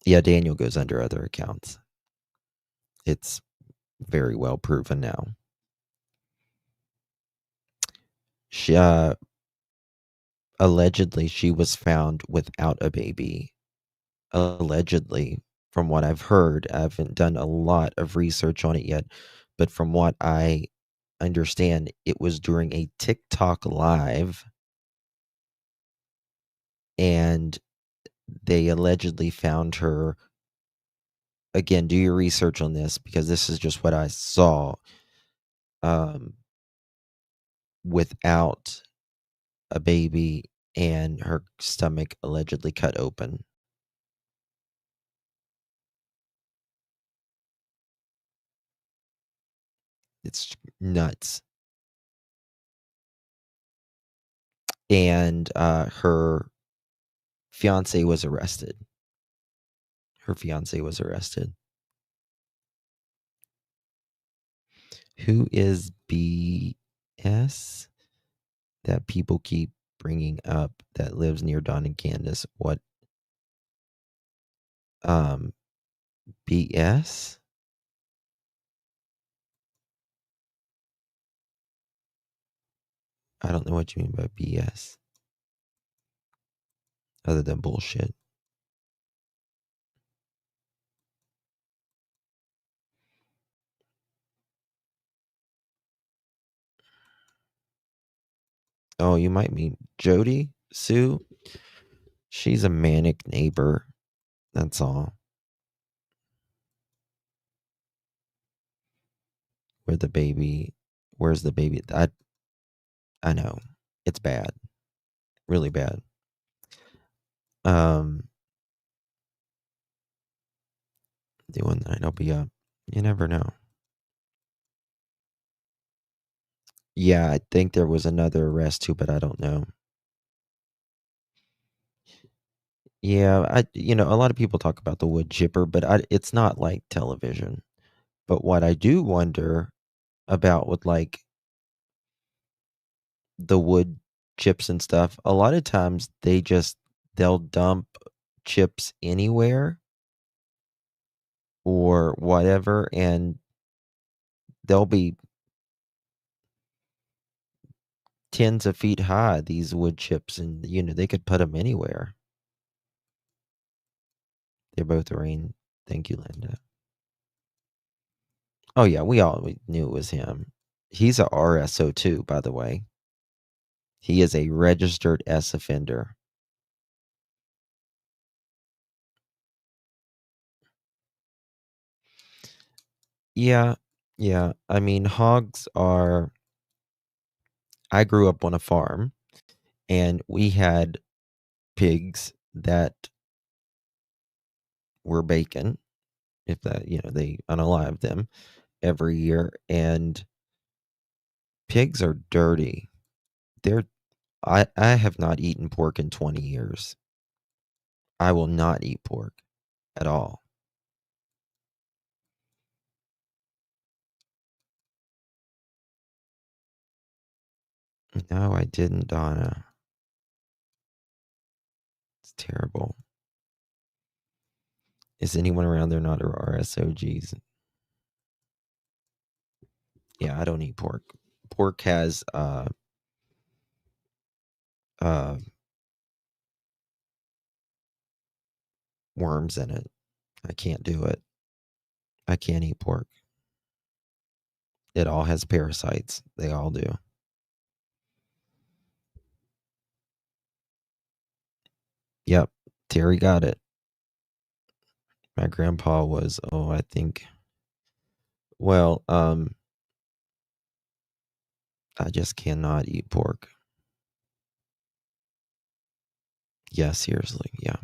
Yeah, Daniel goes under other accounts. It's very well proven now. She allegedly she was found without a baby. Allegedly, from what I've heard. I haven't done a lot of research on it yet, but from what I understand, it was during a TikTok live, and they allegedly found her. Again, do your research on this, because this is just what I saw. Without a baby, and her stomach allegedly cut open. It's nuts. And her fiance was arrested. Her fiance was arrested. Who is BS that people keep bringing up that lives near Don and Candace? What? BS? I don't know what you mean by BS. Other than bullshit. Oh, you might mean Jody Sue. She's a manic neighbor. That's all. Where's the baby? I know. It's bad. Really bad. Doing that, I'll be up. You never know. Yeah, I think there was another arrest too, but I don't know. Yeah, a lot of people talk about the wood chipper, but it's not like television. But what I do wonder about with like the wood chips and stuff, a lot of times they'll dump chips anywhere or whatever, and they'll be tens of feet high, these wood chips, and they could put them anywhere. They're both rain. Thank you, Linda. Oh yeah, we knew it was him. He's a RSO too, by the way. He is a registered S offender. Yeah, yeah. I mean, hogs are. I grew up on a farm, and we had pigs that were bacon, if that, they unalive them every year. And pigs are dirty. I have not eaten pork in 20 years. I will not eat pork at all. No, I didn't, Donna. It's terrible. Is anyone around there not RSOGs? Yeah, I don't eat pork. Pork has worms in it. I can't do it. I can't eat pork. It all has parasites. They all do. Yep. Terry got it. My grandpa was, I think, well, I just cannot eat pork. Yeah, seriously. Yeah.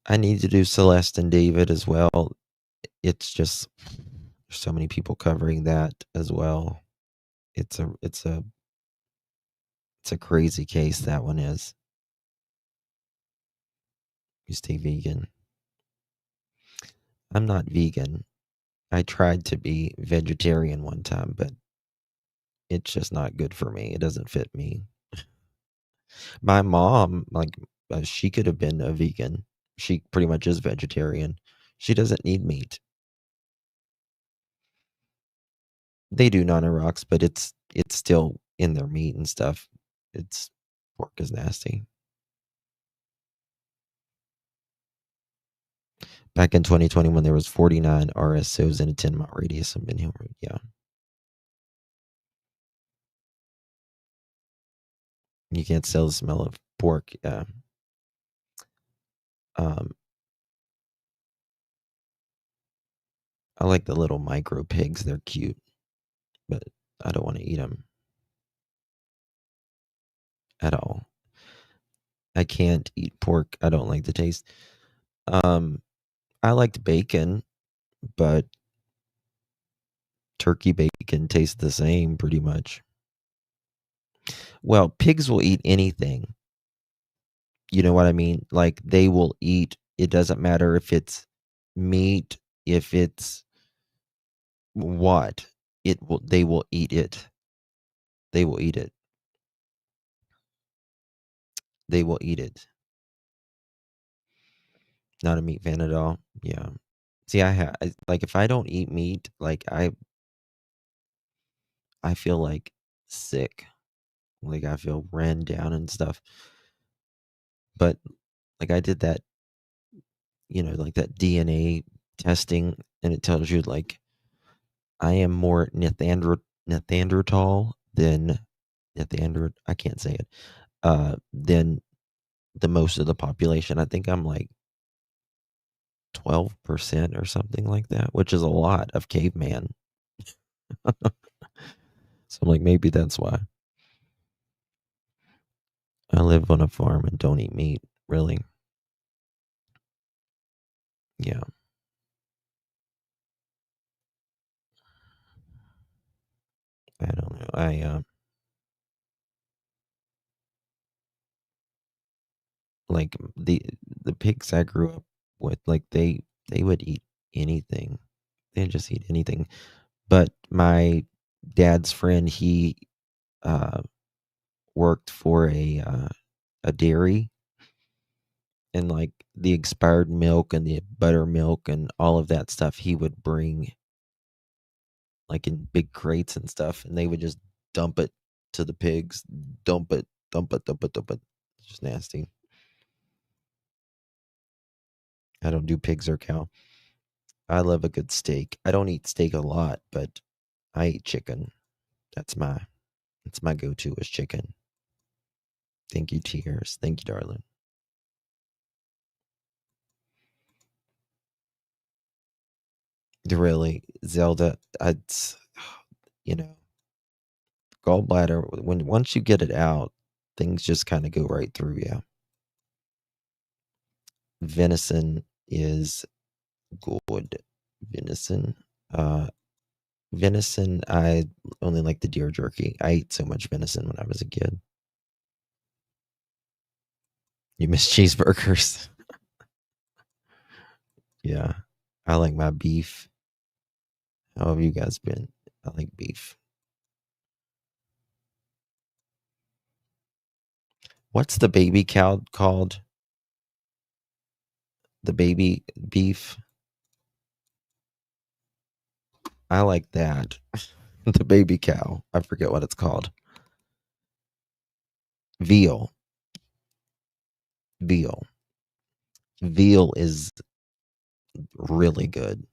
I need to do Celeste and David as well. It's just so many people covering that as well. It's a crazy case, that one is. You stay vegan. I'm not vegan. I tried to be vegetarian one time, but it's just not good for me. It doesn't fit me. My mom, she could have been a vegan. She pretty much is vegetarian. She doesn't need meat. They do non-rocks, but it's still in their meat and stuff. Pork is nasty. Back in 2020, when there was 49 RSOs in a 10-mile radius of Benhill Road, yeah. You can't sell the smell of pork. Yeah. I like the little micro pigs. They're cute, but I don't want to eat them at all. I can't eat pork. I don't like the taste. I liked bacon, but turkey bacon tastes the same pretty much. Well, pigs will eat anything. You know what I mean? Like, they will eat. It doesn't matter if it's meat, if it's what. They will eat it. They will eat it. They will eat it. Not a meat fan at all. Yeah. See, if I don't eat meat, like I feel like sick. Like, I feel ran down and stuff. But like, I did that, like that DNA testing, and it tells you like I am more Neanderthal than I can't say it. Than the most of the population. I think I'm like 12% or something like that, which is a lot of caveman. So I'm like, maybe that's why. I live on a farm and don't eat meat, really. Yeah. I don't know. Like the pigs I grew up with, like they would eat anything. They'd just eat anything. But my dad's friend, he worked for a dairy, and like the expired milk and the buttermilk and all of that stuff he would bring like in big crates and stuff, and they would just dump it to the pigs. Dump it. It's just nasty. I don't do pigs or cow. I love a good steak. I don't eat steak a lot, but I eat chicken. That's my go-to is chicken. Thank you, Tears. Thank you, darling. Really, Zelda, gallbladder, once you get it out, things just kind of go right through you. Venison is good. Venison. Venison, I only like the deer jerky. I ate so much venison when I was a kid. You miss cheeseburgers. Yeah. I like my beef. How have you guys been? I like beef. What's the baby cow called? The baby beef. I like that. The baby cow. I forget what it's called. Veal. Veal. Veal is really good.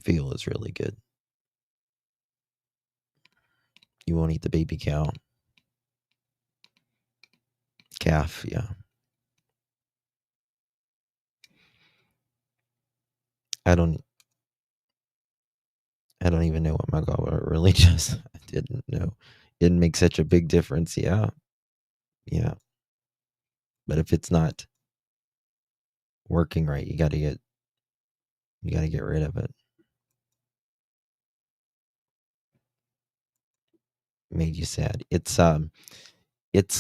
Veal is really good. You won't eat the baby cow. Calf, yeah. I don't even know what my gallbladder really does. I didn't know. It didn't make such a big difference. Yeah. Yeah. But if it's not working right, you gotta get rid of it. Made you sad. It's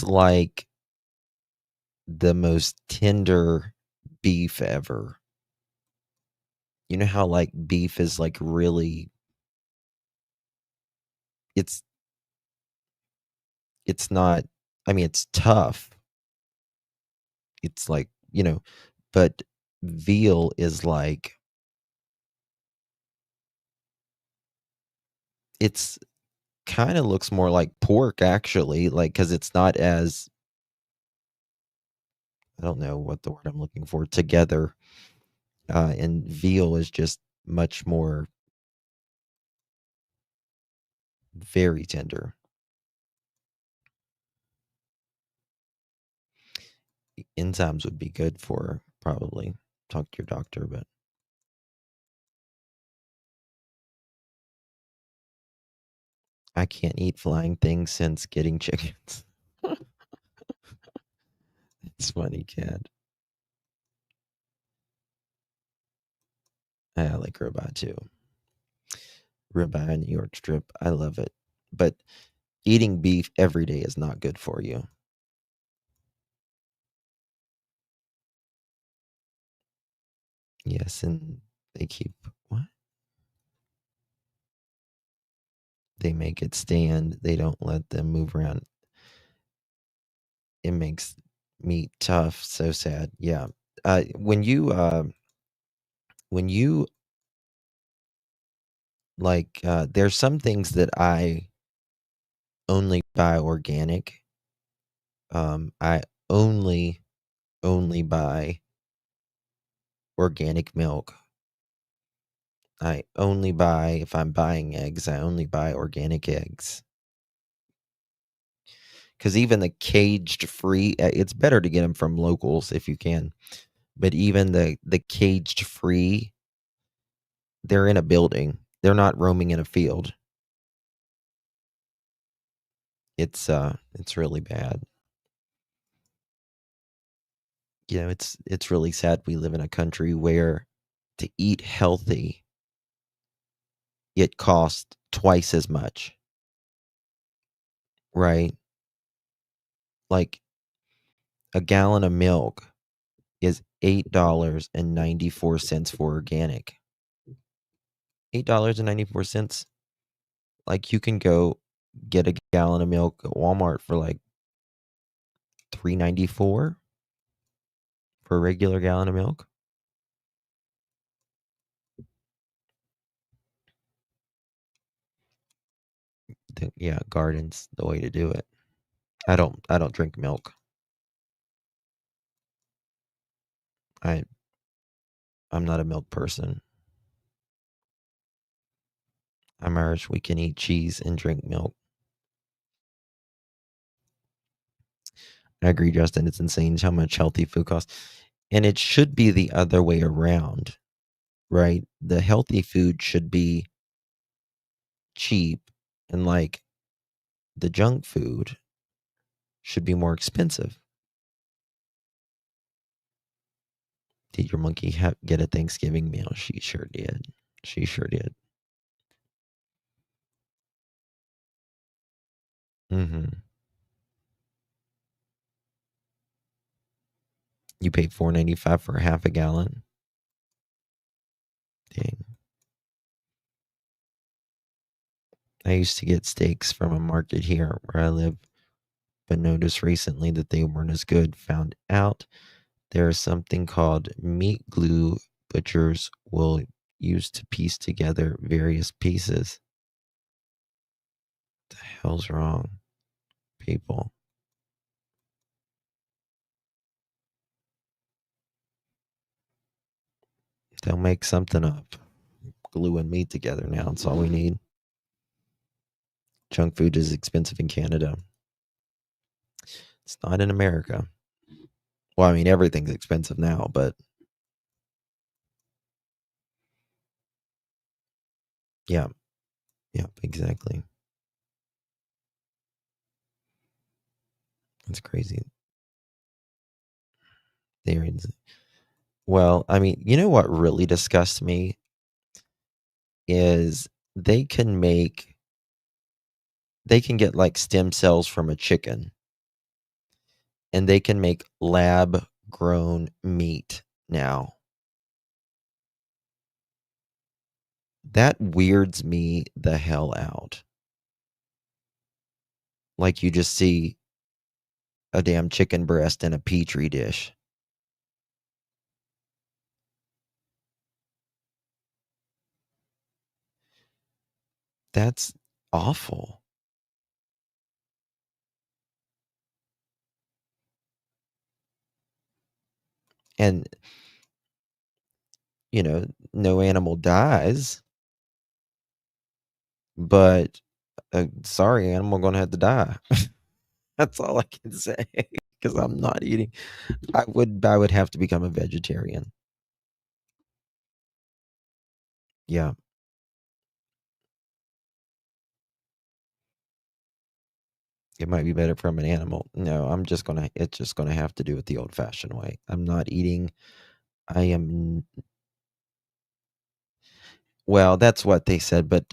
like the most tender beef ever. You know how like beef is like really it's not, I mean, it's tough. It's like, but veal is like, it's kind of looks more like pork actually, like, because it's not as, I don't know what the word I'm looking for, together. And veal is just much more, very tender. Enzymes would be good for, probably talk to your doctor, but I can't eat flying things since getting chickens. It's funny, cat. I like ribeye too. Ribeye and New York strip. I love it. But eating beef every day is not good for you. Yes, and they keep what? They make it stand. They don't let them move around. It makes meat tough. So sad. Yeah. When you like, there's some things that I only buy organic. I only buy organic milk. I only buy, if I'm buying eggs, I only buy organic eggs. Because even the caged free, it's better to get them from locals if you can. But even the caged free, they're in a building. They're not roaming in a field. It's really bad. It's really sad we live in a country where to eat healthy, it costs twice as much. Right? Like a gallon of milk is $8.94 for organic. $8.94. Like you can go get a gallon of milk at Walmart for like $3.94 for a regular gallon of milk. Yeah, garden's the way to do it. I don't drink milk. I'm not a milk person. I'm Irish. We can eat cheese and drink milk. I agree, Justin. It's insane how much healthy food costs. And it should be the other way around, right? The healthy food should be cheap, and like the junk food should be more expensive. Did your monkey get a Thanksgiving meal? She sure did. She sure did. Mm-hmm. You paid $4.95 for half a gallon. Dang. I used to get steaks from a market here where I live but noticed recently that they weren't as good. Found out there is something called meat glue butchers will use to piece together various pieces. What the hell's wrong, people? They'll make something up. Gluing meat together now. That's all we need. Junk food is expensive in Canada. It's not in America. Well, I mean, everything's expensive now, but yeah. Yeah, exactly. That's crazy. Well, I mean, you know what really disgusts me is they can get like stem cells from a chicken and they can make lab grown meat now. That weirds me the hell out. Like you just see a damn chicken breast in a petri dish. That's awful. And, you know, no animal dies, but sorry, animal gonna have to die. That's all I can say because I'm not eating. I would have to become a vegetarian. Yeah. It might be better from an animal. No, it's just gonna have to do it the old fashioned way. I'm not eating. Well, that's what they said, but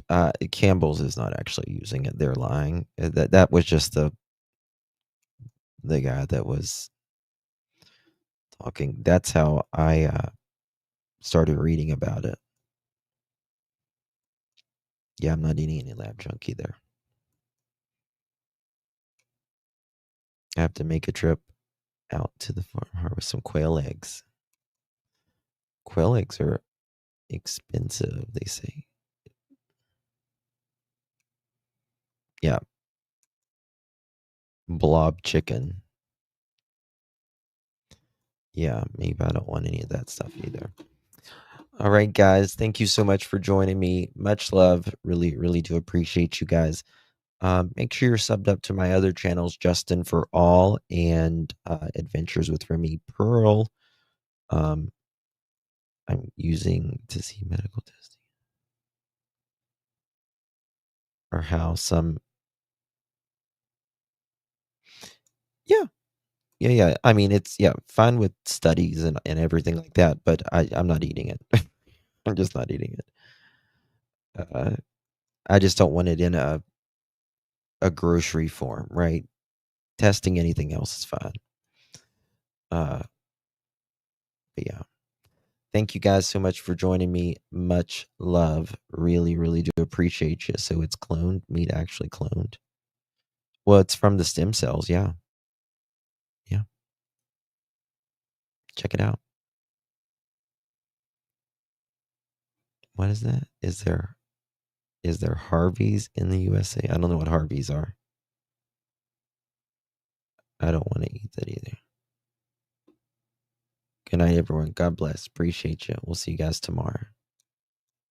Campbell's is not actually using it. They're lying. That was just the guy that was talking. That's how I started reading about it. Yeah, I'm not eating any lab junk either. I have to make a trip out to the farm, harvest some quail eggs. Quail eggs are expensive, they say. Yeah. Blob chicken. Yeah, maybe I don't want any of that stuff either. All right, guys. Thank you so much for joining me. Much love. Really, really do appreciate you guys. Make sure you're subbed up to my other channels, Justin for All and Adventures with Remy Pearl. I'm using to see medical testing or how some. Yeah. I mean, it's fine with studies and everything like that, but I'm not eating it. I'm just not eating it. I just don't want it in a grocery form, right? Testing anything else is fine. But yeah. Thank you guys so much for joining me. Much love. Really, really do appreciate you. So it's cloned, meat actually cloned. Well, it's from the stem cells, yeah. Yeah. Check it out. What is that? Is there Harveys in the USA? I don't know what Harveys are. I don't want to eat that either. Good night, everyone. God bless. Appreciate you. We'll see you guys tomorrow.